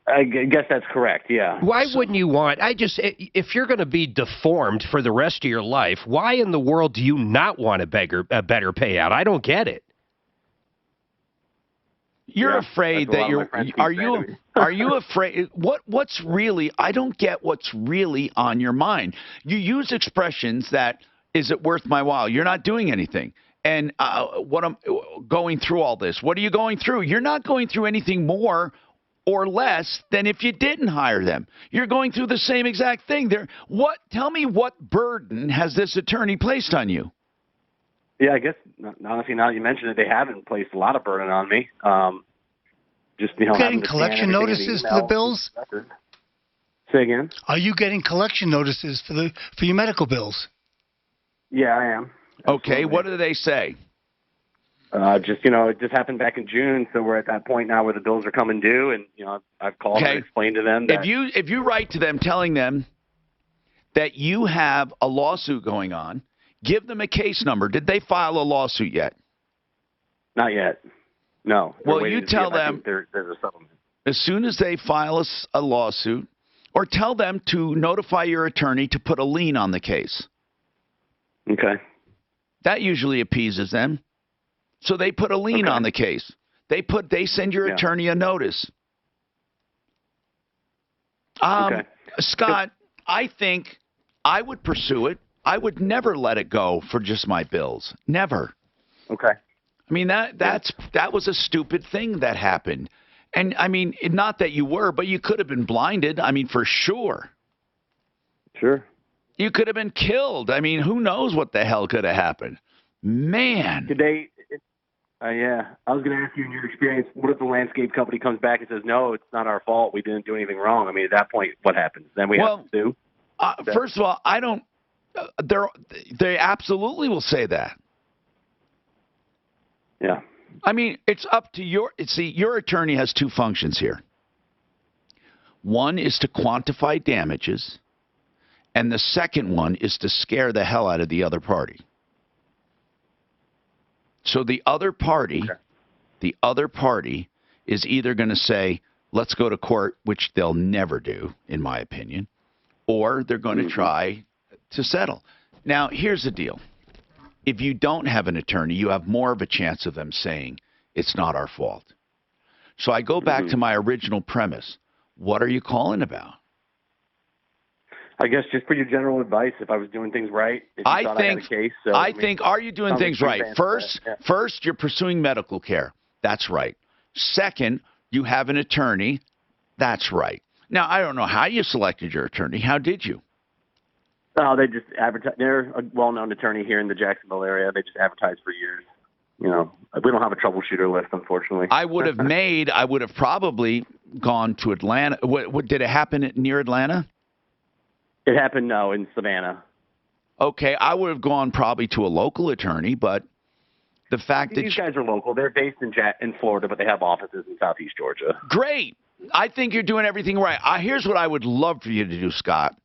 I guess that's correct, yeah. Why wouldn't you want, if you're going to be deformed for the rest of your life, why in the world do you not want a better payout? I don't get it. You're afraid that are you afraid, what's really, I don't get what's really on your mind. You use expressions that, is it worth my while? You're not doing anything. And what I'm going through all this, what are you going through? You're not going through anything more or less than if you didn't hire them. You're going through the same exact thing. Tell me what burden has this attorney placed on you? Yeah, I guess, honestly, now that you mention it, they haven't placed a lot of burden on me. Getting collection notices for the bills? Say again? Are you getting collection notices for your medical bills? Yeah, I am. Okay, what do they say? It just happened back in June, so we're at that point now where the bills are coming due, and I've called and explained to them that if you write to them telling them that you have a lawsuit going on, give them a case number. Did they file a lawsuit yet? Not yet. No. Well, you tell them there's a settlement. As soon as they file a lawsuit, or tell them to notify your attorney to put a lien on the case. Okay. That usually appeases them. So they put a lien on the case. They send your attorney a notice. Scott, I think I would pursue it. I would never let it go for just my bills. Never. Okay. I mean, that was a stupid thing that happened. And, I mean, not that you were, but you could have been blinded. I mean, for sure. Sure. You could have been killed. I mean, who knows what the hell could have happened? Man. Today, I was going to ask you, in your experience, what if the landscape company comes back and says, no, it's not our fault, we didn't do anything wrong? I mean, at that point, what happens? Then we have to sue? First of all, I don't they absolutely will say that. Yeah. I mean, it's up to your attorney has two functions here. One is to quantify damages, and the second one is to scare the hell out of the other party. So the other party is either going to say, let's go to court, which they'll never do, in my opinion, or they're going to try to settle. Now, here's the deal. If you don't have an attorney, you have more of a chance of them saying, it's not our fault. So I go back to my original premise. What are you calling about? I guess just for your general advice, if I was doing things right, if you thought I had a case. So, are you doing things right? First, you're pursuing medical care. That's right. Second, you have an attorney. That's right. Now, I don't know how you selected your attorney. How did you? Oh, they just advertise. They're a well-known attorney here in the Jacksonville area. They just advertise for years. You know, we don't have a troubleshooter list, unfortunately. I would have probably gone to Atlanta. What did it happen near Atlanta? It happened, in Savannah. Okay, I would have gone probably to a local attorney, but the fact that these guys are local. They're based in Florida, but they have offices in Southeast Georgia. Great. I think you're doing everything right. Here's what I would love for you to do, Scott.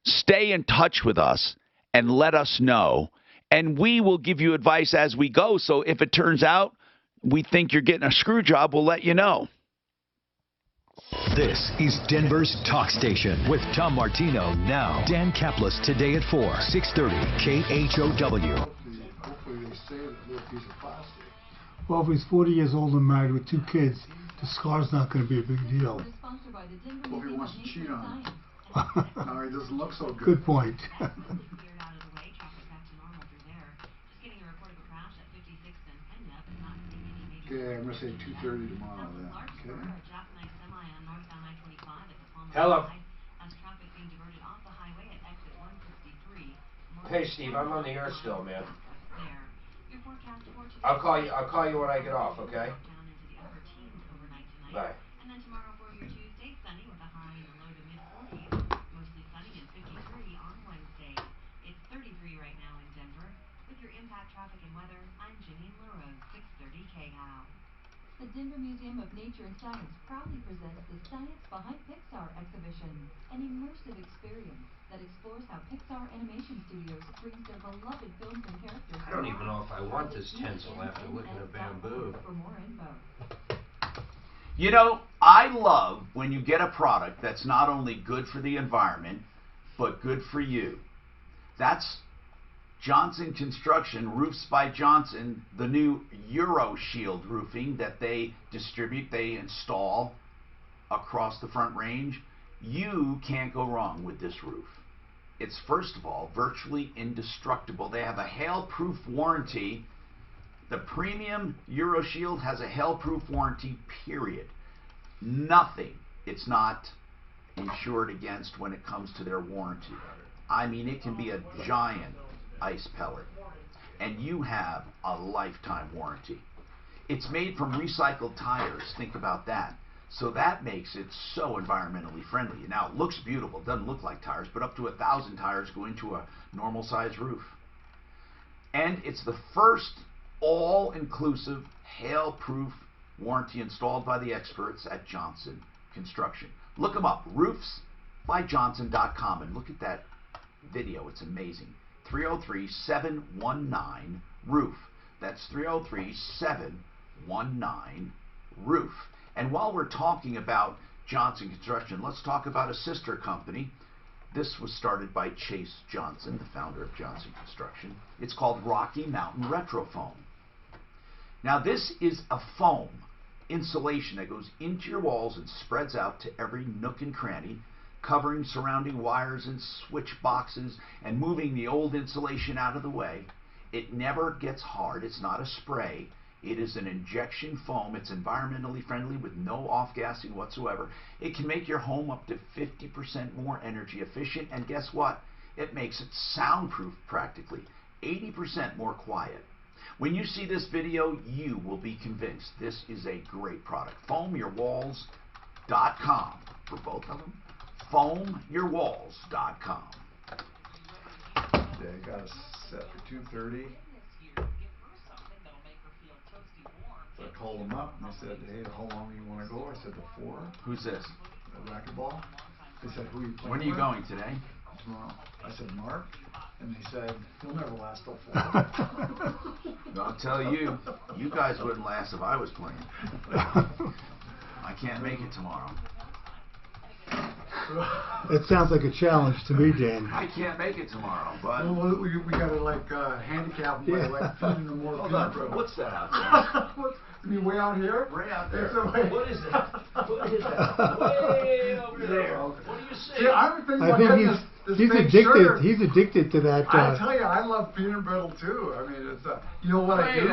Stay in touch with us and let us know, and we will give you advice as we go. So if it turns out we think you're getting a screw job, we'll let you know. This is Denver's Talk Station with Tom Martino now. Dan Kaplis today at 4, 630 KHOW. Hopefully they save that little piece of plastic. Well, if he's 40 years old and married with 2 kids, the scar's not going to be a big deal. Well, if he wants to cheat on him. No, he doesn't look so good. Good point. Okay, I'm going to say 2:30 tomorrow then. Okay. Hello. Hey, Steve, I'm on the air still, man. I'll call you when I get off, okay? Bye. And then tomorrow for your Tuesday, sunny with a high in the low to mid-40s. Mostly sunny and 53 on Wednesday. It's 33 right now in Denver. With your impact traffic and weather, I'm Janine LaRose, 630 KHOW. The Denver Museum of Nature and Science proudly presents the Science Behind Pixar exhibition, an immersive experience that explores how Pixar Animation Studios brings their beloved films and characters. I don't even know if I want this tinsel after looking at bamboo. For more info. You know, I love when you get a product that's not only good for the environment, but good for you. That's Johnson Construction, Roofs by Johnson, the new EuroShield roofing that they distribute, they install across the Front Range. You can't go wrong with this roof. It's, first of all, virtually indestructible. They have a hail-proof warranty. The premium EuroShield has a hail-proof warranty, period. Nothing it's not insured against when it comes to their warranty. I mean, it can be a giant ice pellet, and you have a lifetime warranty. It's made from recycled tires. Think about that. So that makes it so environmentally friendly. Now, it looks beautiful. It doesn't look like tires, but up to 1,000 tires go into a normal-sized roof. And it's the first all-inclusive, hail-proof warranty installed by the experts at Johnson Construction. Look them up, roofsbyjohnson.com, and look at that video. It's amazing. 303-719-ROOF. That's 303-719-ROOF. And while we're talking about Johnson Construction, let's talk about a sister company. This was started by Chase Johnson, the founder of Johnson Construction. It's called Rocky Mountain Retrofoam. Now, this is a foam insulation that goes into your walls and spreads out to every nook and cranny, covering surrounding wires and switch boxes and moving the old insulation out of the way. It never gets hard. It's not a spray. It is an injection foam. It's environmentally friendly with no off-gassing whatsoever. It can make your home up to 50% more energy efficient, and guess what? It makes it soundproof practically, 80% more quiet. When you see this video, you will be convinced this is a great product. FoamYourWalls.com for both of them. FoamYourWalls.com. Okay, got us set for 2:30. So I called them up and they said, hey, how long do you want to go? I said, to 4. Who's this? Racquetball. They said, who are you playing When are you with? going today? Tomorrow. I said, Mark. And they said, he'll never last till 4. I'll tell you, you guys wouldn't last if I was playing. I can't make it tomorrow. That sounds like a challenge to me, Dan. I can't make it tomorrow, but... Well, we got to like handicap them by like feeding them more peanut butter. What's that out there? You mean way out here? Way out there. What is that? What is that? Way over there. What do you say? See, I'm thinking I about think getting this fake sugar. He's addicted to that. I tell you, I love peanut brittle too. I mean, it's you know what I do?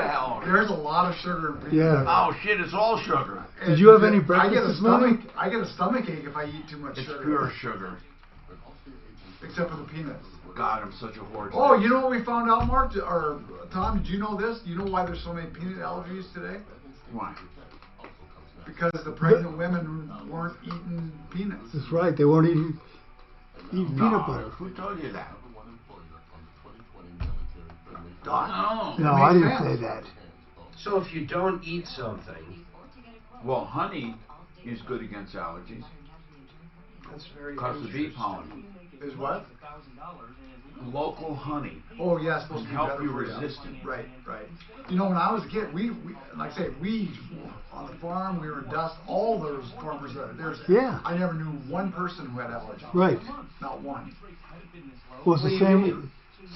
There's a lot of sugar in peanut brittle. Oh shit, it's all sugar. Did you have any breakfast this morning? I get a stomach ache if I eat too much sugar. It's pure sugar. Except for the peanuts. God, I'm such a hoarder. Oh, you know what we found out, Mark? Or Tom, did you know this? Do you know why there's so many peanut allergies today? Why? Because the pregnant women weren't eating peanuts. That's right. They weren't eating peanut butter. Who told you that? Doc? No, I didn't say that. So if you don't eat something, well, honey is good against allergies. That's very Because of bee pollen. Is what? Local honey. Oh yeah, it's supposed to be help better you for resistant. Right, right. You know, when I was a kid, we like I say, we on the farm, we were in dust. All those farmers there's. Yeah. I never knew one person who had allergies. Right. Not one. Well, it's the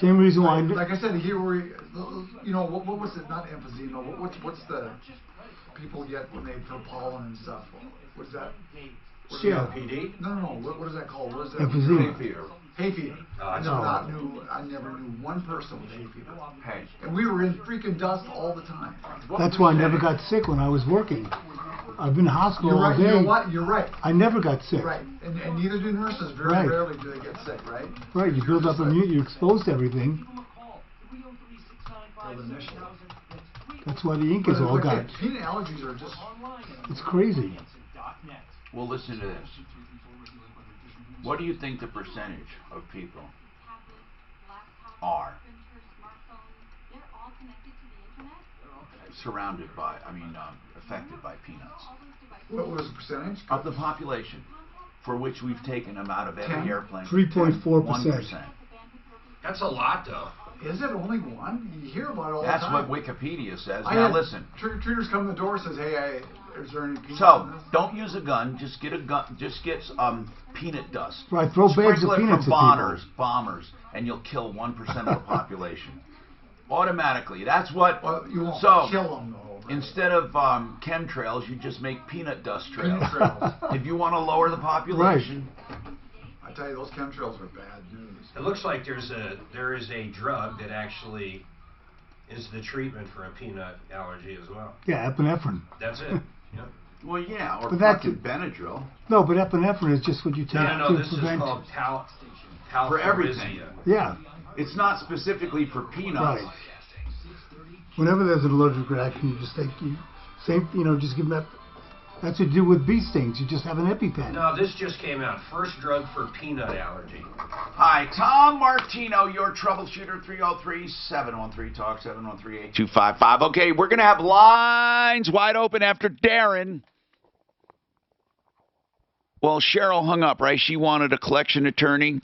same reason why. Like I said, here we, you know, what was it? Not emphysema. What's the people get when they for pollen and stuff? What's that? COPD? No. What is that called? What is that? Emphysema. Hay fever. Hay fever. I never knew one person with hay fever. Hey. And we were in freaking dust all the time. That's why I never got sick when I was working. I've been in hospital all day. You know what? You're right. I never got sick. Right. And neither do nurses. Very rarely do they get sick, right? Right. You build up immunity. You're exposed to everything. That's why the ink is all got. Peanut allergies are just. It's crazy. Well, listen to this. What do you think the percentage of people are surrounded by, affected by peanuts? What was the percentage? Of the population for which we've taken them out of every airplane. 3.4%. That's a lot, though. Is it only one? You hear about it all That's the time. what Wikipedia says. Now listen. Trick-or-treaters come to the door and says, hey, is there any peanuts So, in this? don't use a gun. Just get a gun. Just get peanut dust. Right, throw bags of Sprinkle it peanuts from at people. bombers, and you'll kill 1% of the population. Automatically. That's what. Well, you won't kill them, though. Right? Instead of chemtrails, you just make peanut dust trails. If you want to lower the population. I tell you, those chemtrails are bad news. It looks like there is a drug that actually is the treatment for a peanut allergy as well. Yeah, epinephrine. That's it. Yep. Well, yeah, or But fucking Benadryl. No, but epinephrine is just what you take No, to this prevent. is called For everything. Yeah. It's not specifically for peanuts. Right. Whenever there's an allergic reaction, you just just give them that. That's what you do with bee stings. You just have an EpiPen. No, this just came out. First drug for peanut allergy. Hi, Tom Martino, your troubleshooter, 303-713-TALK, 713-8255. Okay, we're going to have lines wide open after Darren. Well, Cheryl hung up, right? She wanted a collection attorney.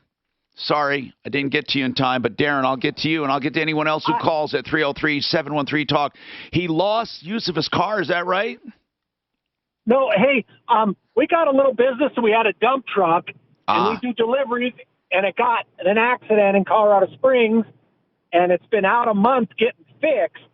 Sorry, I didn't get to you in time, but Darren, I'll get to you, and I'll get to anyone else who calls at 303-713-TALK. He lost use of his car, is that right? No, hey, we got a little business and we had a dump truck and we do deliveries and it got in an accident in Colorado Springs and it's been out a month getting fixed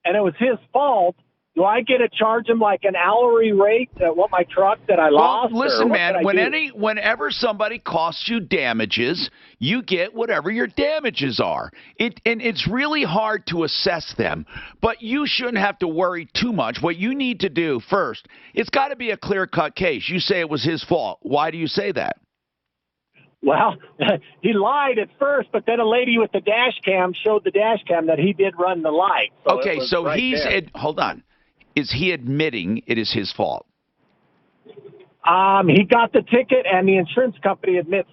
and it was his fault. Do I get to charge him like an hourly rate what my truck that I lost? Well, listen, man, when whenever somebody costs you damages, you get whatever your damages are. And it's really hard to assess them, but you shouldn't have to worry too much. What you need to do first, it's got to be a clear-cut case. You say it was his fault. Why do you say that? Well, he lied at first, but then a lady with the dash cam showed the dash cam that he did run the light. So okay, so hold on. Is he admitting it is his fault? He got the ticket, and the insurance company admits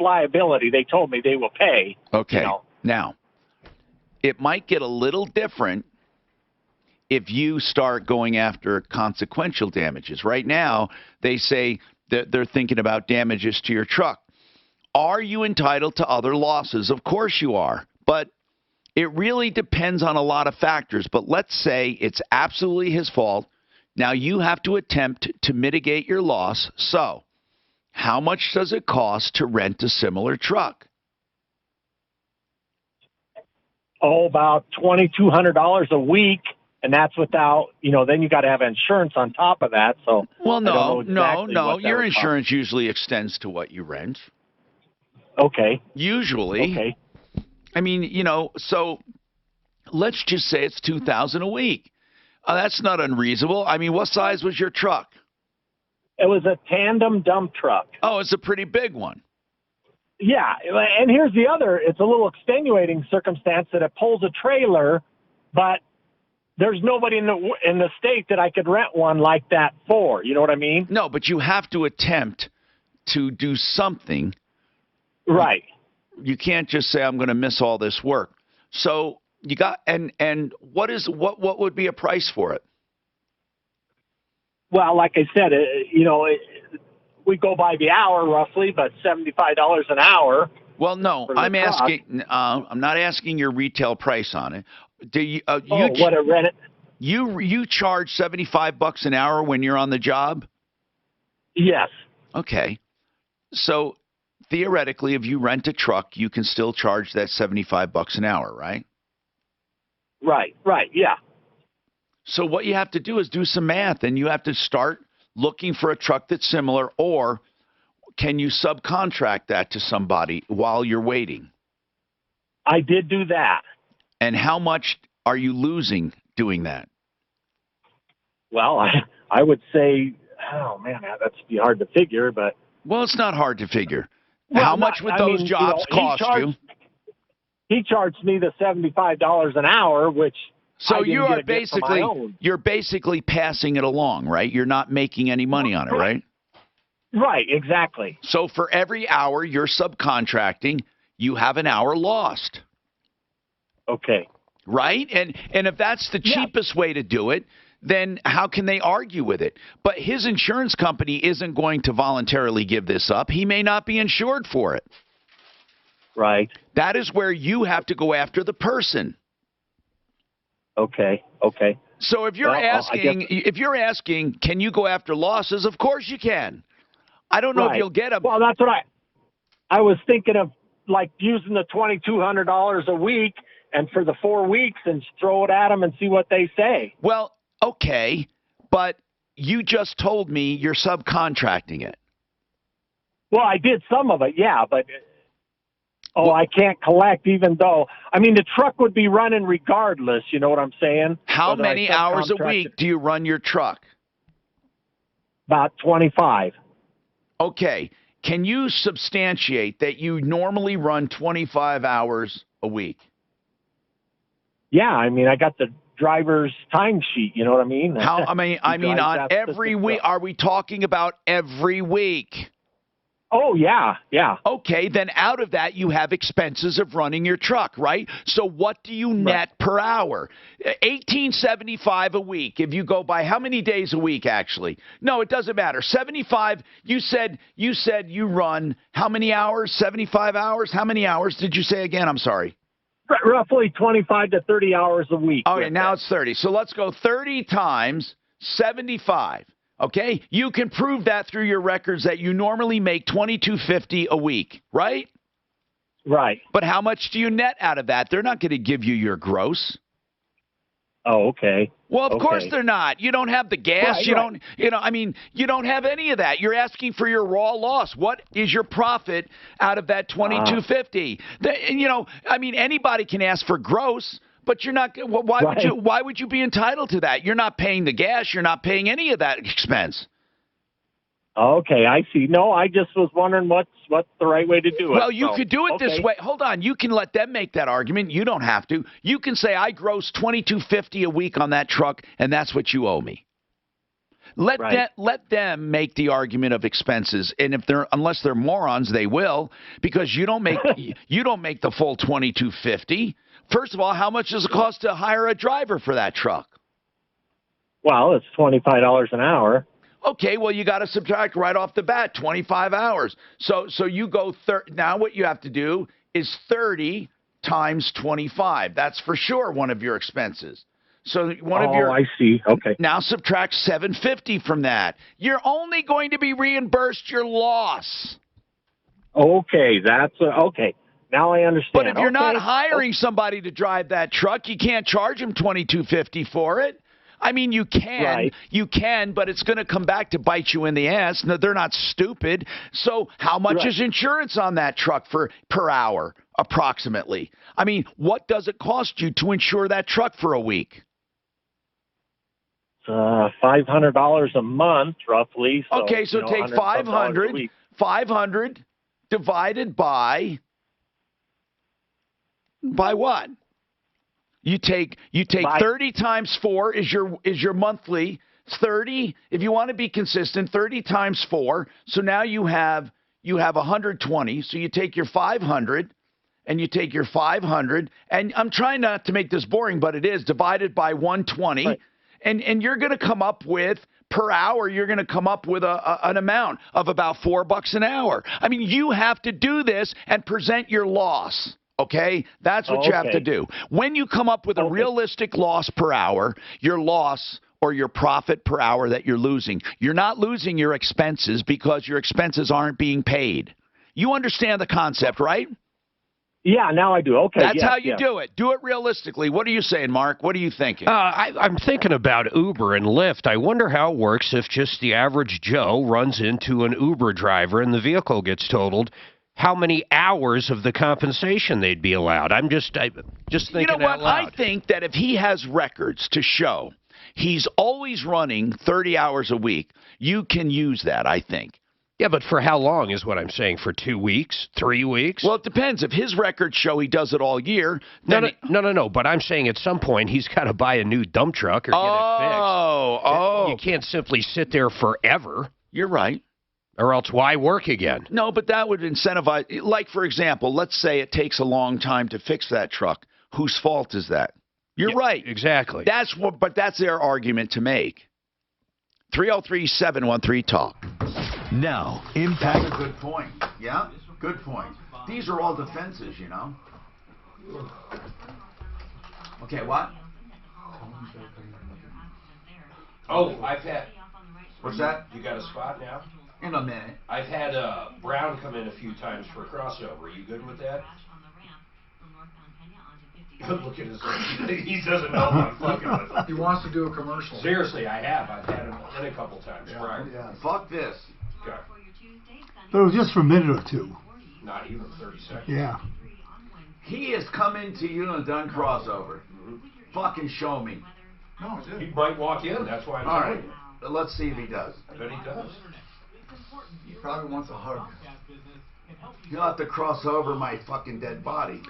liability. They told me they will pay. Okay. Now, it might get a little different if you start going after consequential damages. Right now, they say that they're thinking about damages to your truck. Are you entitled to other losses? Of course you are, but it really depends on a lot of factors, but let's say it's absolutely his fault. Now you have to attempt to mitigate your loss. So, how much does it cost to rent a similar truck? Oh, about $2,200 a week, and that's without, then you got to have insurance on top of that. So, well, no. Your insurance insurance usually extends to what you rent. Okay. Usually. Okay. I mean, so let's just say it's $2,000 a week. That's not unreasonable. I mean, what size was your truck? It was a tandem dump truck. Oh, it's a pretty big one. Yeah, and here's the other. It's a little extenuating circumstance that it pulls a trailer, but there's nobody in the state that I could rent one like that for. You know what I mean? No, but you have to attempt to do something. Right. You can't just say I'm going to miss all this work. So you got and what would be a price for it? Well, like I said, we go by the hour roughly, but $75 an hour. Well, no, I'm asking. I'm not asking your retail price on it. Do you? What a rent it? You charge $75 an hour when you're on the job? Yes. Okay. So theoretically, if you rent a truck, you can still charge that $75 an hour, right? Right. Yeah. So what you have to do is do some math, and you have to start looking for a truck that's similar, or can you subcontract that to somebody while you're waiting? I did do that. And how much are you losing doing that? Well, I would say, oh man, that's be hard to figure, but well, it's not hard to figure. Well, how much would those jobs cost you? He charged me the $75 an hour, which so you're basically passing it along, right? You're not making any money on it, right? Right, exactly. So for every hour you're subcontracting, you have an hour lost. Okay. Right? And if that's the cheapest way to do it, then how can they argue with it? But his insurance company isn't going to voluntarily give this up. He may not be insured for it. Right. That is where you have to go after the person. Okay. So if you're asking, can you go after losses? Of course you can. I don't know if you'll get them. Well, that's what I was thinking of, like using the $2,200 a week and for the 4 weeks and throw it at them and see what they say. Well, okay, but you just told me you're subcontracting it. Well, I did some of it, yeah, but I can't collect even though, I mean, the truck would be running regardless, you know what I'm saying? How many hours a week do you run your truck? About 25. Okay. Can you substantiate that you normally run 25 hours a week? Yeah, I mean, I got the driver's timesheet, you know what I mean? I mean on every week. Are we talking about every week? Oh, yeah. Okay, then out of that, you have expenses of running your truck, right? So what do you net per hour? $18.75 a week. If you go by how many days a week, actually? No, it doesn't matter. 75, you said you run how many hours? 75 hours? How many hours did you say again? I'm sorry. Roughly 25 to 30 hours a week. Okay, now it's 30. So let's go 30 times 75. Okay, you can prove that through your records that you normally make $22.50 a week, right? Right. But how much do you net out of that? They're not going to give you your gross. Oh, okay. Well, of course they're not. You don't have the gas. You don't have any of that. You're asking for your raw loss. What is your profit out of that $22.50? Anybody can ask for gross. But you're not. Why would you be entitled to that? You're not paying the gas. You're not paying any of that expense. Okay, I see. No, I just was wondering what's the right way to do it. Well, you could do it this way. Hold on. You can let them make that argument. You don't have to. You can say I gross $22.50 a week on that truck, and that's what you owe me. Let them make the argument of expenses, and unless they're morons, they will, because you don't make the full $22.50. First of all, how much does it cost to hire a driver for that truck? Well, it's $25 an hour. Okay, well, you got to subtract right off the bat 25 hours. So you go now what you have to do is 30 times 25. That's for sure one of your expenses. So I see. Okay. Now subtract $750 from that. You're only going to be reimbursed your loss. Okay, okay. Now I understand. But if you're not hiring somebody to drive that truck, you can't charge them $22.50 for it. I mean, you can, but it's going to come back to bite you in the ass. No, they're not stupid. So how much is insurance on that truck per hour, approximately? I mean, what does it cost you to insure that truck for a week? $500 a month, roughly. So, take 500 divided by what? You take 30 times 4 is your monthly. 30, if you want to be consistent, 30 times 4. So now you have 120. So you take your 500 and you take your 500, and I'm trying not to make this boring, but it is divided by 120. Right. And you're going to come up with, per hour, you're going to come up with an amount of about $4 an hour. I mean, you have to do this and present your loss. Okay? That's what you have to do. When you come up with a realistic loss per hour, your loss or your profit per hour that you're losing, you're not losing your expenses because your expenses aren't being paid. You understand the concept, right? Yeah, now I do. Okay. That's how you do it. Do it realistically. What are you saying, Mark? What are you thinking? I'm thinking about Uber and Lyft. I wonder how it works if just the average Joe runs into an Uber driver and the vehicle gets totaled. How many hours of the compensation they'd be allowed? I'm just thinking You know what? out loud. I think that if he has records to show he's always running 30 hours a week, you can use that, I think. Yeah, but for how long is what I'm saying? For 2 weeks? 3 weeks? Well, it depends. If his records show he does it all year, then No. But I'm saying at some point he's got to buy a new dump truck or get it fixed. You can't simply sit there forever. You're right. Or else why work again? No, but that would incentivize. Like, for example, let's say it takes a long time to fix that truck. Whose fault is that? You're right. Exactly. But that's their argument to make. 303-713-TALK. Now, Impact. That's a good point. Yeah, good point. These are all defenses, you know. Okay, what? Oh, I've had. What's that? You got a spot now? In a minute. I've had Brown come in a few times for a crossover. You good with that? Look at his. He doesn't know I'm fucking with him. He wants to do a commercial. Seriously, I have. I've had him in a couple times. Yeah. Fuck this. Okay. But it was just for a minute or two. Not even 30 seconds. Yeah. He has come into you and done crossover. Fucking show me. No, it He might walk in. That's why I'm All telling right. you. Let's see if he does. I bet he does. He probably wants a hug. You'll have to cross over my fucking dead body.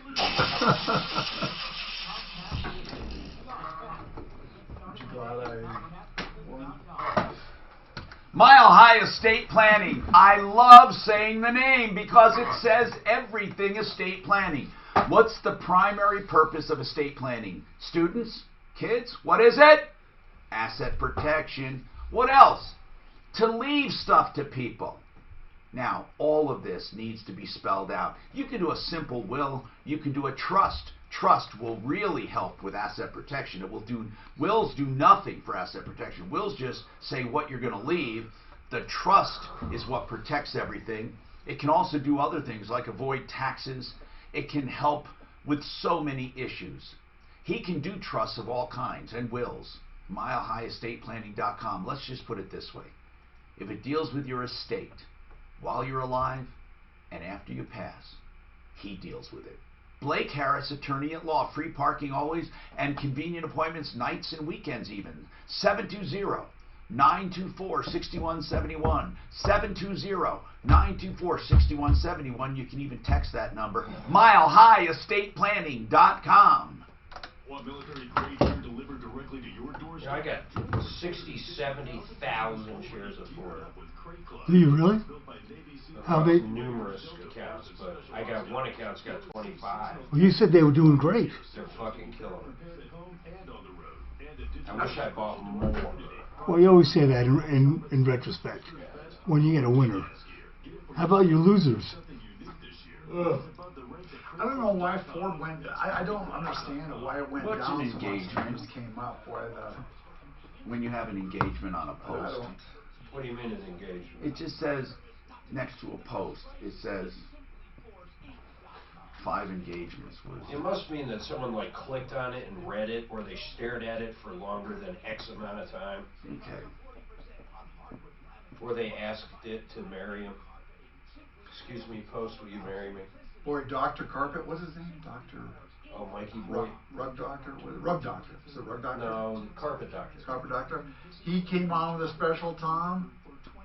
Mile High Estate Planning. I love saying the name because it says everything estate planning. What's the primary purpose of estate planning? Students? Kids? What is it? Asset protection. What else? To leave stuff to people. Now, all of this needs to be spelled out. You can do a simple will. You can do a trust. Trust will really help with asset protection. Wills do nothing for asset protection. Wills just say what you're going to leave. The trust is what protects everything. It can also do other things like avoid taxes. It can help with so many issues. He can do trusts of all kinds and wills. MileHighEstatePlanning.com. Let's just put it this way. If it deals with your estate while you're alive and after you pass, he deals with it. Blake Harris, attorney at law, free parking always, and convenient appointments nights and weekends even. 720-924-6171. 720-924-6171. You can even text that number. MileHighEstatePlanning.com. Want military grade gear delivered directly to your doorstep? I got 70,000 shares of Ford. Do you really? How they? Numerous accounts, but I got one account's got 25. Well, you said they were doing great. They're fucking killing it. I wish I bought more. Well, you always say that in retrospect, when you get a winner. How about your losers? Ugh. I don't know why Ford went. I don't understand why it went What's down an so much. engagement? It just came up. When you have an engagement on a post. What do you mean an engagement? It just says, next to a post, it says 5 engagements. It must mean that someone like clicked on it and read it, or they stared at it for longer than X amount of time. Okay. Or they asked it to marry him. Excuse me, post, will you marry me? Boy, Dr. Carpet, what's his name? Dr. Oh, Mikey Boy. Rug Doctor? Rug Doctor. Is it Rug Doctor? No, Carpet Doctor. Carpet Doctor. He came on with a special, Tom.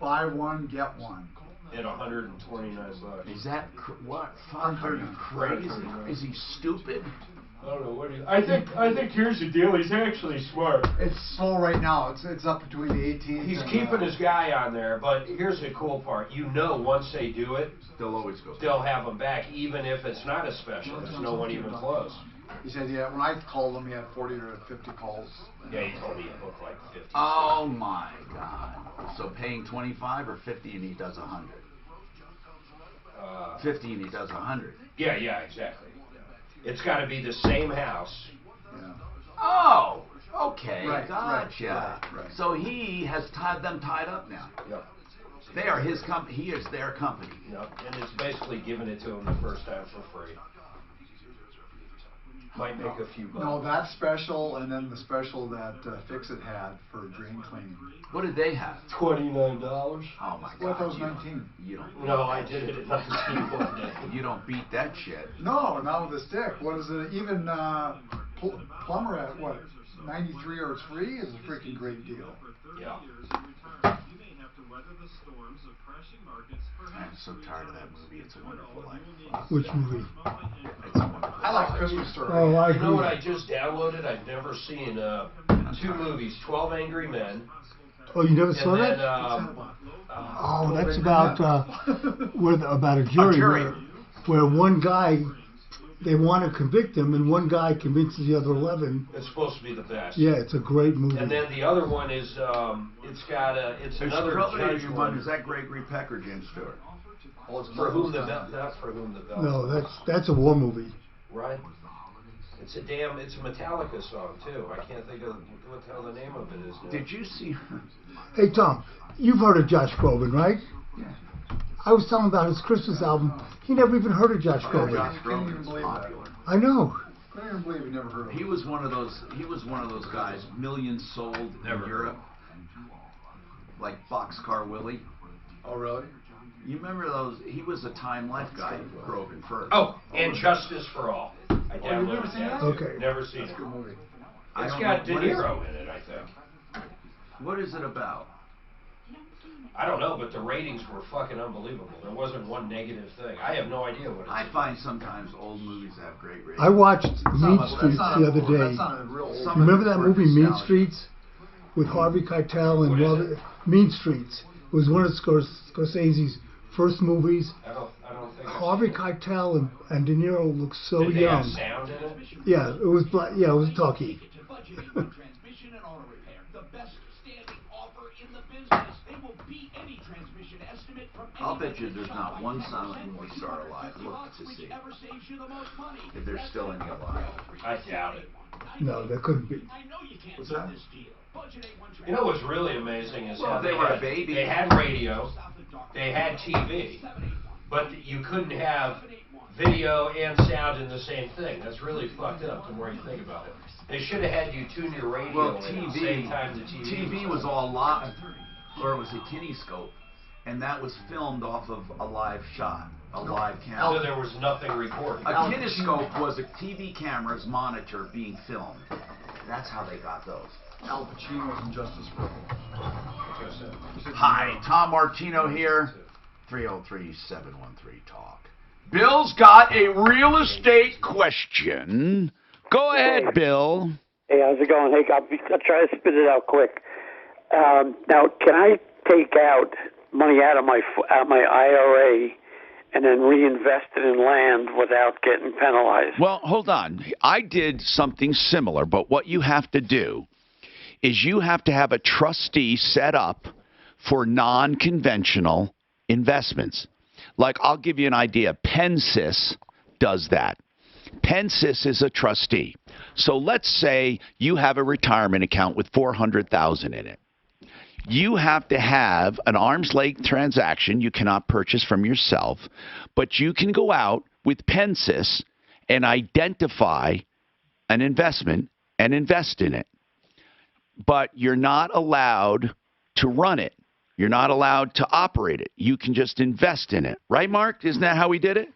Buy one, get one. At 129 bucks. Is that what? Fuck, are you crazy? Is he stupid? I don't know what he. I think here's the deal. He's actually smart. It's slow right now. It's up between the 18th. He's and, keeping his guy on there, but here's the cool part. You know, once they do it, they'll always go. They'll have him back, even if it's not a special. There's no one even close. He said, yeah, when I called him, he had 40 to 50 calls. Yeah, he told me it looked like 50. Oh my God! So paying 25 or 50, and he does 100. 50 and he does 100. Yeah, exactly. It's got to be the same house. Yeah. Oh, okay, Right, gotcha. right. So he has tied them tied up now. Yep. They are his company. He is their company. Yep. And it's basically giving it to him the first time for free. Might make a few bucks. No, that special, and then the special that Fix-It had for drain cleaning. What did they have? $29. Oh my God! Well, that was 19. You don't. No, I did it at 19 one day. You don't beat that shit. No, not with a stick. What is it? Even plumber at what 93 or free is a freaking great deal. Yeah. I'm so tired of that movie. It's a Wonderful Life. Which movie? It's a Wonderful I like Christmas Story. Oh, I You know what agree. I just downloaded? I've never seen two movies, 12 Angry Men. Oh, you never And saw then, that? Oh, 12 that's Angry about about a jury, jury. where one guy, they want to convict him, and one guy convinces the other 11. It's supposed to be the best. Yeah, it's a great movie. And then the other one is, it's another judge one. Is that Gregory Peck or Jim Stewart? For whom the bell? Not for whom the bell. No, that's a war movie. Right. It's a Metallica song too. I can't think of what the hell the name of it is now. Did you see? Hey, Tom, you've heard of Josh Groban, right? Yeah. I was telling him about his Christmas album. He never even heard of Josh Groban. Josh Groban is popular. I know. I can't even believe you never heard of him. He was one of those guys, millions sold in Europe, like Boxcar Willie. Oh, really? You remember those? He was a Time Life guy, Groban first. Oh, and Justice for All. I you've downloaded never seen that? Okay. Never seen That's a it. good movie. It's got De Niro in it, I think. What is it about? I don't know, but the ratings were fucking unbelievable. There wasn't one negative thing. I have no idea what it's I find sometimes old movies have great ratings. I watched Mean Streets the other day. Remember that movie Mean Streets with Harvey Keitel and Mean Streets? It was one of Scorsese's first movies. I don't think Harvey Keitel and De Niro looked so Did they have young. sound in it? Yeah, it was black. Yeah, it was talkie. I'll bet you there's not one silent movie star alive. Look to see if there's still any alive. I doubt it. No, there couldn't be. What's that? You know what's really amazing is how they were a baby. They had radio, they had TV, but you couldn't have video and sound in the same thing. That's really fucked up the more you think about it. They should have had you tune your radio in at the same time the TV was all live, or it was a kinescope, and that was filmed off of a live shot, a live camera. So there was nothing recorded. A kinescope was a TV camera's monitor being filmed. That's how they got those. Al Pacino was in Justice for All. Hi, Tom Martino here. 303-713-TALK. Bill's got a real estate question. Go ahead, Bill. Hey, how's it going? Hey, I'll try to spit it out quick. Now, can I take out money out of my IRA and then reinvest it in land without getting penalized? Well, hold on. I did something similar, but what you have to do is you have to have a trustee set up for non-conventional investments. Like, I'll give you an idea. Pensys does that. Pensys is a trustee. So let's say you have a retirement account with $400,000 in it. You have to have an arm's length transaction you cannot purchase from yourself, but you can go out with Pensys and identify an investment and invest in it. But you're not allowed to run it. You're not allowed to operate it. You can just invest in it. Right, Mark? Isn't that how we did it?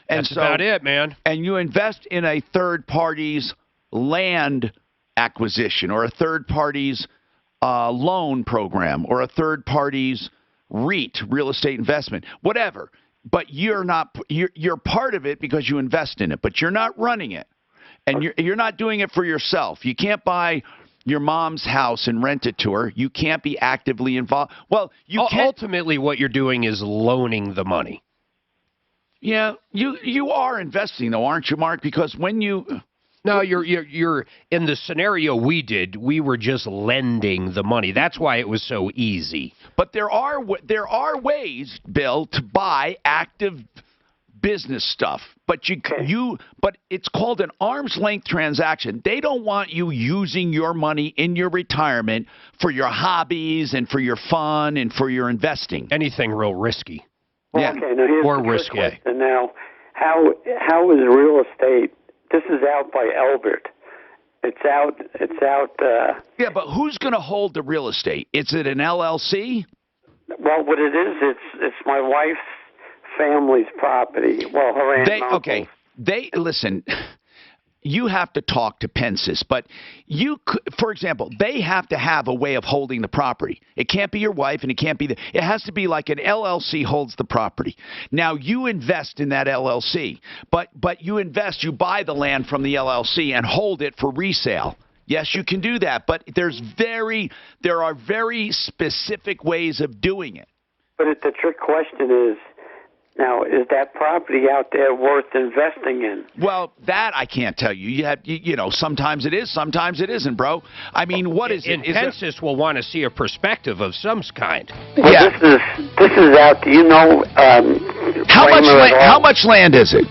And That's about it, man. And you invest in a third party's land acquisition or a third party's loan program or a third party's REIT, real estate investment, whatever. But you're part of it because you invest in it, but you're not running it. And you're not doing it for yourself. You can't buy your mom's house and rent it to her. You can't be actively involved. Well, you can. Ultimately, what you're doing is loaning the money. Yeah, you are investing though, aren't you, Mark? Because when you No, you're in the scenario we did, we were just lending the money. That's why it was so easy. But there are ways, Bill, to buy active business stuff. But but it's called an arm's length transaction. They don't want you using your money in your retirement for your hobbies and for your fun and for your investing. Anything real risky. Yeah. Okay, now here's or the risque. question. Now, how is real estate? This is out by Elbert. It's out. Yeah, but who's going to hold the real estate? Is it an LLC? Well, what it is, it's my wife's family's property. Well, her aunt and uncle. Okay. Listen. You have to talk to Pensis, but for example, they have to have a way of holding the property. It can't be your wife, and it can't be it has to be like an LLC holds the property. Now you invest in that LLC, but you buy the land from the LLC and hold it for resale. Yes, you can do that, but there are very specific ways of doing it. But the trick question is, now, is that property out there worth investing in? Well, that I can't tell you. You know, sometimes it is, sometimes it isn't, bro. I mean, what is it? Pensis will want to see a perspective of some kind. Well, yeah. This is out. Do you know how much land is it?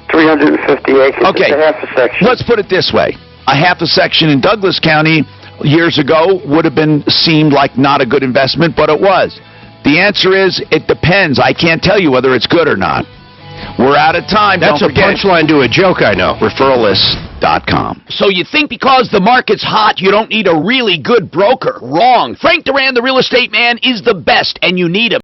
350 acres. Okay. It's a half a section. Let's put it this way: a half a section in Douglas County years ago would have seemed like not a good investment, but it was. The answer is, it depends. I can't tell you whether it's good or not. We're out of time. That's a punchline to a joke, I know. Referrallist.com. So you think because the market's hot, you don't need a really good broker? Wrong. Frank Duran, the real estate man, is the best, and you need him.